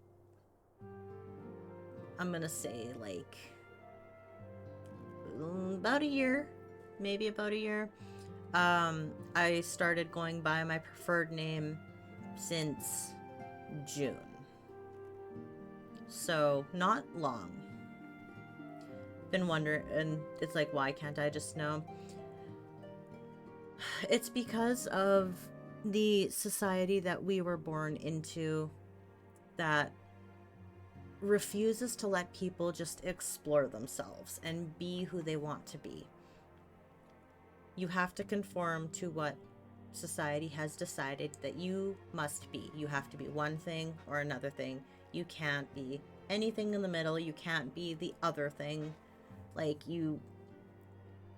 I'm gonna say, like, about a year. Maybe about a year. I started going by my preferred name since June. So, not long. Been wondering, and it's like, why can't I just know? It's because of the society that we were born into that refuses to let people just explore themselves and be who they want to be. You have to conform to what society has decided that you must be. You have to be one thing or another thing. You can't be anything in the middle. You can't be the other thing. Like,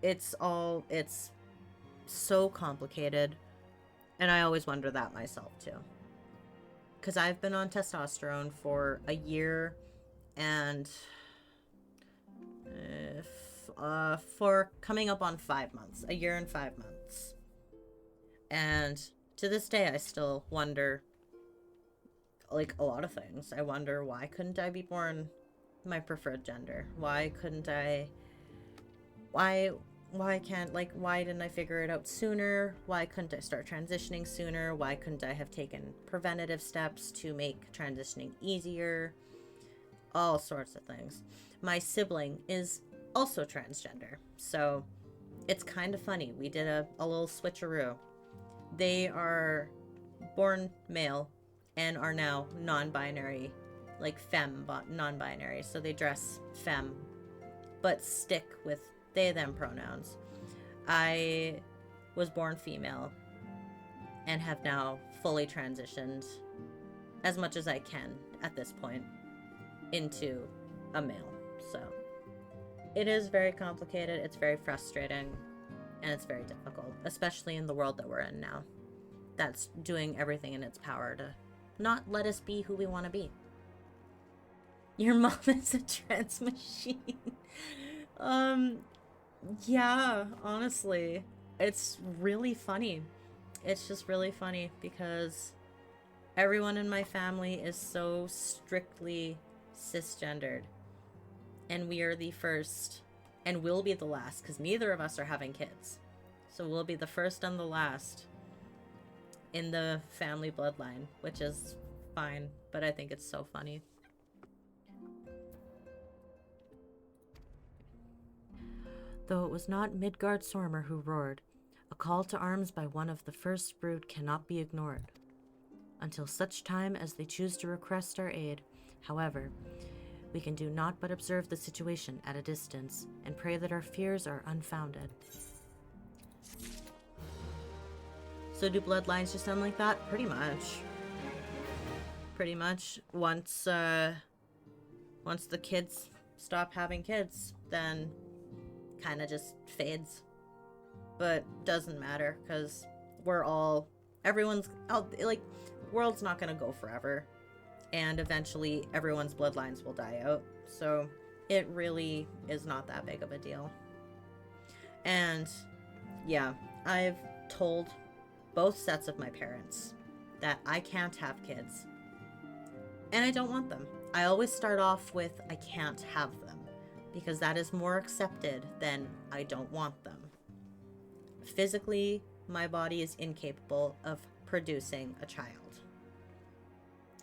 it's so complicated. And I always wonder that myself too. Because I've been on testosterone for a year and for coming up on 5 months. A year and 5 months. And to this day, I still wonder, like, a lot of things. I wonder, why couldn't I be born my preferred gender? Why couldn't I... Why didn't I figure it out sooner? Why couldn't I start transitioning sooner? Why couldn't I have taken preventative steps to make transitioning easier? All sorts of things. My sibling is also transgender, so it's kind of funny. We did a little switcheroo. They are born male and are now non-binary, like femme, non-binary. So they dress femme, but stick with they, them pronouns. I was born female and have now fully transitioned as much as I can at this point into a male. So it is very complicated, it's very frustrating, and it's very difficult, especially in the world that we're in now. That's doing everything in its power to not let us be who we want to be. Your mom is a trans machine. Yeah, honestly, it's really funny. It's just really funny because everyone in my family is so strictly cisgendered. And we are the first, and will be the last, because neither of us are having kids. So we'll be the first and the last in the family bloodline, which is fine, but I think it's so funny. Though it was not Midgard Sormer who roared, a call to arms by one of the first brood cannot be ignored. Until such time as they choose to request our aid, however, we can do naught but observe the situation at a distance and pray that our fears are unfounded. So do bloodlines just sound like that? Pretty much. Pretty much. Once the kids stop having kids, then kind of just fades. But doesn't matter, because everyone's, world's not going to go forever. And eventually everyone's bloodlines will die out. So it really is not that big of a deal. And yeah, I've told both sets of my parents that I can't have kids. And I don't want them. I always start off with I can't have them, because that is more accepted than I don't want them. Physically, my body is incapable of producing a child.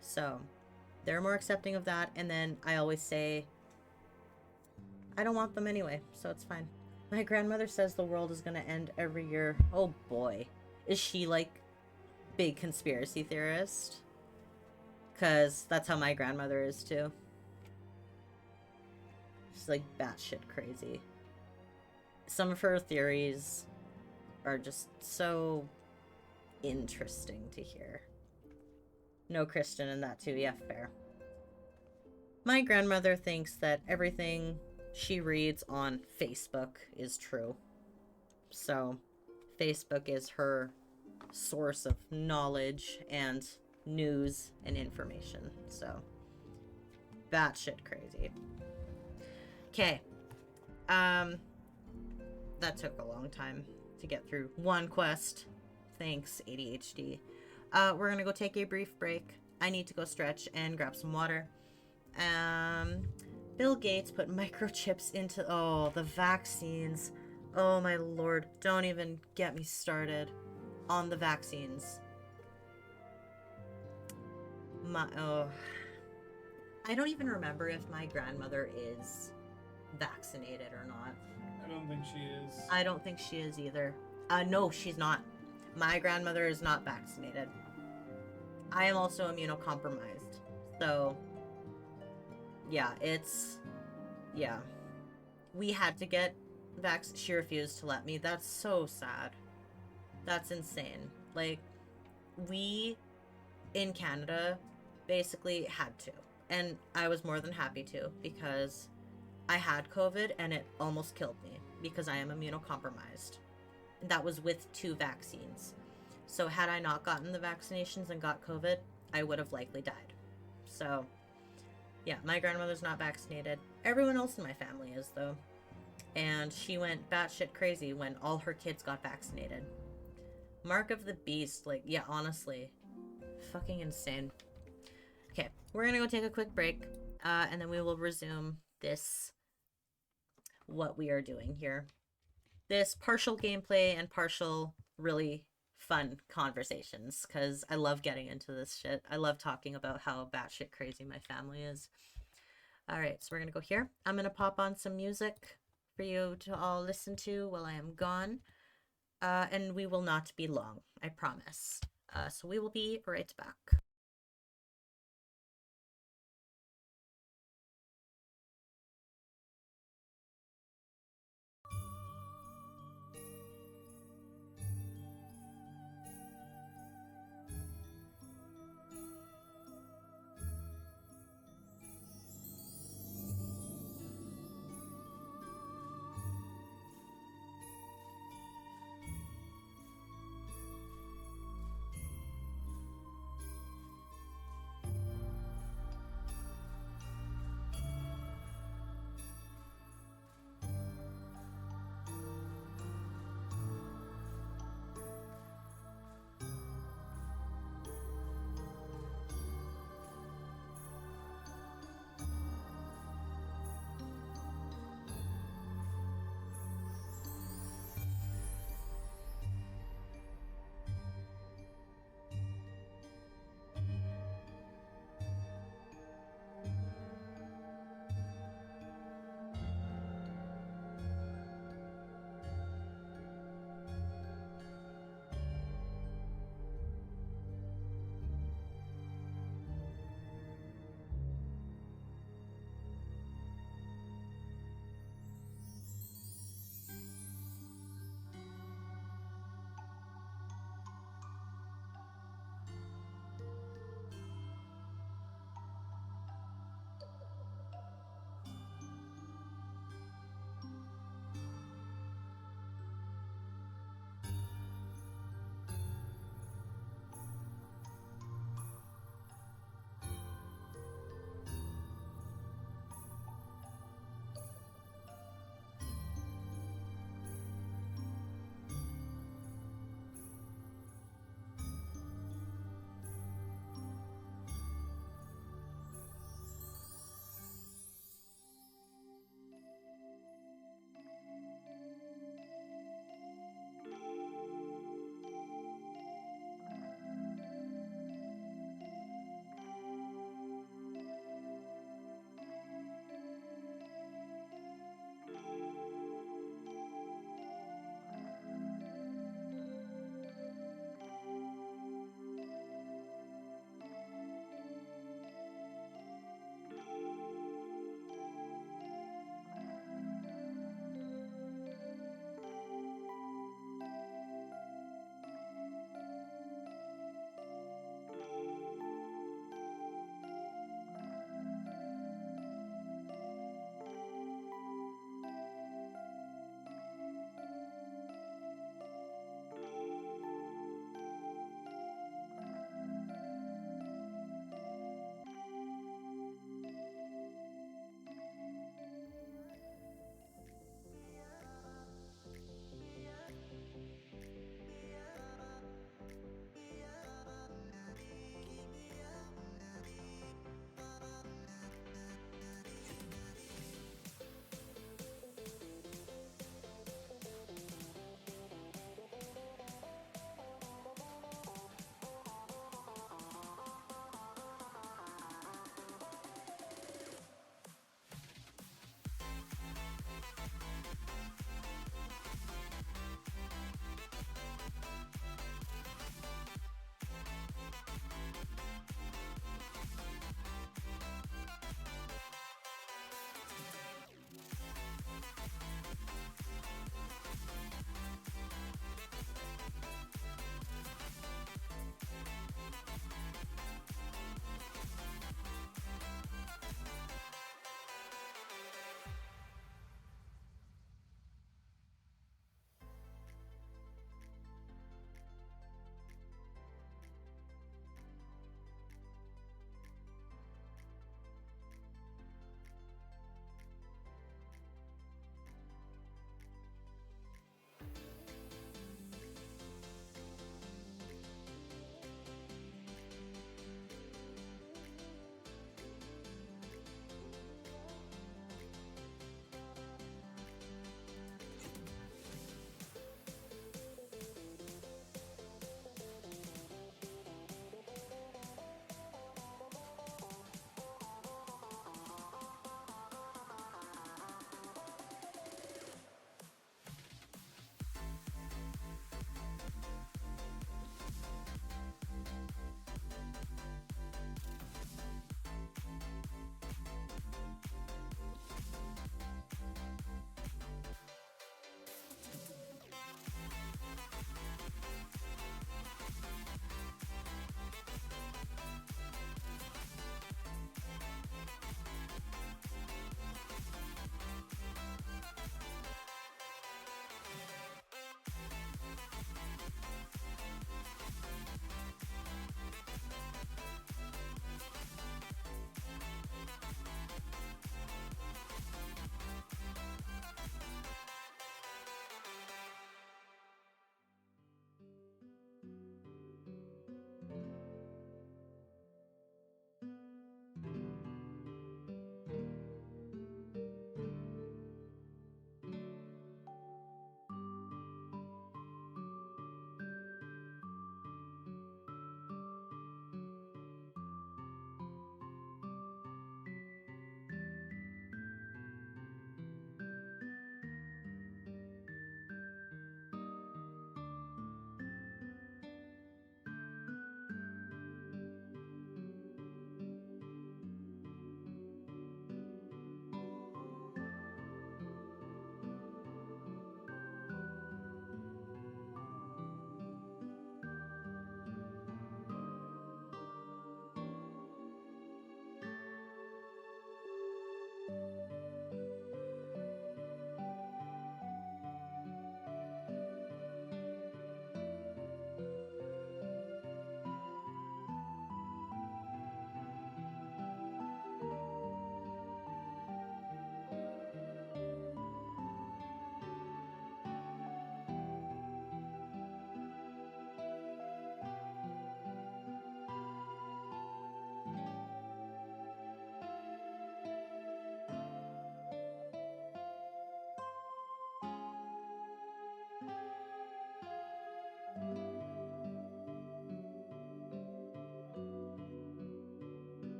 So they're more accepting of that. And then I always say, I don't want them anyway, so it's fine. My grandmother says the world is going to end every year. Oh boy. Is she like big conspiracy theorist? Because that's how my grandmother is too. She's like batshit crazy. Some of her theories are just so interesting to hear. No Christian in that too, yeah, fair. My grandmother thinks that everything she reads on Facebook is true. So, Facebook is her source of knowledge and news and information. So, batshit crazy. Okay. That took a long time to get through one quest. Thanks, ADHD. We're gonna go take a brief break. I need to go stretch and grab some water. Bill Gates put microchips into... Oh, the vaccines. Oh my lord. Don't even get me started on the vaccines. I don't even remember if my grandmother is vaccinated or not. I don't think she is. I don't think she is either. No, she's not. My grandmother is not vaccinated. I am also immunocompromised. So, yeah, yeah. We had to get she refused to let me. That's so sad. That's insane. Like, we in Canada basically had to. And I was more than happy to, because I had COVID and it almost killed me because I am immunocompromised. And that was with 2 vaccines. So had I not gotten the vaccinations and got COVID, I would have likely died. So, yeah, my grandmother's not vaccinated. Everyone else in my family is, though. And she went batshit crazy when all her kids got vaccinated. Mark of the beast, like, yeah, honestly. Fucking insane. Okay, we're gonna go take a quick break, and then we will resume what we are doing here. This partial gameplay and partial really fun conversations, because I love getting into this shit. I love talking about how batshit crazy my family is. Alright, so we're gonna go here. I'm gonna pop on some music for you to all listen to while I am gone. And we will not be long, I promise. So we will be right back.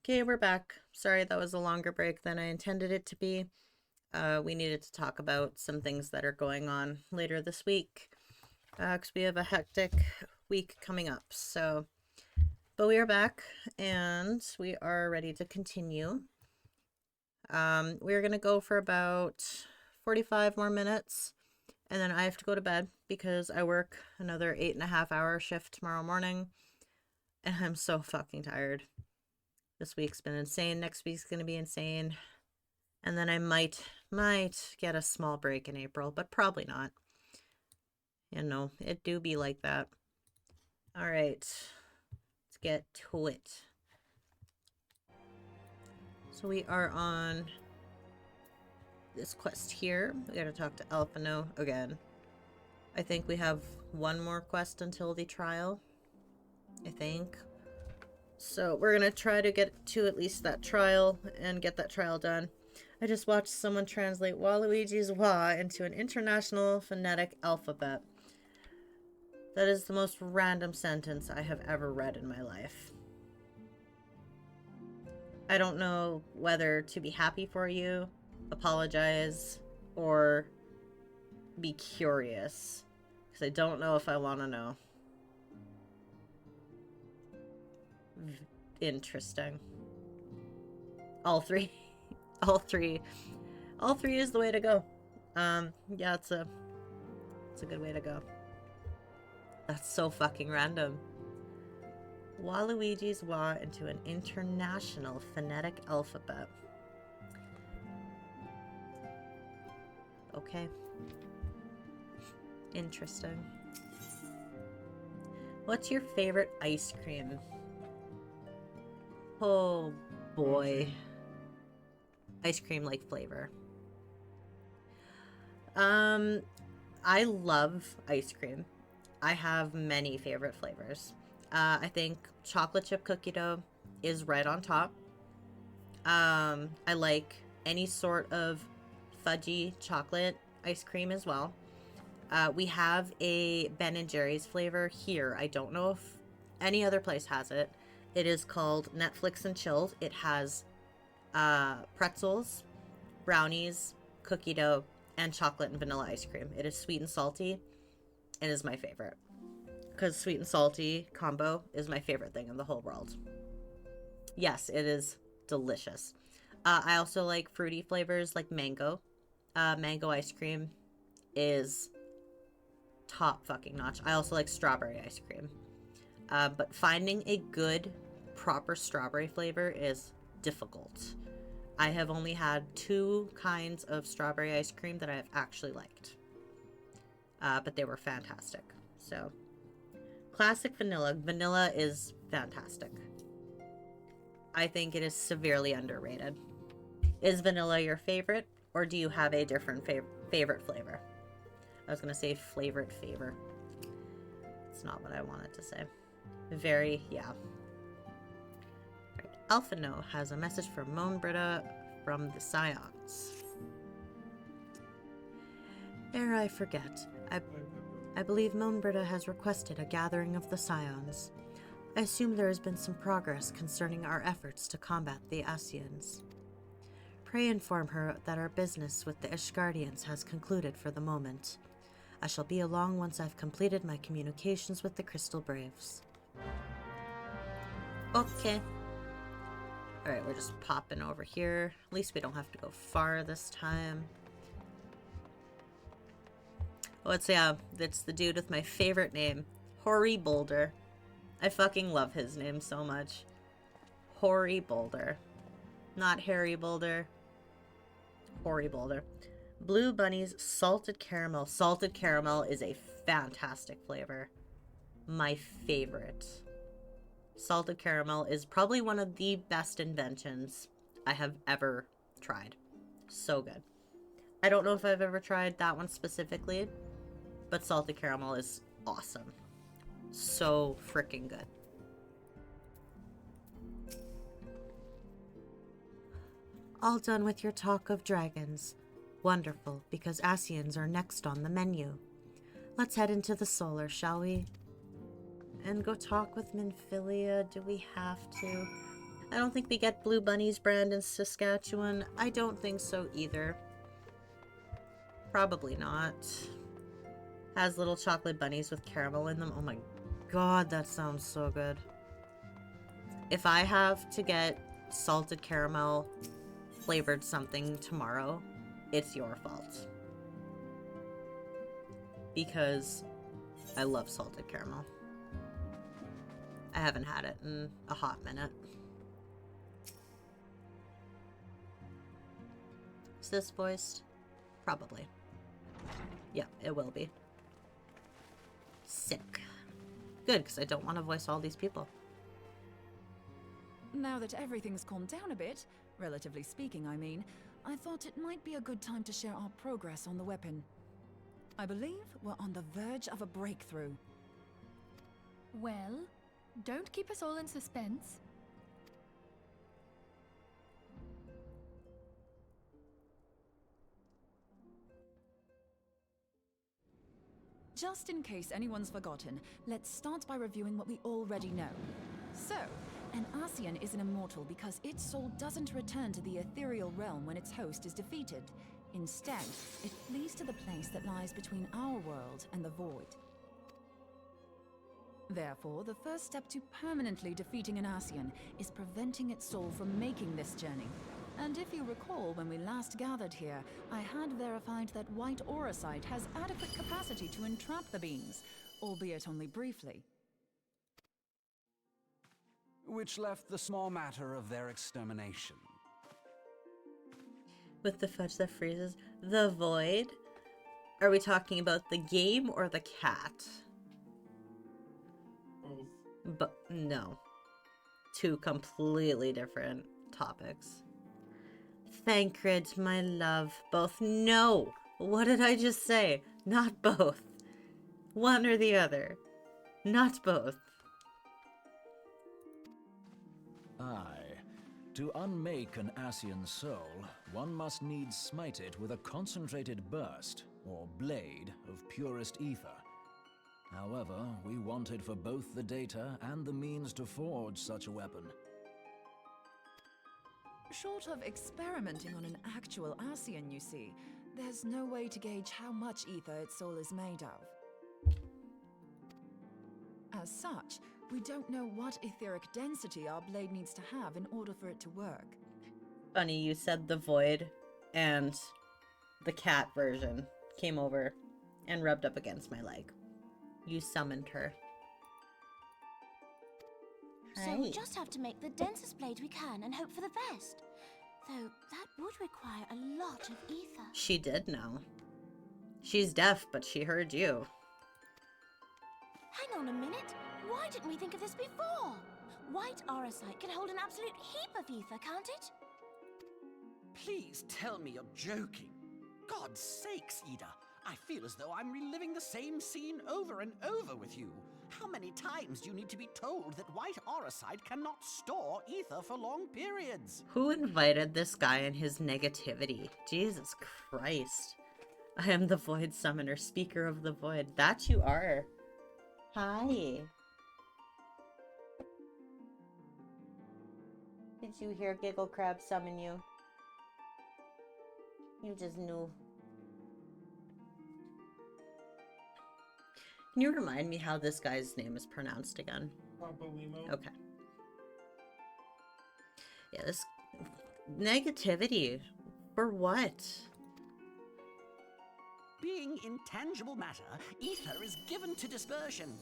Okay, we're back. Sorry that was a longer break than I intended it to be. We needed to talk about some things that are going on later this week. Because we have a hectic week coming up. So, but we are back and we are ready to continue. We're going to go for about 45 more minutes. And then I have to go to bed because I work another 8.5-hour shift tomorrow morning. And I'm so fucking tired. This week's been insane. Next week's going to be insane. And then I might get a small break in April, but probably not. You know, it do be like that. All right. Let's get to it. So we are on this quest here. We gotta talk to Alphino again. I think we have one more quest until the trial. I think. So we're gonna try to get to at least that trial and get that trial done. I just watched someone translate Waluigi's Wa into an international phonetic alphabet. That is the most random sentence I have ever read in my life. I don't know whether to be happy for you, apologize, or be curious. Because I don't know if I want to know. Interesting. All three. All three is the way to go. Yeah, it's a good way to go. That's so fucking random. Waluigi's Wa into an international phonetic alphabet. Okay. Interesting. What's your favorite ice cream? Oh boy. Ice cream like flavor. I love ice cream. I have many favorite flavors. I think chocolate chip cookie dough is right on top. I like any sort of fudgy chocolate ice cream as well. We have a Ben & Jerry's flavor here. I don't know if any other place has it. It is called Netflix and Chilled. It has pretzels, brownies, cookie dough, and chocolate and vanilla ice cream. It is sweet and salty. It is my favorite. Because sweet and salty combo is my favorite thing in the whole world. Yes, it is delicious. I also like fruity flavors like mango. Mango ice cream is top fucking notch. I also like strawberry ice cream. But finding a good, proper strawberry flavor is difficult. I have only had 2 kinds of strawberry ice cream that I've actually liked. But they were fantastic. So, classic vanilla. Vanilla is fantastic. I think it is severely underrated. Is vanilla your favorite, or do you have a different favorite flavor? I was going to say favorite favor. It's not what I wanted to say. Yeah. Right. Alphino has a message from Moanbrita from the Scions. Ere I forget, I believe Moanbrita has requested a gathering of the Scions. I assume there has been some progress concerning our efforts to combat the Asians. Pray inform her that our business with the Ishgardians has concluded for the moment. I shall be along once I've completed my communications with the Crystal Braves. Okay. Alright, we're just popping over here. At least we don't have to go far this time. Oh, it's the dude with my favorite name. Hoary Boulder. I fucking love his name so much. Hoary Boulder. Not Harry Boulder. Hoary Boulder. Blue Bunny's salted caramel. Salted caramel is a fantastic flavor. My favorite. Salted caramel is probably one of the best inventions I have ever tried. So good. I don't know if I've ever tried that one specifically, but salted caramel is awesome. So freaking good. All done with your talk of dragons. Wonderful, because Asians are next on the menu. Let's head into the solar, shall we? And go talk with Minfilia. Do we have to? I don't think we get Blue Bunny's brand in Saskatchewan. I don't think so either. Probably not. Has little chocolate bunnies with caramel in them. Oh my god, that sounds so good. If I have to get salted caramel flavored something tomorrow, it's your fault. Because I love salted caramel. I haven't had it in a hot minute. Is this voiced? Probably. Yeah, it will be. Sick. Good, because I don't want to voice all these people. Now that everything's calmed down a bit, relatively speaking, I mean, I thought it might be a good time to share our progress on the weapon. I believe we're on the verge of a breakthrough. Well, don't keep us all in suspense. Just in case anyone's forgotten, let's start by reviewing what we already know. So, an Ascian is an immortal because its soul doesn't return to the ethereal realm when its host is defeated. Instead, it flees to the place that lies between our world and the void. Therefore, the first step to permanently defeating an Ascian is preventing its soul from making this journey. And if you recall, when we last gathered here, I had verified that white auracite has adequate capacity to entrap the beings, albeit only briefly. Which left the small matter of their extermination. With the fudge that freezes. The void? Are we talking about the game or the cat? Both. But no. Two completely different topics. Thancred, my love. Both. No! What did I just say? Not both. One or the other. Not both. Aye. To unmake an Ascian soul, one must needs smite it with a concentrated burst, or blade, of purest ether. However, we wanted for both the data and the means to forge such a weapon. Short of experimenting on an actual Ascian, you see, there's no way to gauge how much ether its soul is made of. As such, we don't know what etheric density our blade needs to have in order for it to work. Funny, you said the void, and the cat version came over and rubbed up against my leg. You summoned her. So we'll just have to make the densest blade we can and hope for the best. Though that would require a lot of ether. She did know. She's deaf, but she heard you. Hang on a minute. Why didn't we think of this before? White auracite can hold an absolute heap of ether, can't it? Please tell me you're joking. God's sakes, Ida. I feel as though I'm reliving the same scene over and over with you. How many times do you need to be told that white auracite cannot store ether for long periods? Who invited this guy and his negativity? Jesus Christ. I am the Void Summoner, Speaker of the Void. That you are. Hi. Did you hear Giggle Crab summon you? You just knew. Can you remind me how this guy's name is pronounced again? Papa Limo. Okay. Yeah, this negativity. For what? Being intangible matter, ether is given to dispersion.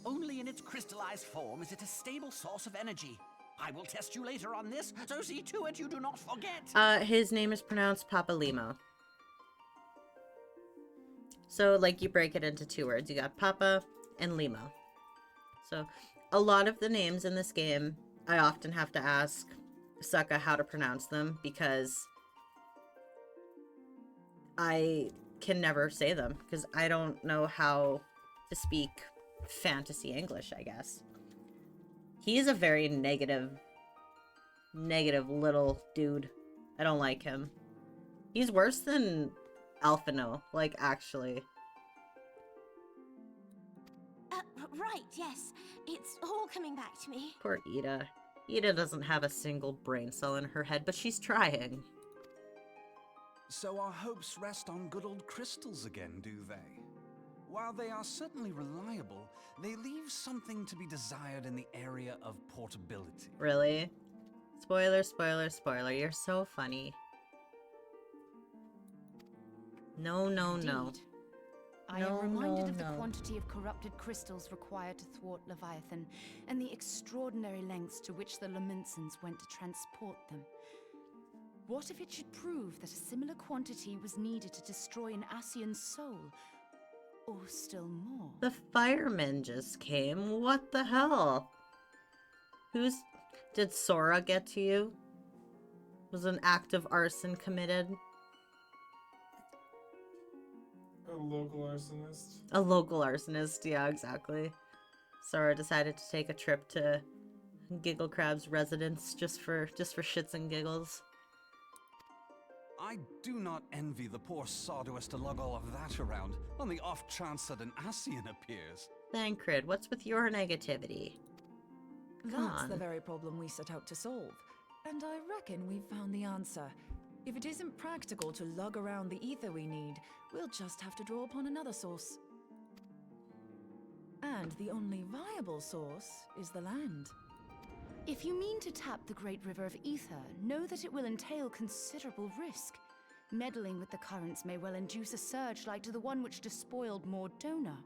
Only in its crystallized form is it a stable source of energy. I will test you later on this, so see to it you do not forget. His name is pronounced Papa Limo. So, like, you break it into two words. You got Papa and Limo. So, a lot of the names in this game, I often have to ask Sucka how to pronounce them because I can never say them because I don't know how to speak fantasy English, I guess. He's a very negative little dude. I don't like him. He's worse than Alphino, like, actually. Right, yes. It's all coming back to me. Poor Ida. Ida doesn't have a single brain cell in her head, but she's trying. So our hopes rest on good old crystals again, do they? While they are certainly reliable, they leave something to be desired in the area of portability. Really? Spoiler, spoiler, spoiler. You're so funny. No, no, no. Indeed. I No, am reminded no, of the no. quantity of corrupted crystals required to thwart Leviathan, and the extraordinary lengths to which the Laminsons went to transport them. What if it should prove that a similar quantity was needed to destroy an Asian soul? Or still more? The firemen just came. What the hell? Did Sora get to you? Was an act of arson committed? A local arsonist. A local arsonist, yeah, exactly. Sora decided to take a trip to Giggle Crab's residence just for shits and giggles. I do not envy the poor sod who has to lug all of that around on the off chance that an Asian appears. Thancred, what's with your negativity? Come That's on. the very problem we set out to solve. And I reckon we've found the answer. If it isn't practical to lug around the ether we need, we'll just have to draw upon another source. And the only viable source is the land. If you mean to tap the Great River of Ether, know that it will entail considerable risk. Meddling with the currents may well induce a surge like to the one which despoiled Mordona.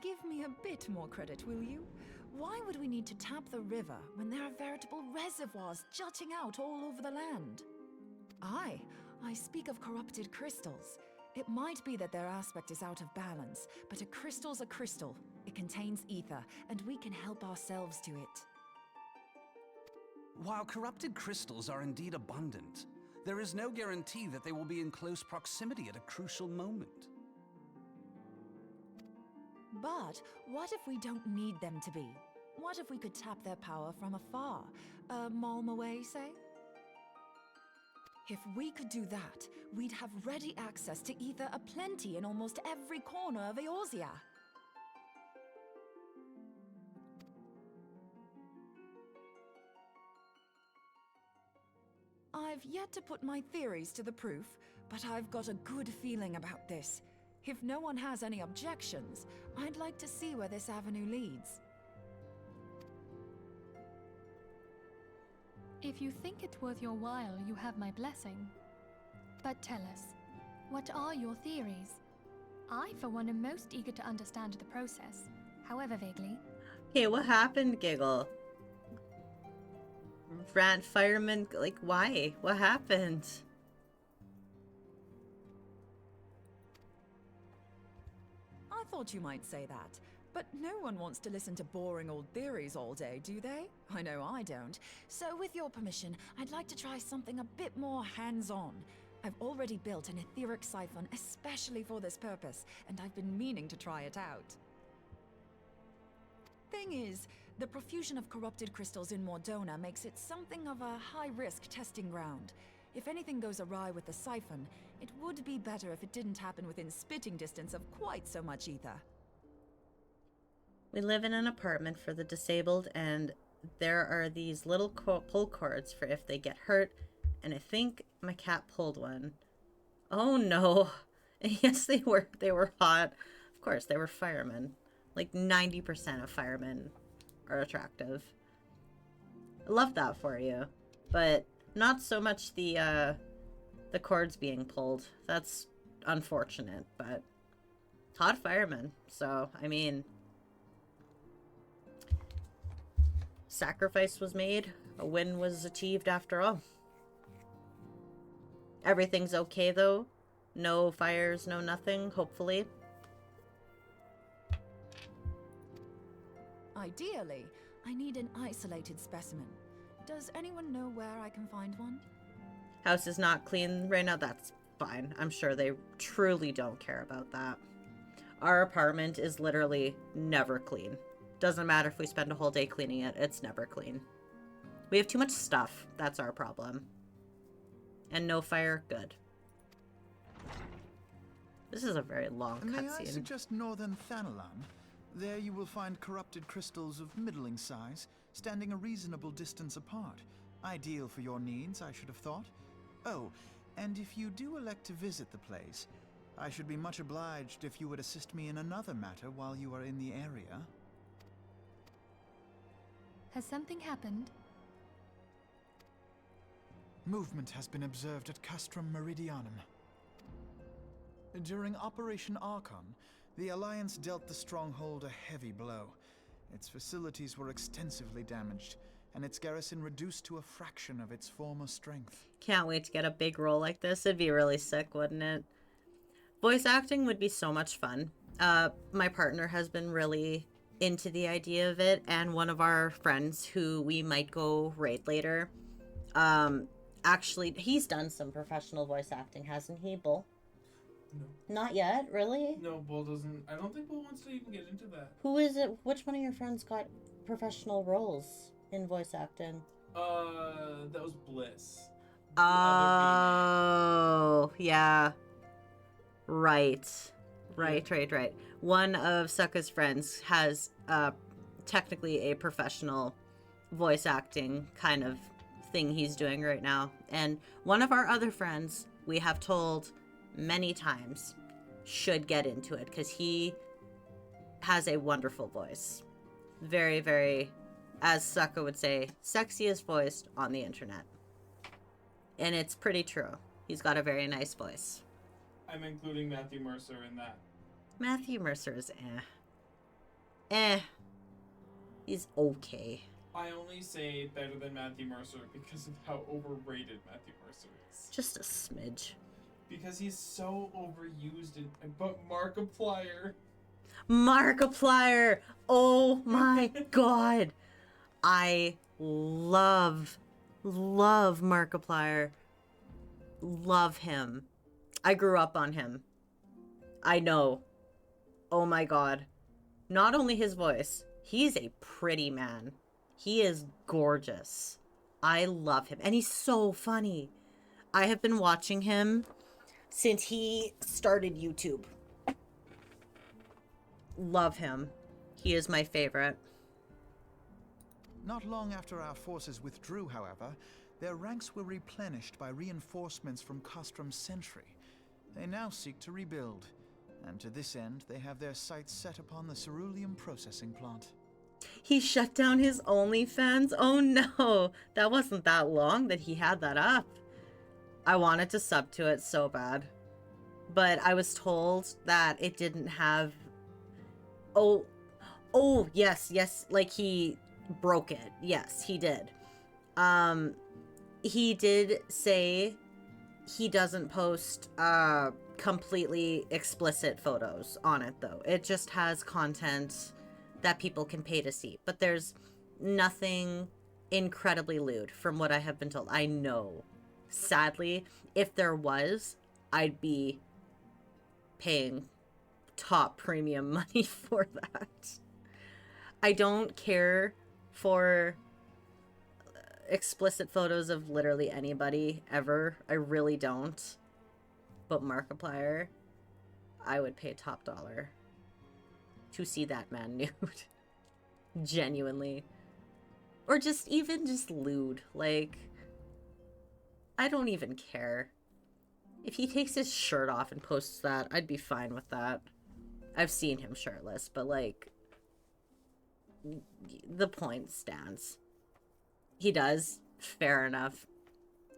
Give me a bit more credit, will you? Why would we need to tap the river when there are veritable reservoirs jutting out all over the land? Aye, I speak of corrupted crystals. It might be that their aspect is out of balance, but a crystal's a crystal. It contains ether, and we can help ourselves to it. While corrupted crystals are indeed abundant, there is no guarantee that they will be in close proximity at a crucial moment. But what if we don't need them to be? What if we could tap their power from afar? A malm away, say? If we could do that, we'd have ready access to ether aplenty in almost every corner of Eorzea. I've yet to put my theories to the proof, but I've got a good feeling about this. If no one has any objections, I'd like to see where this avenue leads. If you think it worth your while, you have my blessing. But tell us, what are your theories? I, for one, am most eager to understand the process, however vaguely. Okay, what happened, Giggle? Rant fireman, like, why? What happened? I thought you might say that. But no one wants to listen to boring old theories all day, do they? I know I don't. So with your permission, I'd like to try something a bit more hands-on. I've already built an etheric siphon especially for this purpose, and I've been meaning to try it out. Thing is, the profusion of corrupted crystals in Mordona makes it something of a high-risk testing ground. If anything goes awry with the siphon, it would be better if it didn't happen within spitting distance of quite so much ether. We live in an apartment for the disabled, and there are these little pull cords for if they get hurt, and I think my cat pulled one. Oh no. Yes, they were hot. Of course, they were firemen. Like 90% of firemen are attractive. I love that for you. But not so much the cords being pulled. That's unfortunate, but hot firemen. So, I mean, sacrifice was made. A win was achieved after all. Everything's okay though. No fires, no nothing, hopefully. Ideally, I need an isolated specimen. Does anyone know where I can find one? House is not clean right now. That's fine. I'm sure they truly don't care about that. Our apartment is literally never clean. Doesn't matter if we spend a whole day cleaning it. It's never clean. We have too much stuff. That's our problem. And no fire. Good. This is a very long May I cutscene. suggest northern Thanalan? There you will find corrupted crystals of middling size, standing a reasonable distance apart. Ideal for your needs, I should have thought. Oh, and if you do elect to visit the place, I should be much obliged if you would assist me in another matter while you are in the area. Has something happened? Movement has been observed at Castrum Meridianum. During Operation Archon, the Alliance dealt the stronghold a heavy blow. Its facilities were extensively damaged, and its garrison reduced to a fraction of its former strength. Can't wait to get a big role like this. It'd be really sick, wouldn't it? Voice acting would be so much fun. My partner has been really into the idea of it, and one of our friends who we might go raid later, actually, he's done some professional voice acting, hasn't he, Bull? No. Not yet, really? No, Bull doesn't. I don't think Bull wants to even get into that. Who is it? Which one of your friends got professional roles in voice acting? That was Bliss. Oh, yeah. Right. One of Sukka's friends has technically a professional voice acting kind of thing he's doing right now. And one of our other friends, we have told many times, should get into it because he has a wonderful voice. Very, very, as Sukka would say, sexiest voice on the internet. And it's pretty true. He's got a very nice voice. I'm including Matthew Mercer in that. Matthew Mercer is He's okay. I only say better than Matthew Mercer because of how overrated Matthew Mercer is. Just a smidge. Because he's so overused but Markiplier. Markiplier! Oh my god! I love Markiplier. Love him. I grew up on him. I know. Oh my god. Not only his voice, he's a pretty man. He is gorgeous. I love him. And he's so funny. I have been watching him since he started YouTube. Love him. He is my favorite. Not long after our forces withdrew, however, their ranks were replenished by reinforcements from Castrum's sentry. They now seek to rebuild, and to this end they have their sights set upon the ceruleum processing plant. He shut down his OnlyFans? Oh no, that wasn't that long that he had that up. I wanted to sub to it so bad. But I was told that it didn't have... Oh, yes, like he broke it. Yes, he did. He did say he doesn't post completely explicit photos on it, though. It just has content that people can pay to see. But there's nothing incredibly lewd from what I have been told. I know. Sadly, if there was, I'd be paying top premium money for that. I don't care for explicit photos of literally anybody ever. I really don't. But Markiplier, I would pay top dollar to see that man nude. Genuinely. Or just lewd. Like, I don't even care. If he takes his shirt off and posts that, I'd be fine with that. I've seen him shirtless, but like, the point stands. He does. Fair enough.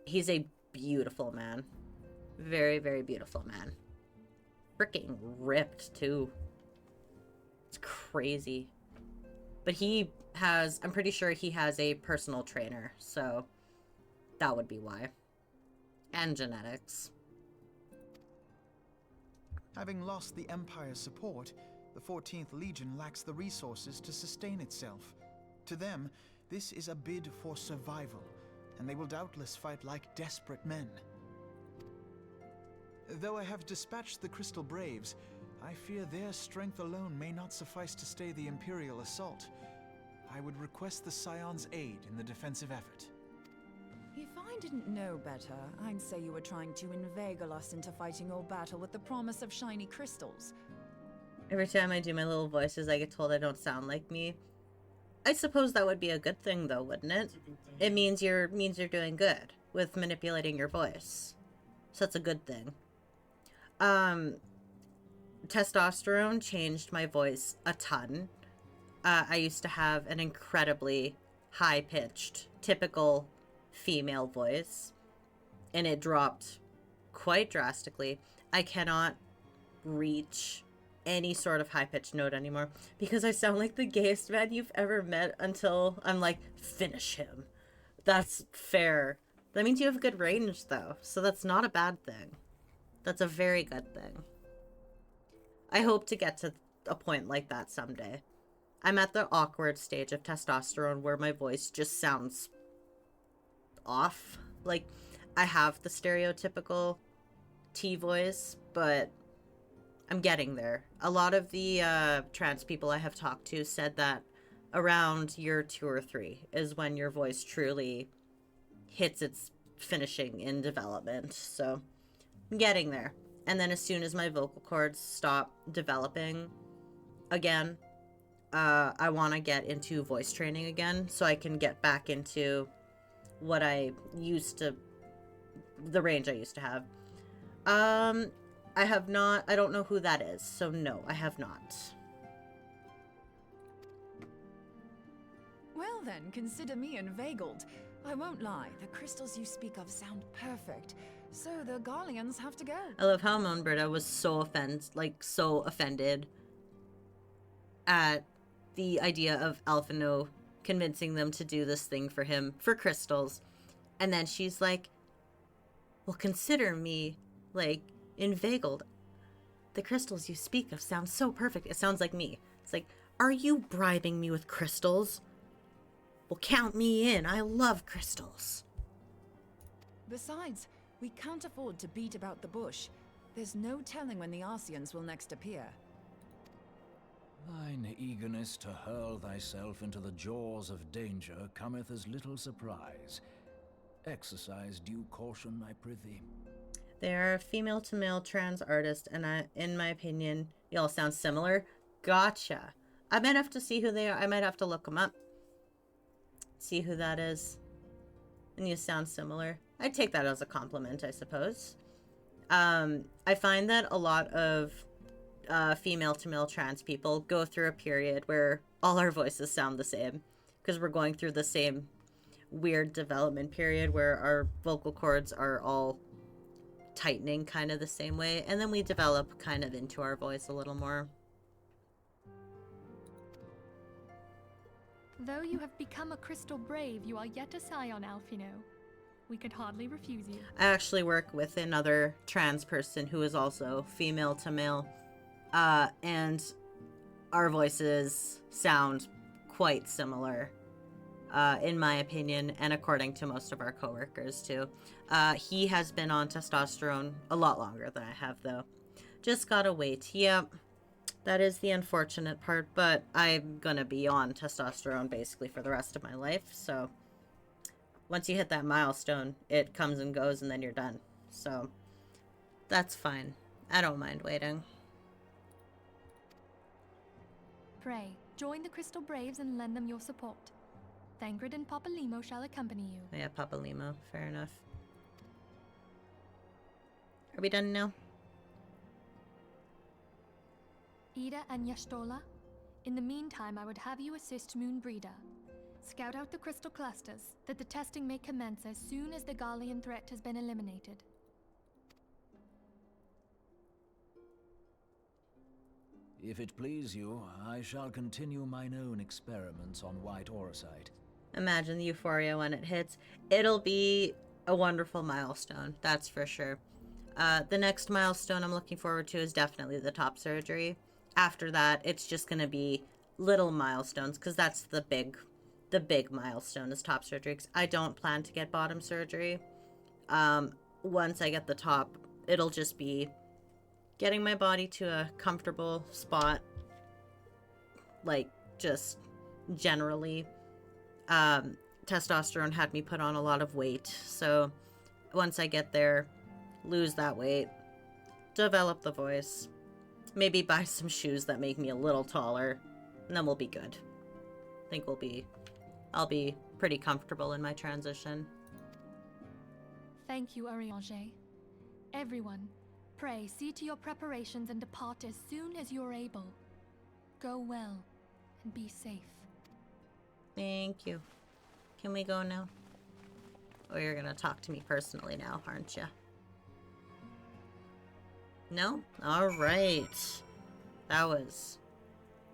He's a beautiful man. Very, very beautiful man. Freaking ripped, too. It's crazy. But he has... I'm pretty sure he has a personal trainer, so that would be why. And genetics. Having lost the Empire's support, the 14th Legion lacks the resources to sustain itself. To them, this is a bid for survival, and they will doubtless fight like desperate men. Though I have dispatched the Crystal Braves, I fear their strength alone may not suffice to stay the Imperial assault. I would request the Scion's aid in the defensive effort. If I didn't know better, I'd say you were trying to inveigle us into fighting your battle with the promise of shiny crystals. Every time I do my little voices, I get told I don't sound like me. I suppose that would be a good thing, though, wouldn't it? It's a good thing. It means you're doing good with manipulating your voice. So that's a good thing. Testosterone changed my voice a ton. I used to have an incredibly high-pitched, typical female voice, and it dropped quite drastically. I cannot reach any sort of high-pitched note anymore because I sound like the gayest man you've ever met until I'm like, finish him. That's fair. That means you have good range, though, so that's not a bad thing. That's a very good thing. I hope to get to a point like that someday. I'm at the awkward stage of testosterone where my voice just sounds off. Like, I have the stereotypical T voice, but I'm getting there. A lot of the trans people I have talked to said that around year 2 or 3 is when your voice truly hits its finishing in development. So I'm getting there. And then as soon as my vocal cords stop developing again, I want to get into voice training again so I can get back into what I used to, the range I used to have. I have not, I don't know who that is, so no, I have not. Well then, consider me inveigled. I won't lie, the crystals you speak of sound perfect, so the Garleans have to go. I love how Monbrita was so offended at the idea of Alphino convincing them to do this thing for him, for crystals. And then she's like, well, consider me, like, inveigled. The crystals you speak of sound so perfect. It sounds like me. It's like, are you bribing me with crystals? Well, count me in. I love crystals. Besides, we can't afford to beat about the bush. There's no telling when the Arsians will next appear. Thine eagerness to hurl thyself into the jaws of danger cometh as little surprise. Exercise due caution, I prithee. They are a female-to-male trans artist, and in my opinion, you all sound similar. Gotcha. I might have to see who they are. I might have to look them up. See who that is. And you sound similar. I'd take that as a compliment, I suppose. I find that a lot of female-to-male trans people go through a period where all our voices sound the same. Because we're going through the same weird development period where our vocal cords are all tightening kind of the same way, and then we develop kind of into our voice a little more. Though you have become a crystal brave, you are yet a scion, Alphino. We could hardly refuse you. I actually work with another trans person who is also female to male, and our voices sound quite similar, in my opinion, and according to most of our coworkers too. He has been on testosterone a lot longer than I have, though. Just gotta wait. Yep, that is the unfortunate part, but I'm gonna be on testosterone basically for the rest of my life, so once you hit that milestone, it comes and goes and then you're done. So that's fine. I don't mind waiting. Pray, join the Crystal Braves and lend them your support. Thangrid and Papa Limo shall accompany you. Yeah, Papa Limo. Fair enough. Are we done now? Ida and Yashtola, in the meantime I would have you assist Moonbreeder. Scout out the crystal clusters, that the testing may commence as soon as the Garlean threat has been eliminated. If it please you, I shall continue mine own experiments on white aurosite. Imagine the euphoria when it hits. It'll be a wonderful milestone, that's for sure. The next milestone I'm looking forward to is definitely the top surgery. After that, it's just going to be little milestones, because that's the big milestone is top surgery. 'Cause I don't plan to get bottom surgery. Once I get the top, it'll just be getting my body to a comfortable spot, like, just generally. Testosterone had me put on a lot of weight, so once I get there, lose that weight, develop the voice, Maybe buy some shoes that make me a little taller, and then we'll be good. I think I'll be pretty comfortable in my transition. Thank you, Ariange. Everyone, pray see to your preparations and depart as soon as you're able. Go well, and be safe. Thank you. Can we go now? Oh, you're gonna talk to me personally now, aren't you? No? Alright. That was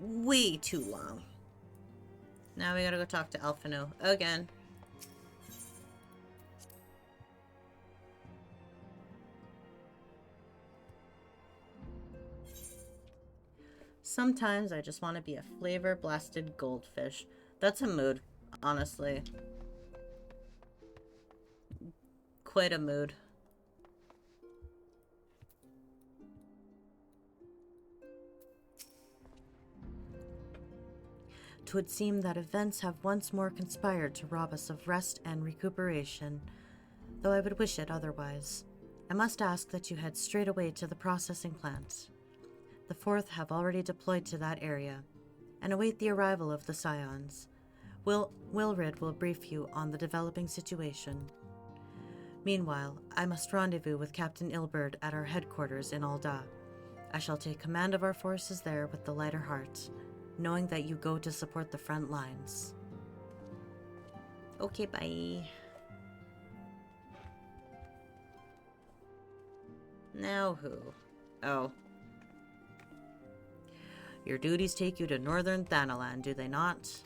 way too long. Now we gotta go talk to Alphino again. Sometimes I just want to be a flavor-blasted goldfish. That's a mood, honestly. Quite a mood. 'Twould seem that events have once more conspired to rob us of rest and recuperation, though I would wish it otherwise. I must ask that you head straight away to the processing plant. The Fourth have already deployed to that area, and await the arrival of the Scions. Wilrid will brief you on the developing situation. Meanwhile, I must rendezvous with Captain Ilberd at our headquarters in Alda. I shall take command of our forces there with the lighter heart, knowing that you go to support the front lines. Okay, bye. Now who? Oh. Your duties take you to northern Thanalan, do they not?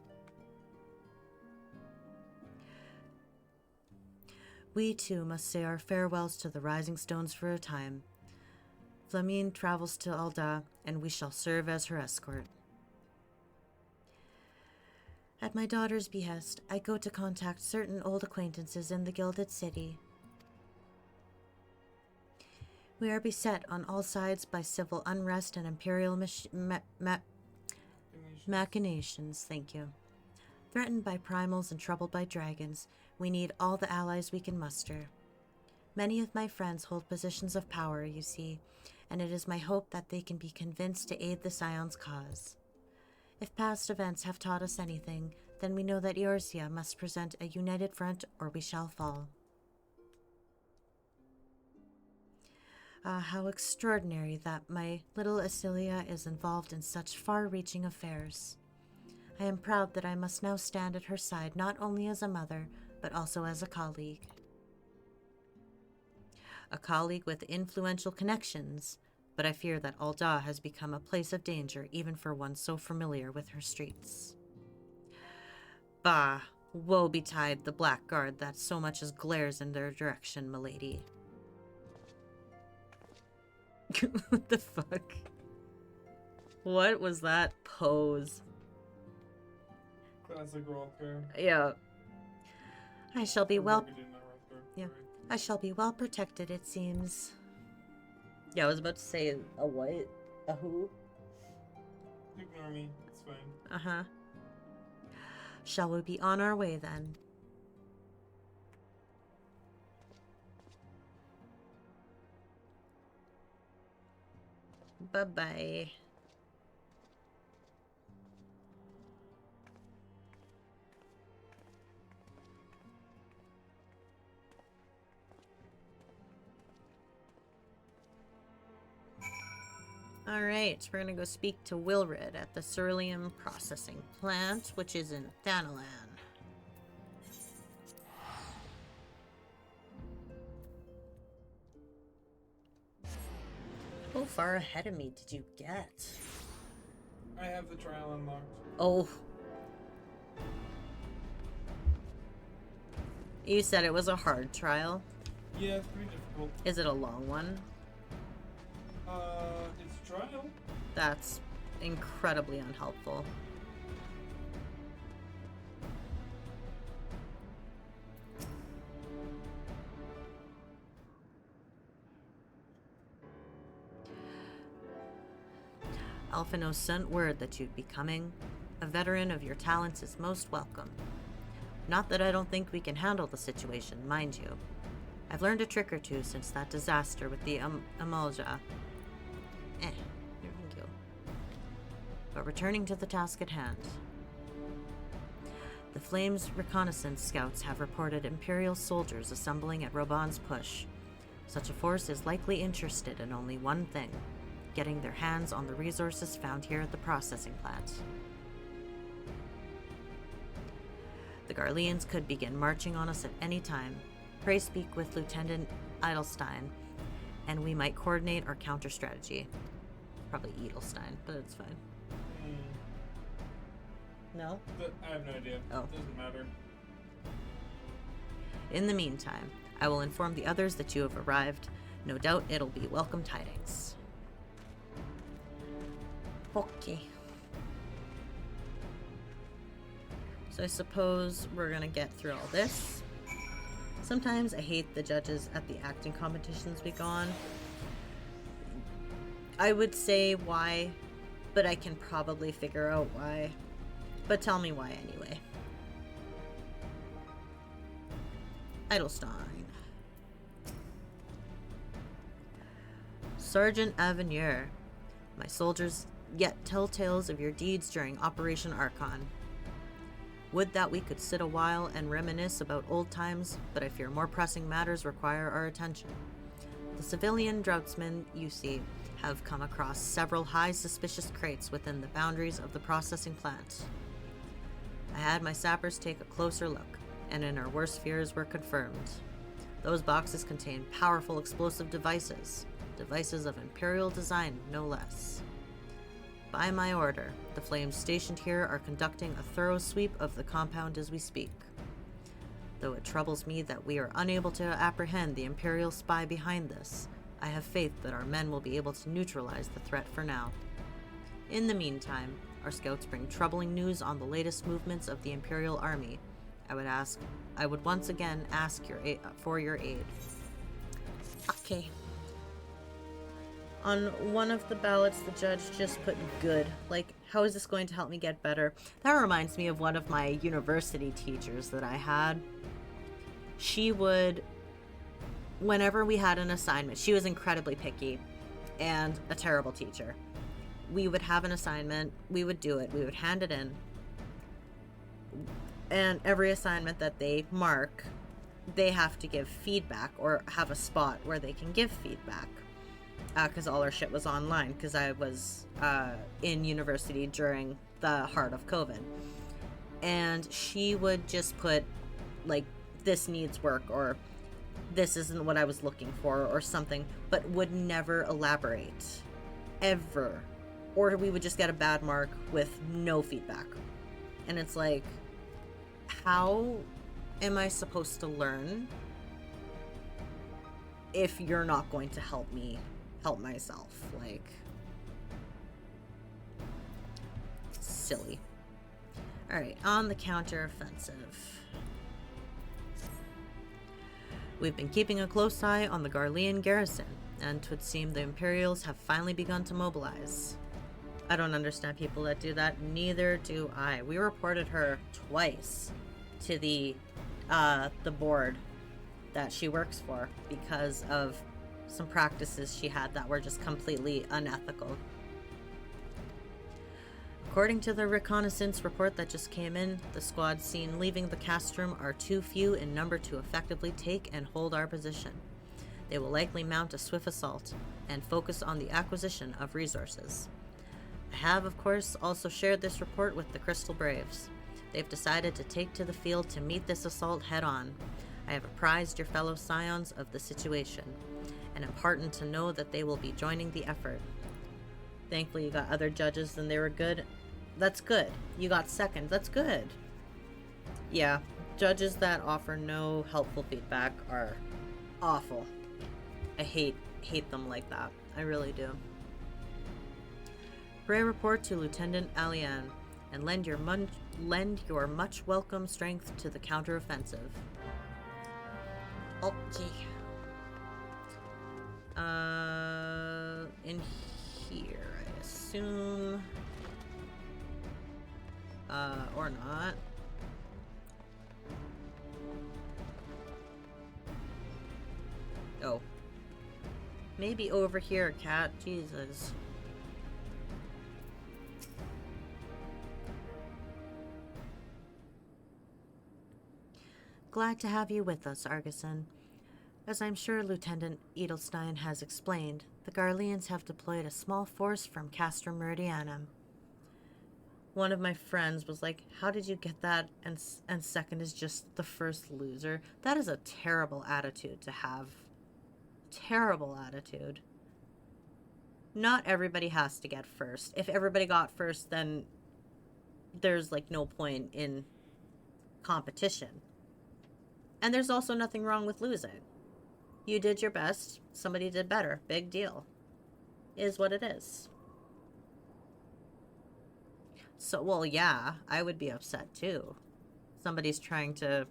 We too must say our farewells to the Rising Stones for a time. Flamine travels to Alda, and we shall serve as her escort. At my daughter's behest, I go to contact certain old acquaintances in the Gilded City. We are beset on all sides by civil unrest and imperial machinations, thank you. Threatened by primals and troubled by dragons, we need all the allies we can muster. Many of my friends hold positions of power, you see, and it is my hope that they can be convinced to aid the Scion's cause. If past events have taught us anything, then we know that Eorzea must present a united front or we shall fall. How extraordinary that my little Asilia is involved in such far-reaching affairs. I am proud that I must now stand at her side not only as a mother, but also as a colleague. A colleague with influential connections, but I fear that Alda has become a place of danger even for one so familiar with her streets. Bah, woe betide the blackguard that so much as glares in their direction, milady. What the fuck? What was that pose? Classic Rothgar. Yeah. I shall be well... Yeah. I shall be well protected, it seems. Yeah, I was about to say a what? A who? Ignore me. It's fine. Uh-huh. Shall we be on our way, then? Bye-bye. Alright, we're gonna go speak to Wilrid at the Cerulean Processing Plant, which is in Thanalan. How far ahead of me did you get? I have the trial unlocked. Oh. You said it was a hard trial? Yeah, it's pretty difficult. Is it a long one? It's trial. That's incredibly unhelpful. Alphino sent word that you'd be coming. A veteran of your talents is most welcome. Not that I don't think we can handle the situation, mind you. I've learned a trick or two since that disaster with the Amalja. Never But returning to the task at hand. The Flames reconnaissance scouts have reported Imperial soldiers assembling at Roban's Push. Such a force is likely interested in only one thing: getting their hands on the resources found here at the processing plant. The Garleans could begin marching on us at any time. Pray speak with Lieutenant Edelstein, and we might coordinate our counter-strategy. Probably Edelstein, but it's fine. No? I have no idea. Oh. It doesn't matter. In the meantime, I will inform the others that you have arrived. No doubt it'll be welcome tidings. Okay. So I suppose we're gonna get through all this. Sometimes I hate the judges at the acting competitions we go on. I would say why, but I can probably figure out why. But tell me why anyway. Edelstein. Sergeant Avenir. My soldiers yet tell tales of your deeds during Operation Archon. Would that we could sit a while and reminisce about old times, but I fear more pressing matters require our attention. The civilian draughtsmen, you see, have come across several high suspicious crates within the boundaries of the processing plant. I had my sappers take a closer look, and in our worst fears were confirmed. Those boxes contain powerful explosive devices of Imperial design, no less. By my order, the Flames stationed here are conducting a thorough sweep of the compound as we speak. Though it troubles me that we are unable to apprehend the Imperial spy behind this, I have faith that our men will be able to neutralize the threat for now. In the meantime, our scouts bring troubling news on the latest movements of the Imperial Army. I would once again ask for your aid. Okay. On one of the ballots, the judge just put good. Like, how is this going to help me get better? That reminds me of one of my university teachers that I had. She would, whenever we had an assignment, she was incredibly picky and a terrible teacher. We would have an assignment, we would do it, we would hand it in, and every assignment that they mark, they have to give feedback or have a spot where they can give feedback. Because all our shit was online, because I was in university during the heart of COVID. And she would just put, like, this needs work, or this isn't what I was looking for, or something, but would never elaborate. Ever. Or we would just get a bad mark with no feedback. And it's like, how am I supposed to learn if you're not going to help me help myself? Like, silly. Alright, on the counter-offensive. We've been keeping a close eye on the Garlean garrison, and 'twould seem the Imperials have finally begun to mobilize. I don't understand people that do that. Neither do I. We reported her twice to the board that she works for because of some practices she had that were just completely unethical. According to the reconnaissance report that just came in, the squads seen leaving the castrum are too few in number to effectively take and hold our position. They will likely mount a swift assault and focus on the acquisition of resources. I have, of course, also shared this report with the Crystal Braves. They've decided to take to the field to meet this assault head-on. I have apprised your fellow scions of the situation, and am heartened to know that they will be joining the effort. Thankfully, you got other judges and they were good. That's good. You got second. That's good. Yeah, judges that offer no helpful feedback are awful. I hate them like that. I really do. Pray report to Lieutenant Alian, and lend your much welcome strength to the counteroffensive. Okay. In here, I assume. Or not. Oh. Maybe over here, cat. Jesus. Glad to have you with us, Argisan. As I'm sure Lieutenant Edelstein has explained, the Garleans have deployed a small force from Castra Meridianum. One of my friends was like, how did you get that? And second is just the first loser. That is a terrible attitude to have. Terrible attitude. Not everybody has to get first. If everybody got first, then there's like no point in competition. And there's also nothing wrong with losing. You did your best. Somebody did better. Big deal. Is what it is. So, well, yeah, I would be upset too. Somebody's trying to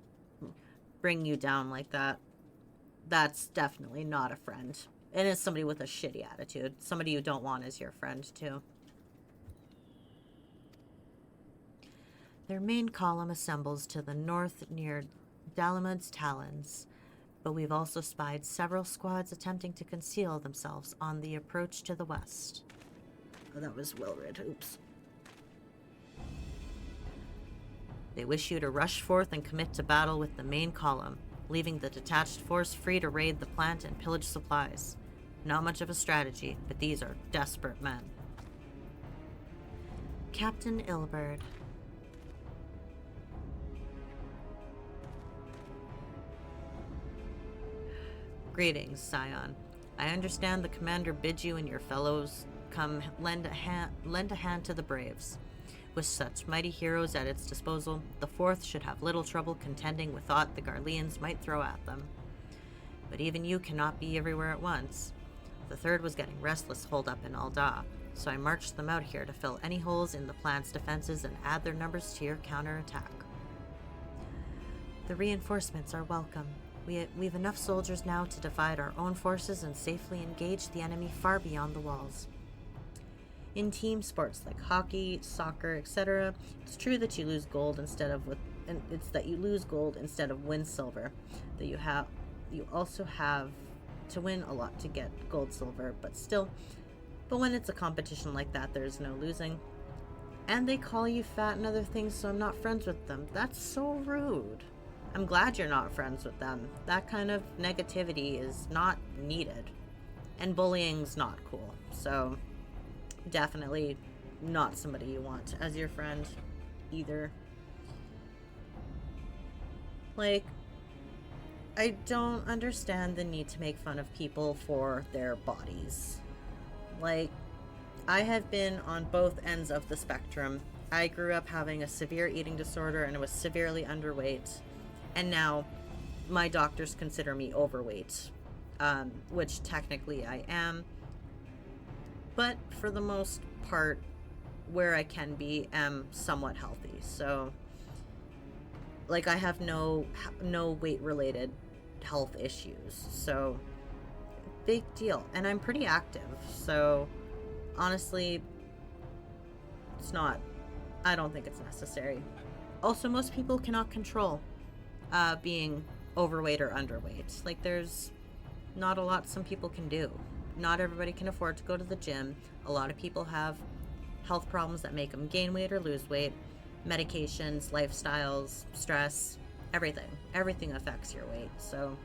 bring you down like that. That's definitely not a friend. And it's somebody with a shitty attitude. Somebody you don't want as your friend too. Their main column assembles to the north near Dalamud's Talons, but we've also spied several squads attempting to conceal themselves on the approach to the west. Oh, that was well read. Oops. They wish you to rush forth and commit to battle with the main column, leaving the detached force free to raid the plant and pillage supplies. Not much of a strategy, but these are desperate men. Captain Ilberd. Greetings, Scion. I understand the commander bids you and your fellows come lend a hand to the braves. With such mighty heroes at its disposal, the Fourth should have little trouble contending with aught the Garleans might throw at them. But even you cannot be everywhere at once. The Third was getting restless holed up in Alda, so I marched them out here to fill any holes in the plant's defenses and add their numbers to your counterattack. The reinforcements are welcome. We've enough soldiers now to divide our own forces and safely engage the enemy far beyond the walls. In team sports like hockey, soccer, etc., it's true that you lose gold instead of win silver. That you also have to win a lot to get gold, silver, but when it's a competition like that, there's no losing. And they call you fat and other things, so I'm not friends with them. That's so rude. I'm glad you're not friends with them. That kind of negativity is not needed. And bullying's not cool. So definitely not somebody you want as your friend either. Like, I don't understand the need to make fun of people for their bodies. Like, I have been on both ends of the spectrum. I grew up having a severe eating disorder and was severely underweight. And now my doctors consider me overweight, which technically I am. But for the most part, where I can be, am somewhat healthy. So, like, I have no weight-related health issues. So, big deal. And I'm pretty active. So, honestly, I don't think it's necessary. Also, most people cannot control being overweight or underweight. Like, there's not a lot some people can do. Not everybody can afford to go to the gym. A lot of people have health problems that make them gain weight or lose weight. Medications, lifestyles, stress, everything. Everything affects your weight. So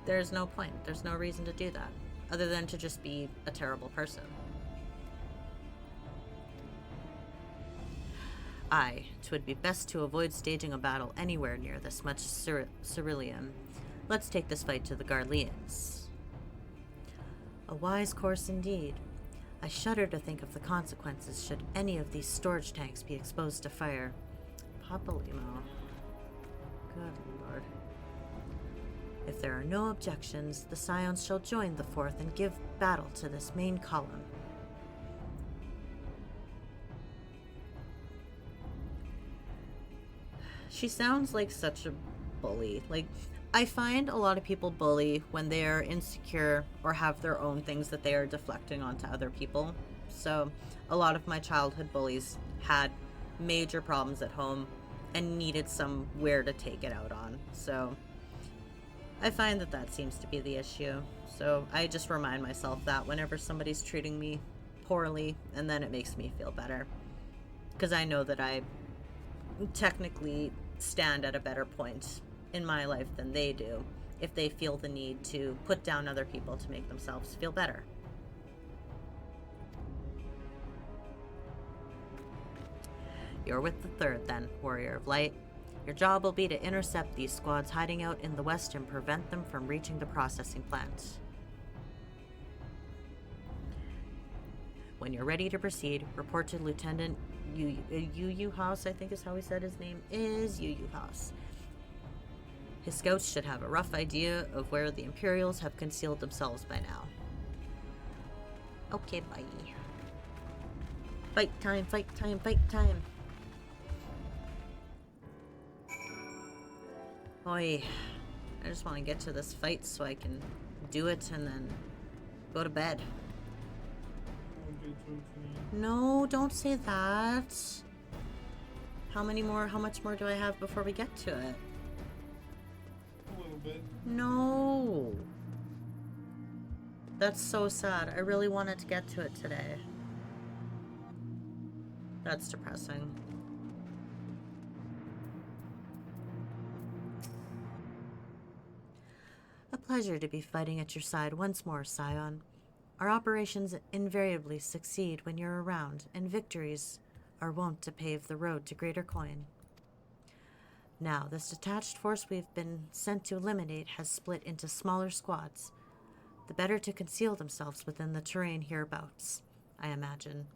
there's no point. There's no reason to do that other than to just be a terrible person. Aye, 'twould be best to avoid staging a battle anywhere near this much ceruleum. Let's take this fight to the Garleans. A wise course indeed. I shudder to think of the consequences should any of these storage tanks be exposed to fire. Papalimo. Good lord. If there are no objections, the Scions shall join the Fourth and give battle to this main column. She sounds like such a bully. Like, I find a lot of people bully when they are insecure or have their own things that they are deflecting onto other people. So a lot of my childhood bullies had major problems at home and needed somewhere to take it out on. So I find that seems to be the issue. So I just remind myself that whenever somebody's treating me poorly, and then it makes me feel better. Because I know that I technically stand at a better point in my life than they do if they feel the need to put down other people to make themselves feel better. You're with the third, then, Warrior of Light. Your job will be to intercept these squads hiding out in the west and prevent them from reaching the processing plant. When you're ready to proceed, report to Lieutenant Yu House, I think is how he said his name is, Yu House. His scouts should have a rough idea of where the Imperials have concealed themselves by now. Okay, bye. Fight time, fight time, fight time. Oi, I just want to get to this fight so I can do it and then go to bed. No, don't say that. How much more do I have before we get to it? A little bit. No. That's so sad. I really wanted to get to it today. That's depressing. A pleasure to be fighting at your side once more, Scion. Our operations invariably succeed when you're around, and victories are wont to pave the road to greater coin. Now, this detached force we've been sent to eliminate has split into smaller squads, the better to conceal themselves within the terrain hereabouts, I imagine.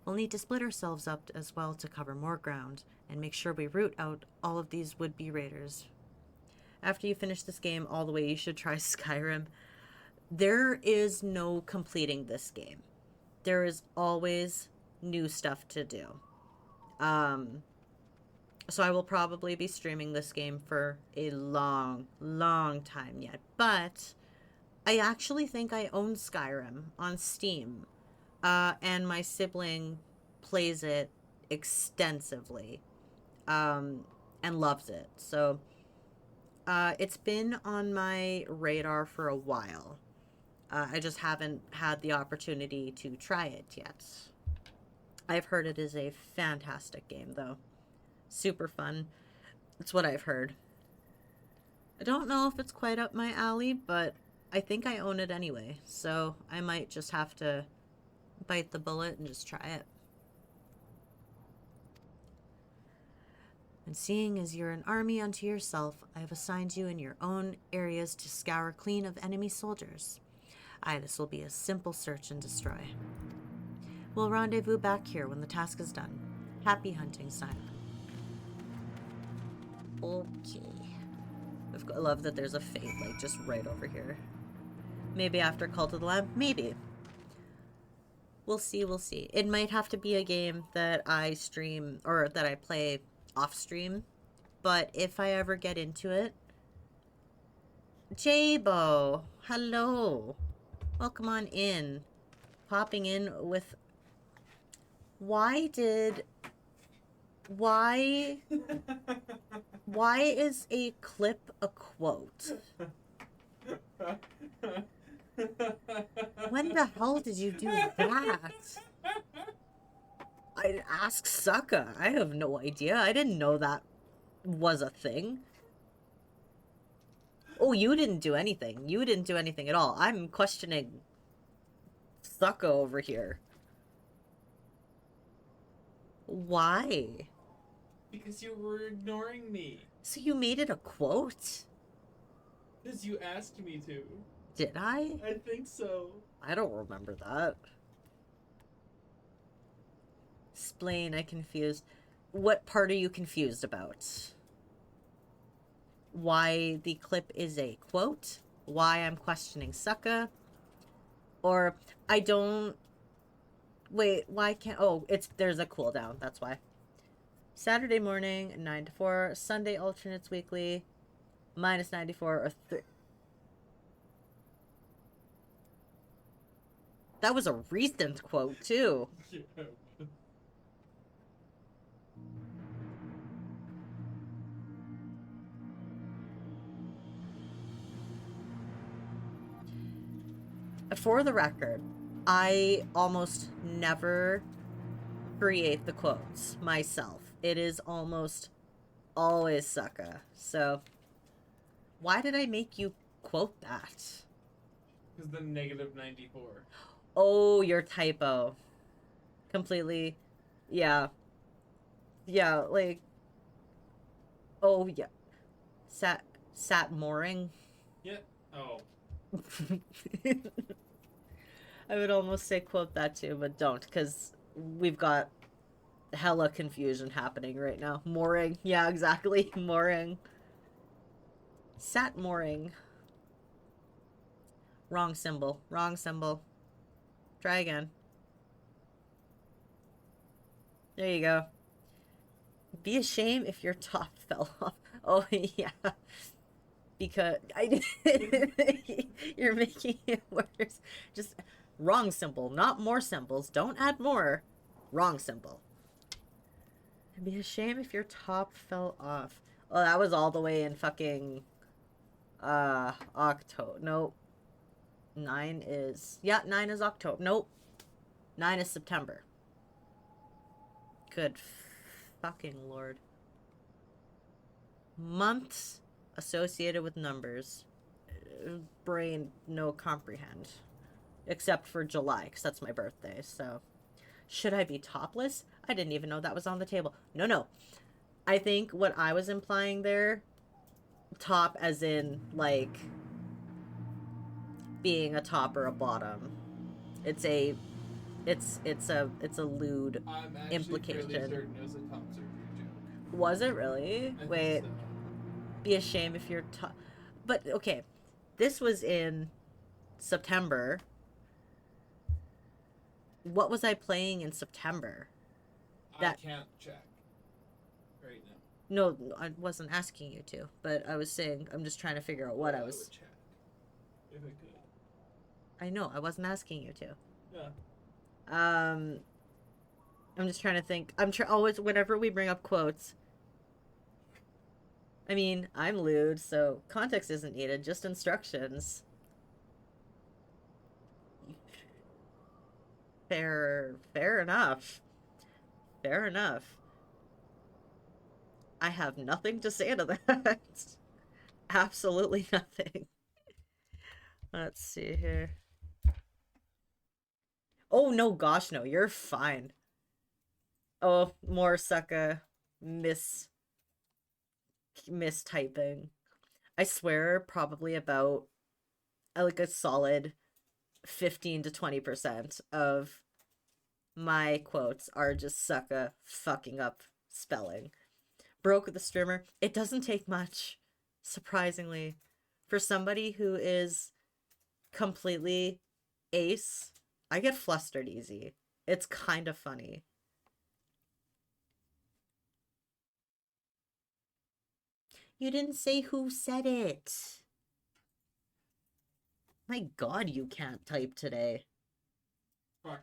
We'll need to split ourselves up as well to cover more ground, and make sure we root out all of these would-be raiders. After you finish this game all the way, you should try Skyrim. There is no completing this game. There is always new stuff to do. So I will probably be streaming this game for a long, long time yet. But I actually think I own Skyrim on Steam. And my sibling plays it extensively. And loves it. So it's been on my radar for a while. I just haven't had the opportunity to try it yet. I've heard it is a fantastic game, though. Super fun. It's what I've heard. I don't know if it's quite up my alley, but I think I own it anyway, so I might just have to bite the bullet and just try it. And seeing as you're an army unto yourself, I have assigned you in your own areas to scour clean of enemy soldiers. Aye, this will be a simple search and destroy. We'll rendezvous back here when the task is done. Happy hunting, Simon. Okay. I love that there's a fate, like, just right over here. Maybe after Cult of the Lamb? Maybe. We'll see, we'll see. It might have to be a game that I stream, or that I play off-stream. But if I ever get into it... Jabo! Hello! Welcome on in. Popping in with... Why is a clip a quote? When the hell did you do that? I ask Sucka. I have no idea. I didn't know that was a thing. Oh, you didn't do anything. You didn't do anything at all. I'm questioning Sucka over here. Why? Because you were ignoring me. So you made it a quote? Because you asked me to. Did I? I think so. I don't remember that. Explain, I confused. What part are you confused about? Why the clip is a quote? Why I'm questioning Sucka? Or I don't... Wait, why can't... Oh, there's a cooldown, that's why. Saturday morning, 9 to 4. Sunday alternates weekly, minus 94 or 3. That was a recent quote, too. Yeah. For the record, I almost never create the quotes myself. It is almost always Sucka. So, Why did I make you quote that? Because the negative 94. Oh, your typo. Completely. Yeah. Yeah, like... Oh, yeah. Sat mooring. Yeah. Oh. I would almost say quote that too, but don't, because we've got hella confusion happening right now. Mooring. Yeah, exactly. Mooring. Sat mooring. Wrong symbol. Wrong symbol. Try again. There you go. Be a shame if your top fell off. Oh, yeah. Because I you're making it worse. Just wrong symbol, not more symbols. Don't add more. Wrong symbol. It'd be a shame if your top fell off. Oh, that was all the way in fucking October. Nope. 9 is... Yeah, 9 is October. Nope. 9 is September. Good fucking lord. Months associated with numbers. Brain no comprehend. Except for July, because that's my birthday, so... Should I be topless? I didn't even know that was on the table. No, no. I think what I was implying there, top as in, like, being a top or a bottom. It's a lewd I'm actually implication. fairly certain it was a top surgery joke. Was it really? I Wait. think so. Be a shame if you're top. But, okay. This was in September. What was I playing in September? I can't check right now. No, I wasn't asking you to, but I was saying, I'm just trying to figure out what I was... would check if I could. I know, I wasn't asking you to. Yeah. I'm just trying to think. Always, whenever we bring up quotes... I mean, I'm lewd, so context isn't needed, just instructions. Fair enough. Fair enough. I have nothing to say to that. Absolutely nothing. Let's see here. Oh, no, gosh, no. You're fine. Oh, more sucka mistyping. I swear probably about like a solid 15 to 20% of my quotes are just sucka fucking up spelling. Broke the streamer. It doesn't take much, surprisingly, for somebody who is completely ace. I get flustered easy. It's kind of funny. You didn't say who said it. My god, you can't type today. Fuck.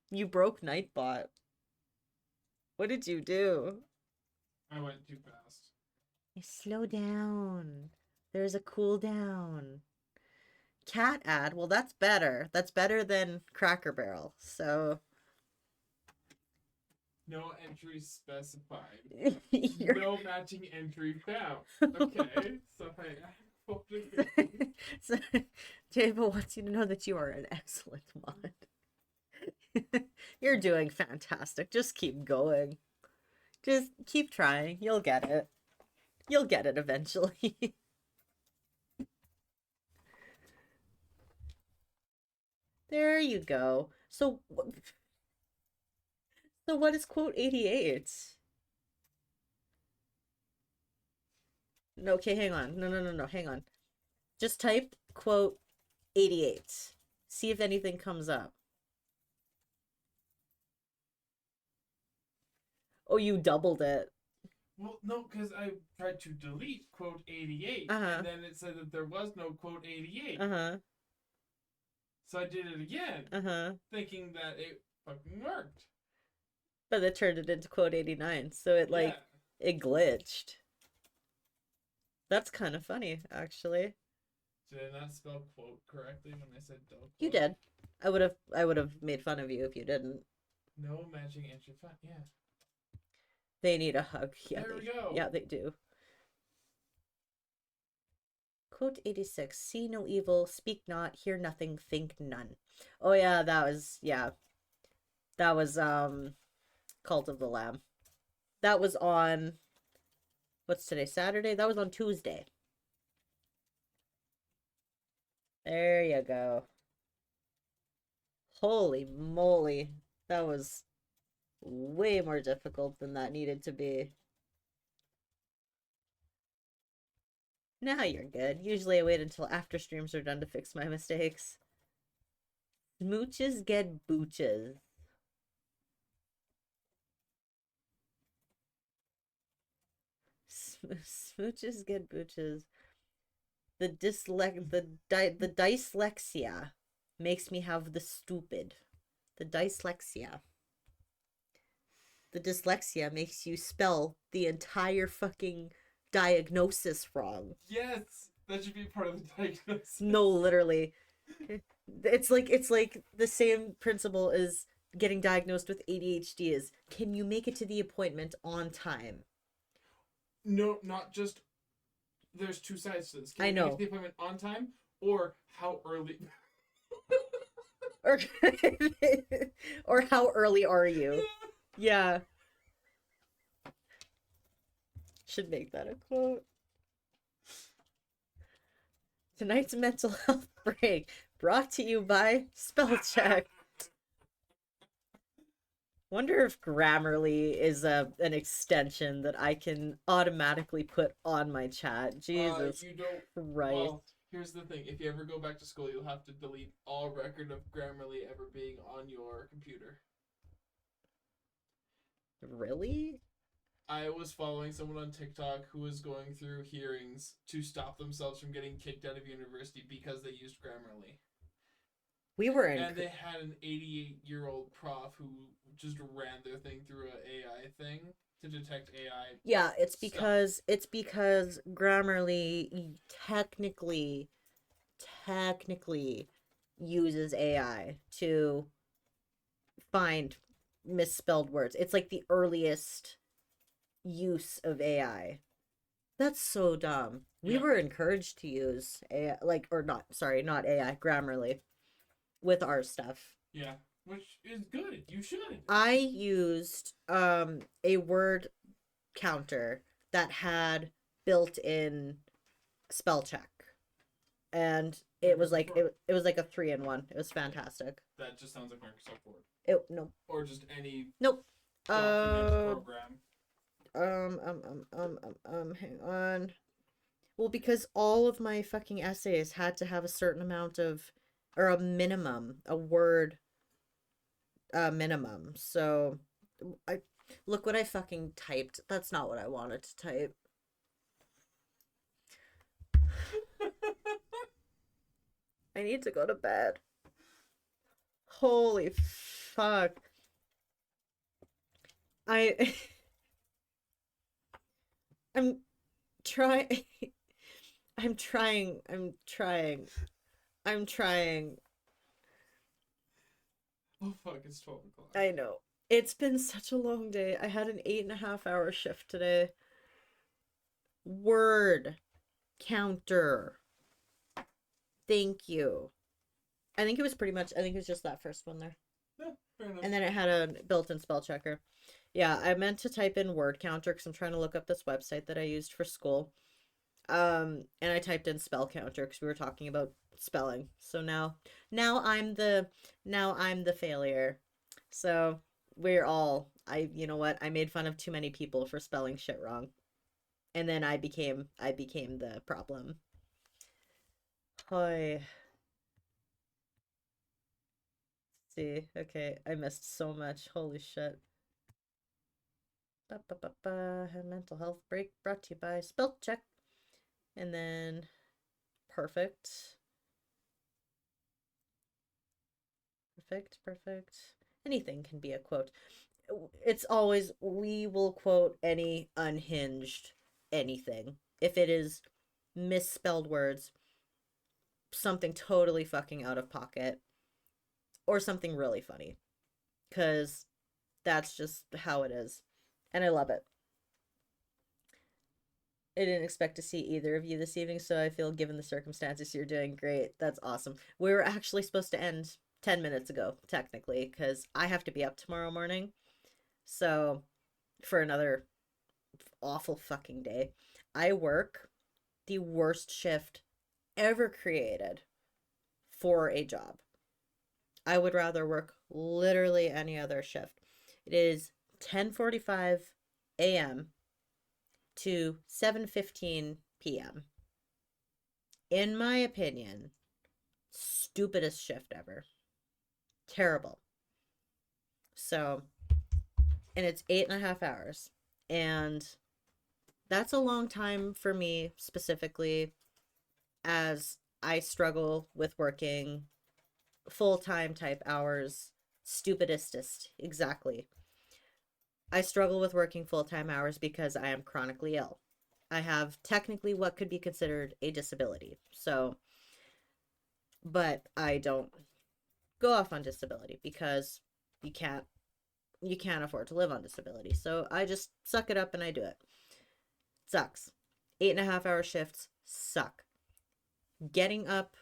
You broke Nightbot. What did you do? I went too fast. Slow down. There's a cooldown. Cat ad. Well, that's better. That's better than Cracker Barrel. So... No entry specified. No matching entry found. Okay, so so, Jabo wants you to know that you are an excellent mod. You're doing fantastic. Just keep going. Just keep trying. You'll get it. You'll get it eventually. There you go. So what is quote 88? No, okay, hang on. No, hang on. Just type quote 88. See if anything comes up. Oh, you doubled it. Well, no, because I tried to delete quote 88, and then it said that there was no quote 88. So I did it again, thinking that it fucking worked. But it turned it into quote 89, so it, like, it glitched. That's kind of funny, actually. Did I not spell quote correctly when I said double quote? You did. I would have made fun of you if you didn't. No matching ancient font. Yeah. They need a hug. Yeah, There we go. Yeah, they do. Quote 86, see no evil, speak not, hear nothing, think none. Oh yeah, that was Cult of the Lamb. That was on, what's today, Saturday? That was on Tuesday. There you go. Holy moly. That was way more difficult than that needed to be. Now you're good. Usually I wait until after streams are done to fix my mistakes. Smooches get booches. Smooches get booches. The dyslexia makes me have the stupid. The dyslexia. The dyslexia makes you spell the entire fucking diagnosis wrong. Yes, that should be part of the diagnosis. No, literally. It's like the same principle as getting diagnosed with ADHD is, can you make it to the appointment on time? No, not just. There's two sides to this. Can I you know. make the appointment on time, or how early? or or how early are you? Yeah. Should make that a quote. Tonight's mental health break brought to you by Spell Check. Wonder if Grammarly is an extension that I can automatically put on my chat. Jesus You don't. Christ. Well, here's the thing. If you ever go back to school, you'll have to delete all record of Grammarly ever being on your computer. Really? I was following someone on TikTok who was going through hearings to stop themselves from getting kicked out of university because they used Grammarly. We were in... And they had an 88-year-old prof who just ran their thing through an AI thing to detect AI. Yeah, it's because Grammarly technically uses AI to find misspelled words. It's like the earliest use of AI. That's so dumb. We were encouraged to use AI, not AI, Grammarly with our stuff. Yeah, which is good. You should. I used a word counter that had built-in spell check, and it was like it was like a 3-in-1. It was fantastic. That just sounds like Microsoft Word. No. Or just any. Nope. Program. Hang on. Well, because all of my fucking essays had to have a certain amount of, or a minimum, a word minimum. So, look what I fucking typed. That's not what I wanted to type. I need to go to bed. Holy fuck. I'm trying. Oh fuck, it's 12 o'clock. I know. It's been such a long day. I had an 8.5-hour shift today. Word counter. Thank you. I think it was just that first one there. Yeah, fair enough. And then it had a built-in spell checker. Yeah, I meant to type in word counter because I'm trying to look up this website that I used for school. And I typed in spell counter because we were talking about spelling. So now I'm the failure. So you know what? I made fun of too many people for spelling shit wrong. And then I became the problem. Hi. See, okay, I missed so much. Holy shit. Mental health break brought to you by Spell Check. And then perfect. Anything can be a quote. It's always, we will quote any unhinged anything. If it is misspelled words, something totally fucking out of pocket, or something really funny, because that's just how it is, and I love it. I didn't expect to see either of you this evening, so I feel, given the circumstances, you're doing great. That's awesome. We were actually supposed to end 10 minutes ago, technically, because I have to be up tomorrow morning. So, for another awful fucking day. I work the worst shift ever created for a job. I would rather work literally any other shift. It is 10:45 a.m. to 7:15 p.m. In my opinion, stupidest shift ever. Terrible. So, and it's 8.5 hours. And that's a long time for me specifically, as I struggle with working full-time type hours. Stupidestest, exactly. I struggle with working full-time hours because I am chronically ill. I have technically what could be considered a disability. So, but I don't go off on disability because you can't afford to live on disability. So I just suck it up and I do it. Sucks. 8.5 hour shifts suck. Getting up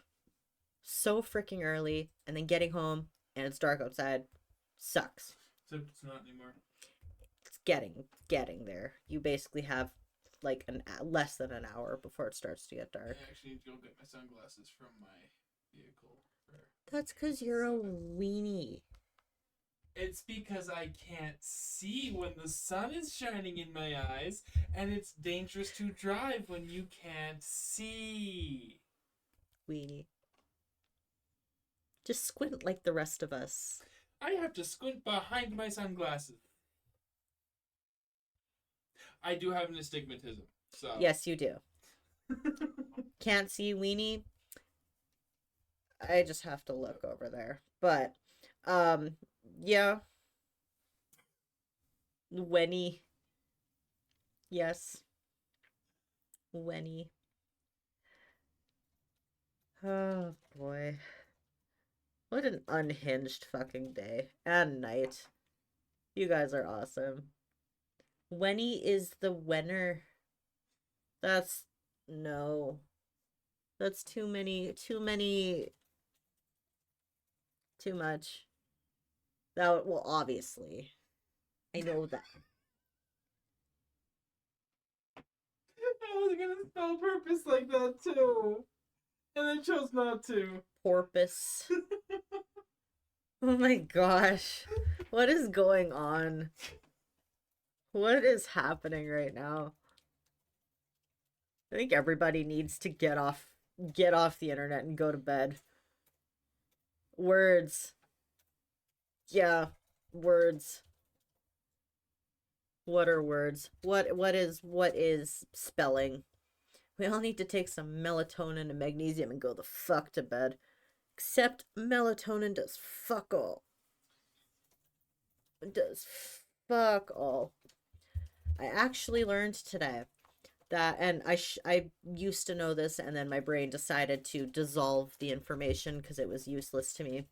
so freaking early and then getting home and it's dark outside sucks. So it's not anymore. It's getting there. You basically have like less than an hour before it starts to get dark. I actually need to go get my sunglasses from my vehicle. That's because you're a weenie. It's because I can't see when the sun is shining in my eyes, and it's dangerous to drive when you can't see. Weenie. Just squint like the rest of us. I have to squint behind my sunglasses. I do have an astigmatism, so... Yes, you do. Can't see weenie. I just have to look over there. But, yeah. Wenny. Yes. Wenny. Oh, boy. What an unhinged fucking day. And night. You guys are awesome. Wenny is the winner. No. That's too much. That, well, obviously. I know that. I was gonna spell purpose like that too. And I chose not to. Porpoise. Oh my gosh. What is going on? What is happening right now? I think everybody needs to get off the internet and go to bed. Words. Yeah, words. What are words? What is spelling? We all need to take some melatonin and magnesium and go the fuck to bed. Except melatonin does fuck all. It does fuck all. I actually learned today that, and I used to know this, and then my brain decided to dissolve the information because it was useless to me.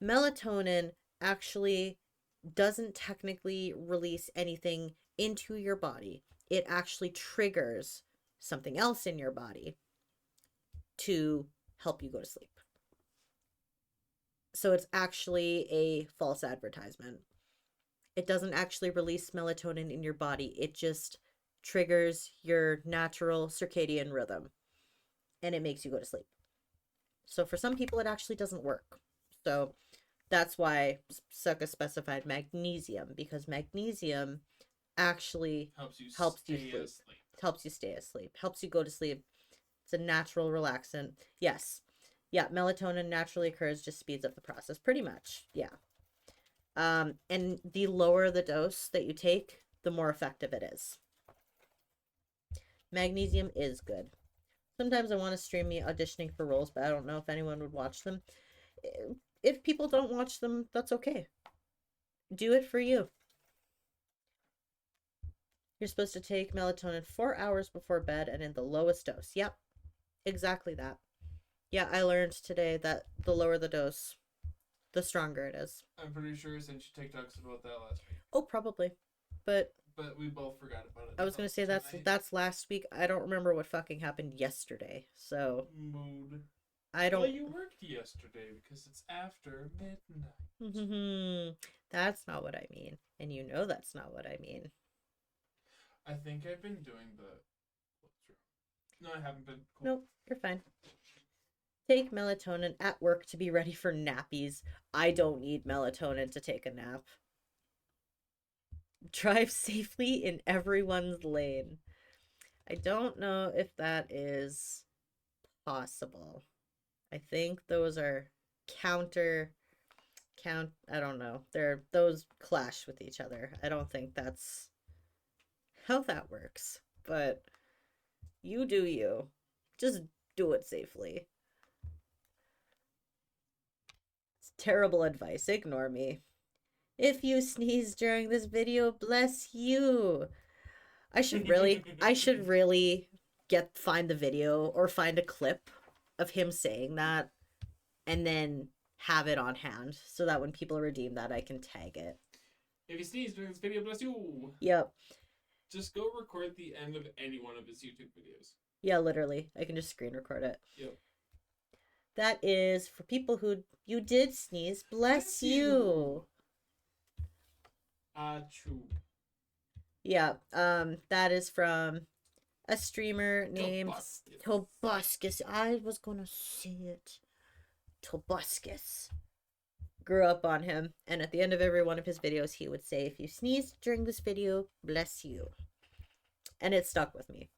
Melatonin actually doesn't technically release anything into your body. It actually triggers something else in your body to help you go to sleep. So it's actually a false advertisement. It doesn't actually release melatonin in your body. It just triggers your natural circadian rhythm and it makes you go to sleep. So for some people, it actually doesn't work. So that's why Sucka specified magnesium, because magnesium actually helps you sleep. Helps you stay asleep. Helps you go to sleep. It's a natural relaxant. Yes. Yeah, melatonin naturally occurs, just speeds up the process. Pretty much. Yeah. And the lower the dose that you take, the more effective it is. Magnesium is good. Sometimes I want to stream me auditioning for roles, but I don't know if anyone would watch them. If people don't watch them, that's okay. Do it for you. You're supposed to take melatonin 4 hours before bed and in the lowest dose. Yep, exactly that. Yeah, I learned today that the lower the dose, the stronger it is. I'm pretty sure I sent you TikToks about that last week. Oh, probably. But we both forgot about it. I was gonna say that's last week. I don't remember what fucking happened yesterday. So Mood. I don't. Well, you worked yesterday because it's after midnight. That's not what I mean, and you know that's not what I mean. I think I've been doing the. No, I haven't been. Cool. Nope, you're fine. Take melatonin at work to be ready for nappies. I don't need melatonin to take a nap. Drive safely in everyone's lane. I don't know if that is possible. I think those are I don't know. Those clash with each other. I don't think that's how that works. But you do you. Just do it safely. It's terrible advice. Ignore me. If you sneeze during this video, bless you. I should really find the video or find a clip of him saying that and then have it on hand so that when people redeem that, I can tag it. If you sneeze during this video, bless you. Yep. Just go record the end of any one of his YouTube videos. Yeah, literally. I can just screen record it. Yep. That is for people who you did sneeze. Bless you. True. Yeah. That is from a streamer named Tobuscus. I was gonna say it. Tobuscus. Grew up on him, and at the end of every one of his videos, he would say, "If you sneeze during this video, bless you." And it stuck with me.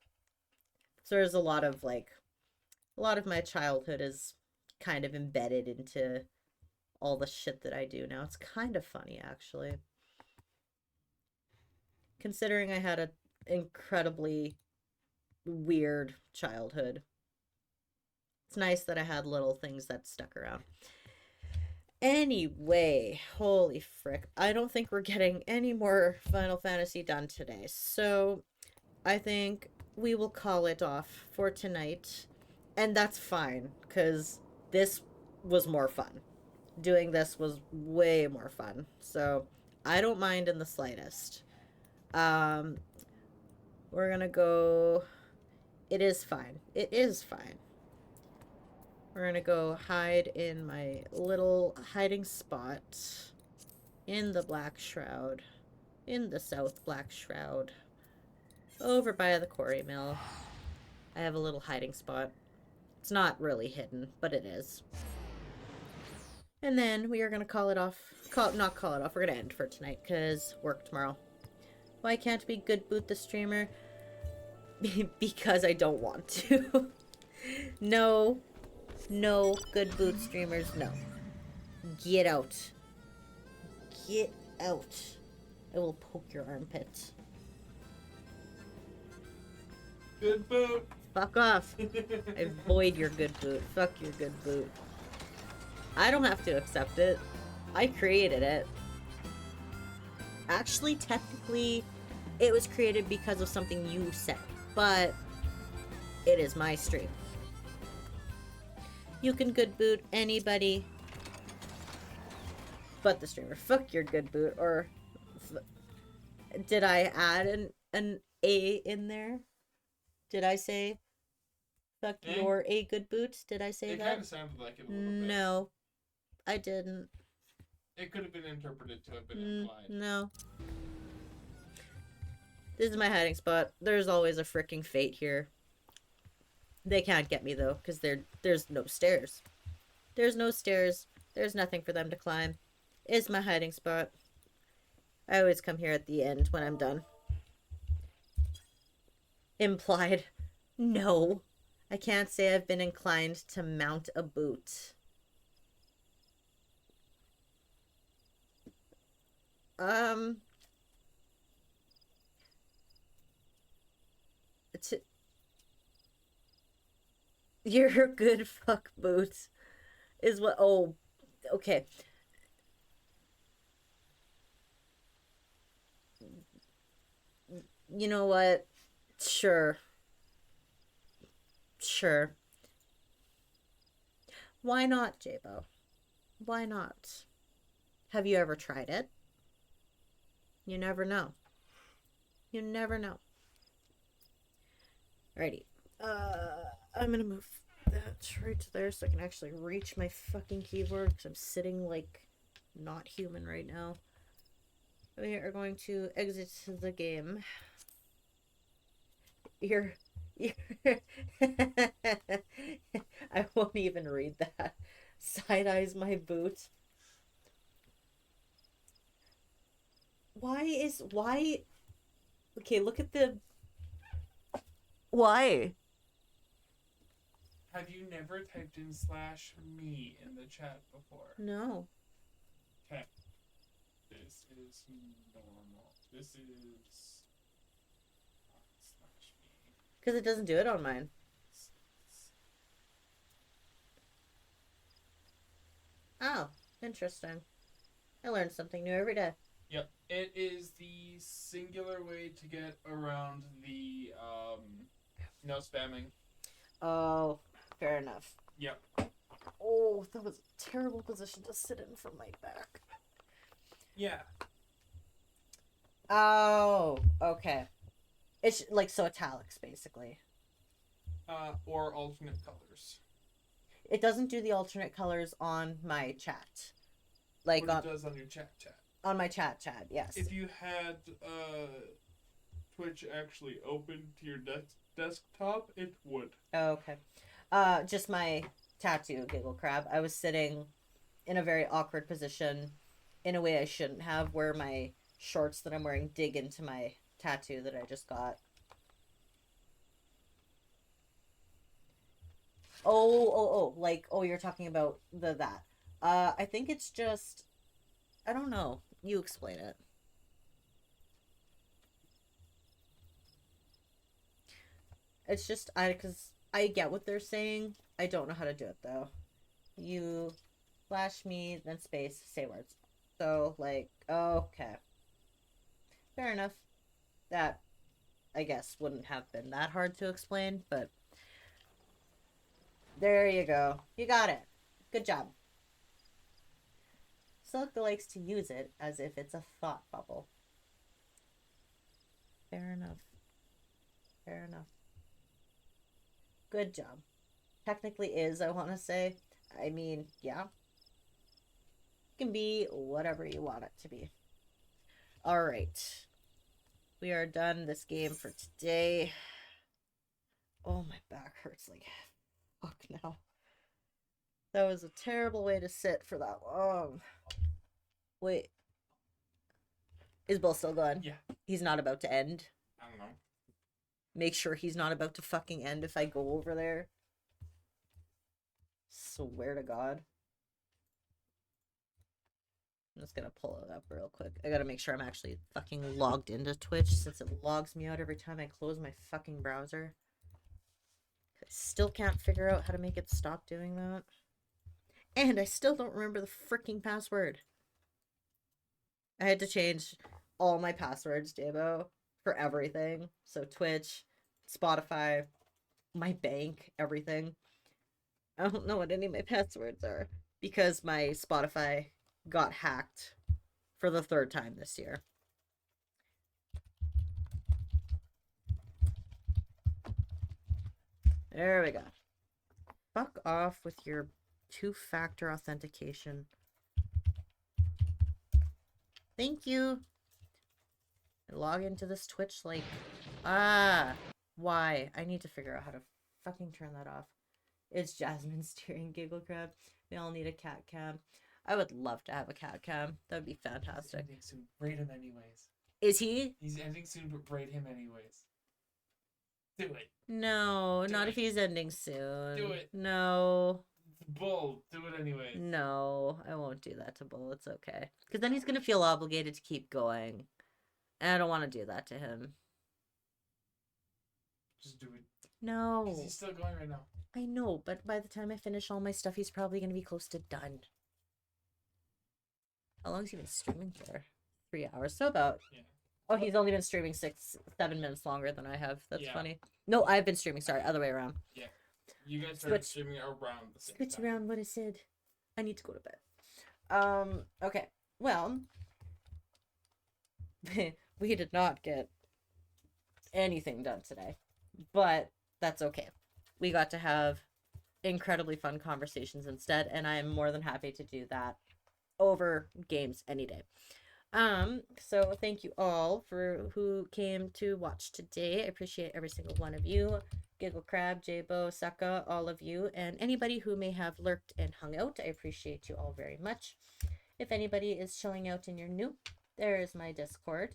So there's a lot of my childhood is kind of embedded into all the shit that I do now. It's kind of funny, actually. Considering I had an incredibly weird childhood. It's nice that I had little things that stuck around. Anyway, holy frick. I don't think we're getting any more Final Fantasy done today. So I think we will call it off for tonight. And that's fine, because this was more fun. Doing this was way more fun. So I don't mind in the slightest. We're gonna go... It is fine. It is fine. We're gonna go hide in my little hiding spot in the Black Shroud. In the South Black Shroud. Over by the quarry mill. I have a little hiding spot. It's not really hidden, but it is. And then we are gonna call it off. Not call it off. We're gonna end for tonight, because work tomorrow. Why can't we good boot the streamer? Because I don't want to. No. No good boot streamers, no. Get out. Get out. I will poke your armpit. Good boot. Fuck off. I void your good boot. Fuck your good boot. I don't have to accept it. I created it. Actually, technically, it was created because of something you said. But it is my stream. You can good boot anybody but the streamer. Fuck your good boot. Or did I add an A in there? Did I say fuck your A good boot? Did I say that? It kind of sounded like it a little bit. No, I didn't. It could have been interpreted to have been implied. No. This is my hiding spot. There's always a freaking fate here. They can't get me, though, because there's no stairs. There's no stairs. There's nothing for them to climb. It's my hiding spot. I always come here at the end when I'm done. Implied. No. I can't say I've been inclined to mount a boot. You're a good fuck boot. Is what... Oh, okay. You know what? Sure. Sure. Why not, Jabo? Why not? Have you ever tried it? You never know. You never know. Alrighty. I'm gonna move that right to there so I can actually reach my fucking keyboard because I'm sitting like not human right now. We are going to exit the game. I won't even read that. Side eyes my boot. Why? Okay, look at the. Why? Have you never typed in /me in the chat before? No. Okay. This is normal. This is /me. Because it doesn't do it on mine. Oh, interesting. I learn something new every day. Yep. It is the singular way to get around the no spamming. Oh, fair enough. Yep. Oh, that was a terrible position to sit in from my back. Yeah. Oh, okay. It's like so italics, basically. Or alternate colors. It doesn't do the alternate colors on my chat. Like what it does on your chat. On my chat, yes. If you had Twitch actually open to your desktop, it would. Oh, okay. Just my tattoo, Giggle Crab. I was sitting in a very awkward position in a way I shouldn't have, where my shorts that I'm wearing dig into my tattoo that I just got. Oh, like, oh, you're talking about that. I think it's just, I don't know. You explain it. It's just, because I get what they're saying. I don't know how to do it, though. You /me, then space, say words. So, like, okay. Fair enough. That, I guess, wouldn't have been that hard to explain, but there you go. You got it. Good job. Silk likes to use it as if it's a thought bubble. Fair enough. Fair enough. Good job. Technically is, I want to say. I mean, yeah. It can be whatever you want it to be. Alright. We are done this game for today. Oh, my back hurts like fuck now. That was a terrible way to sit for that long. Wait. Is Bull still going? Yeah. He's not about to end? I don't know. Make sure he's not about to fucking end if I go over there. Swear to God. I'm just gonna pull it up real quick. I gotta make sure I'm actually fucking logged into Twitch, since it logs me out every time I close my fucking browser. I still can't figure out how to make it stop doing that. And I still don't remember the freaking password. I had to change all my passwords, Dabo, for everything. So Twitch, Spotify, my bank, everything. I don't know what any of my passwords are because my Spotify got hacked for the 3rd time this year. There we go. Fuck off with your 2-factor authentication. Thank you. I log into this Twitch like... why? I need to figure out how to fucking turn that off. It's Jasmine steering Giggle Crab. They all need a cat cam. I would love to have a cat cam. That would be fantastic. He's ending soon. Braid him anyways. Is he? He's ending soon, but braid him anyways. Do it. No, not if he's ending soon. Do it. No. Bull, do it anyways. No, I won't do that to Bull. It's okay. Because then he's going to feel obligated to keep going. And I don't want to do that to him. Just do it. No. Because he's still going right now. I know, but by the time I finish all my stuff, he's probably going to be close to done. How long has he been streaming for? 3 hours. So about... Yeah. Oh, he's only been streaming 7 minutes longer than I have. That's Yeah. funny. No, I've been streaming. Sorry, other way around. Yeah. You guys started streaming around the same Switch time. around what I said. I need to go to bed. Okay. Well, we did not get anything done today, but that's okay. We got to have incredibly fun conversations instead, and I am more than happy to do that over games any day. So thank you all for who came to watch today. I appreciate every single one of you. Giggle Crab, Jabo, Saka, all of you, and anybody who may have lurked and hung out. I appreciate you all very much. If anybody is chilling out and you're new, there is my Discord.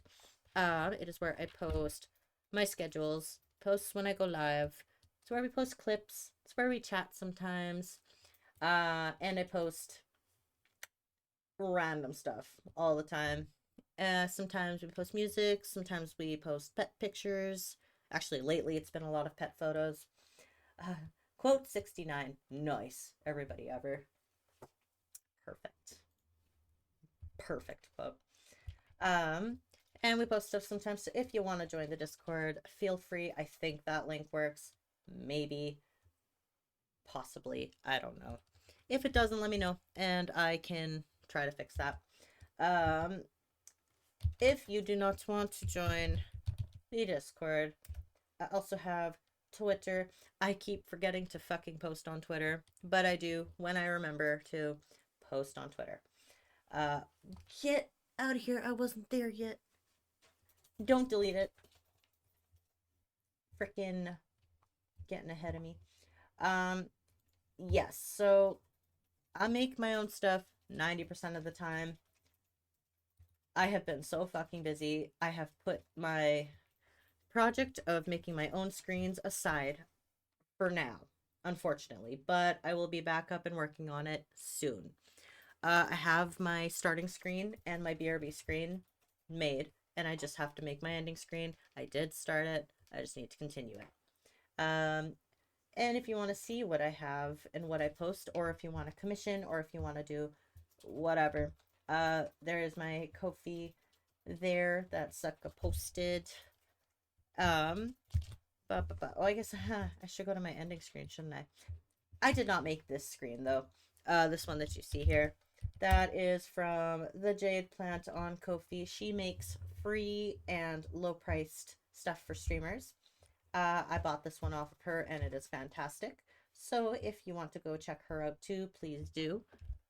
It is where I post my schedules, posts when I go live. It's where we post clips. It's where we chat sometimes. And I post random stuff all the time. Sometimes we post music, sometimes we post pet pictures. Actually, lately it's been a lot of pet photos. Quote 69. Nice. Everybody ever. Perfect. Perfect quote. And we post stuff sometimes, so if you want to join the Discord, feel free. I think that link works. Maybe. Possibly. I don't know. If it doesn't, let me know, and I can try to fix that. If you do not want to join the Discord, I also have Twitter. I keep forgetting to fucking post on Twitter, but I do when I remember to post on Twitter. Get out of here. I wasn't there yet. Don't delete it. Frickin' getting ahead of me. Yes, so I make my own stuff 90% of the time. I have been so fucking busy. I have put my project of making my own screens aside for now, unfortunately, but I will be back up and working on it soon. I have my starting screen and my BRB screen made, and I just have to make my ending screen. I did start it. I just need to continue it. And if you want to see what I have and what I post, or if you want to commission, or if you want to do whatever, there is my Ko-fi there that Sucka posted. Oh, I guess I should go to my ending screen, shouldn't I? I did not make this screen, though. This one that you see here. That is from the Jade Plant on Ko-fi. She makes free and low-priced stuff for streamers. I bought this one off of her, and it is fantastic. So if you want to go check her out too, please do.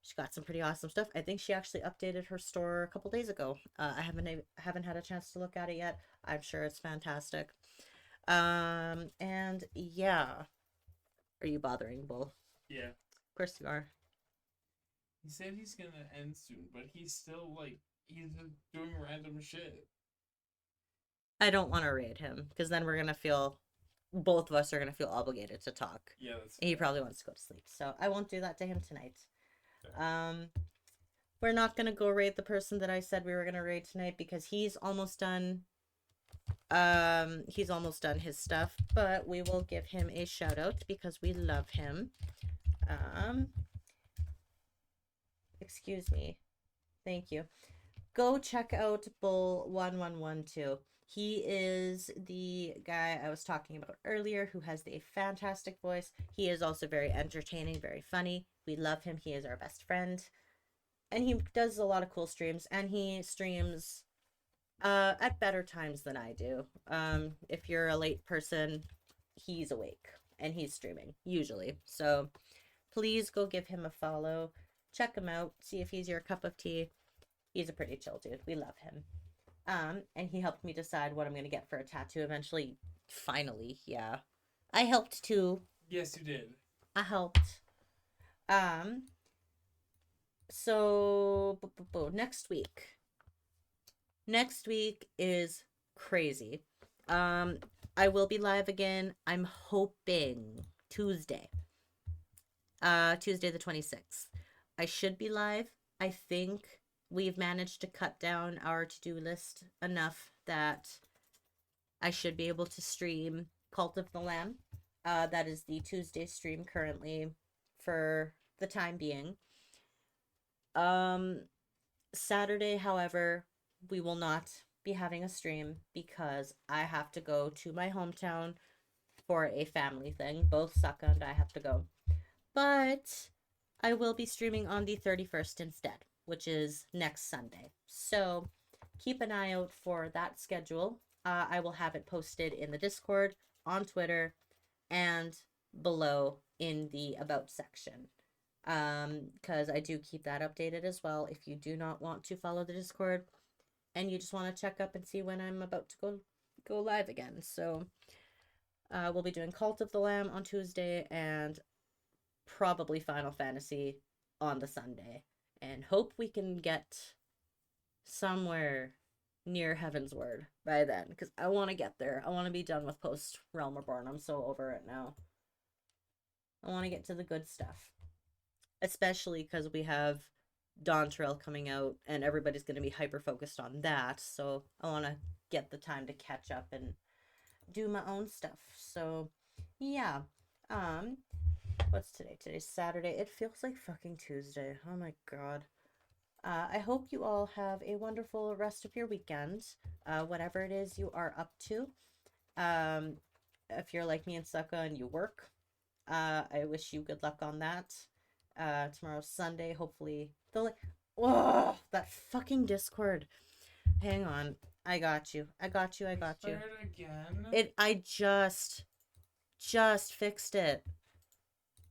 She got some pretty awesome stuff. I think she actually updated her store a couple days ago. I haven't had a chance to look at it yet. I'm sure it's fantastic. And yeah. Are you bothering, Bull? Yeah. Of course you are. He said he's gonna end soon, but he's still, like, he's just doing random shit. I don't want to raid him, because then we're going to feel, both of us are going to feel obligated to talk. Yeah, that's He probably wants to go to sleep, so I won't do that to him tonight. Okay. We're not going to go raid the person that I said we were going to raid tonight, because he's almost done his stuff, but we will give him a shout out because we love him. Excuse me. Thank you. Go check out Bull1112. He is the guy I was talking about earlier who has a fantastic voice. He is also very entertaining, very funny. We love him. He is our best friend. And he does a lot of cool streams, and he streams at better times than I do. If you're a late person, he's awake and he's streaming usually. So please go give him a follow. Check him out. See if he's your cup of tea. He's a pretty chill dude. We love him. And he helped me decide what I'm going to get for a tattoo eventually. Finally, yeah. I helped too. Yes, you did. I helped. So, next week. Next week is crazy. I will be live again. I'm hoping Tuesday. Tuesday the 26th. I should be live. I think we've managed to cut down our to-do list enough that I should be able to stream Cult of the Lamb. That is the Tuesday stream currently for the time being. Saturday, however, we will not be having a stream because I have to go to my hometown for a family thing. Both Saka and I have to go. But I will be streaming on the 31st instead. which is next Sunday. So keep an eye out for that schedule. I will have it posted in the Discord, on Twitter, and below in the About section. Because I do keep that updated as well. If you do not want to follow the Discord and you just want to check up and see when I'm about to go live again. So we'll be doing Cult of the Lamb on Tuesday and probably Final Fantasy on the Sunday. And hope we can get somewhere near Heavensward by then, because I want to get there. I want to be done with post Realm Reborn. I'm so over it now. I want to get to the good stuff, especially because we have Dawn Trail coming out and everybody's going to be hyper focused on that. So I want to get the time to catch up and do my own stuff. So yeah. What's today? Today's Saturday. It feels like fucking Tuesday. Oh my god. I hope you all have a wonderful rest of your weekend, whatever it is you are up to. If you're like me and Sucka and you work, I wish you good luck on that. Tomorrow's Sunday, hopefully. Oh, that fucking Discord. Hang on. I got you. I got you. Start again? I just fixed it.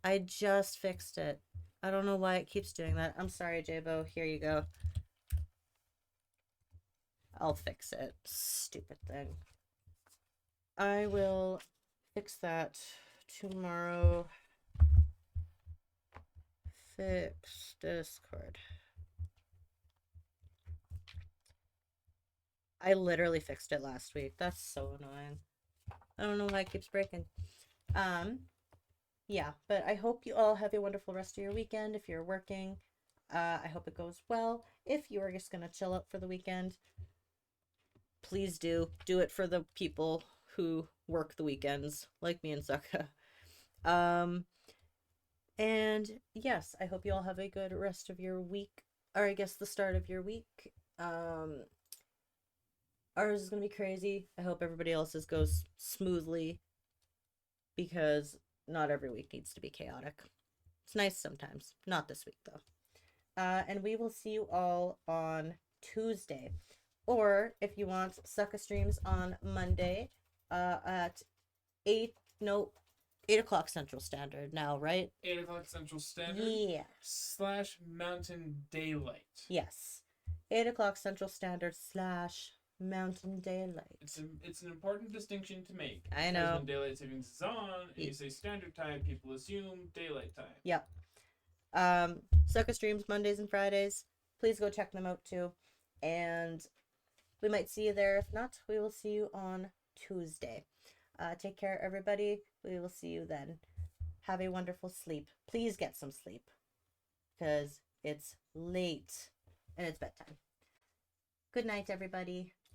I just fixed it. I don't know why it keeps doing that. I'm sorry, Jabo. Here you go. I'll fix it. Stupid thing. I will fix that tomorrow. Fix Discord. I literally fixed it last week. That's so annoying. I don't know why it keeps breaking. Yeah, but I hope you all have a wonderful rest of your weekend. If you're working, I hope it goes well. If you are just gonna chill out for the weekend, please do it for the people who work the weekends, like me and Saka. And yes, I hope you all have a good rest of your week, or I guess the start of your week. Ours is gonna be crazy. I hope everybody else's goes smoothly, because not every week needs to be chaotic. It's nice sometimes. Not this week, though. And we will see you all on Tuesday. Or, if you want, Sucka streams on Monday at 8 o'clock Central Standard now, right? 8 o'clock Central Standard? Yeah. / Mountain Daylight. Yes. 8 o'clock Central Standard / Mountain Daylight. It's an important distinction to make. I know. Because when daylight savings is on, and you say standard time, people assume daylight time. Yep. Sucka streams Mondays and Fridays. Please go check them out too. And we might see you there. If not, we will see you on Tuesday. Take care, everybody. We will see you then. Have a wonderful sleep. Please get some sleep, because it's late and it's bedtime. Good night, everybody.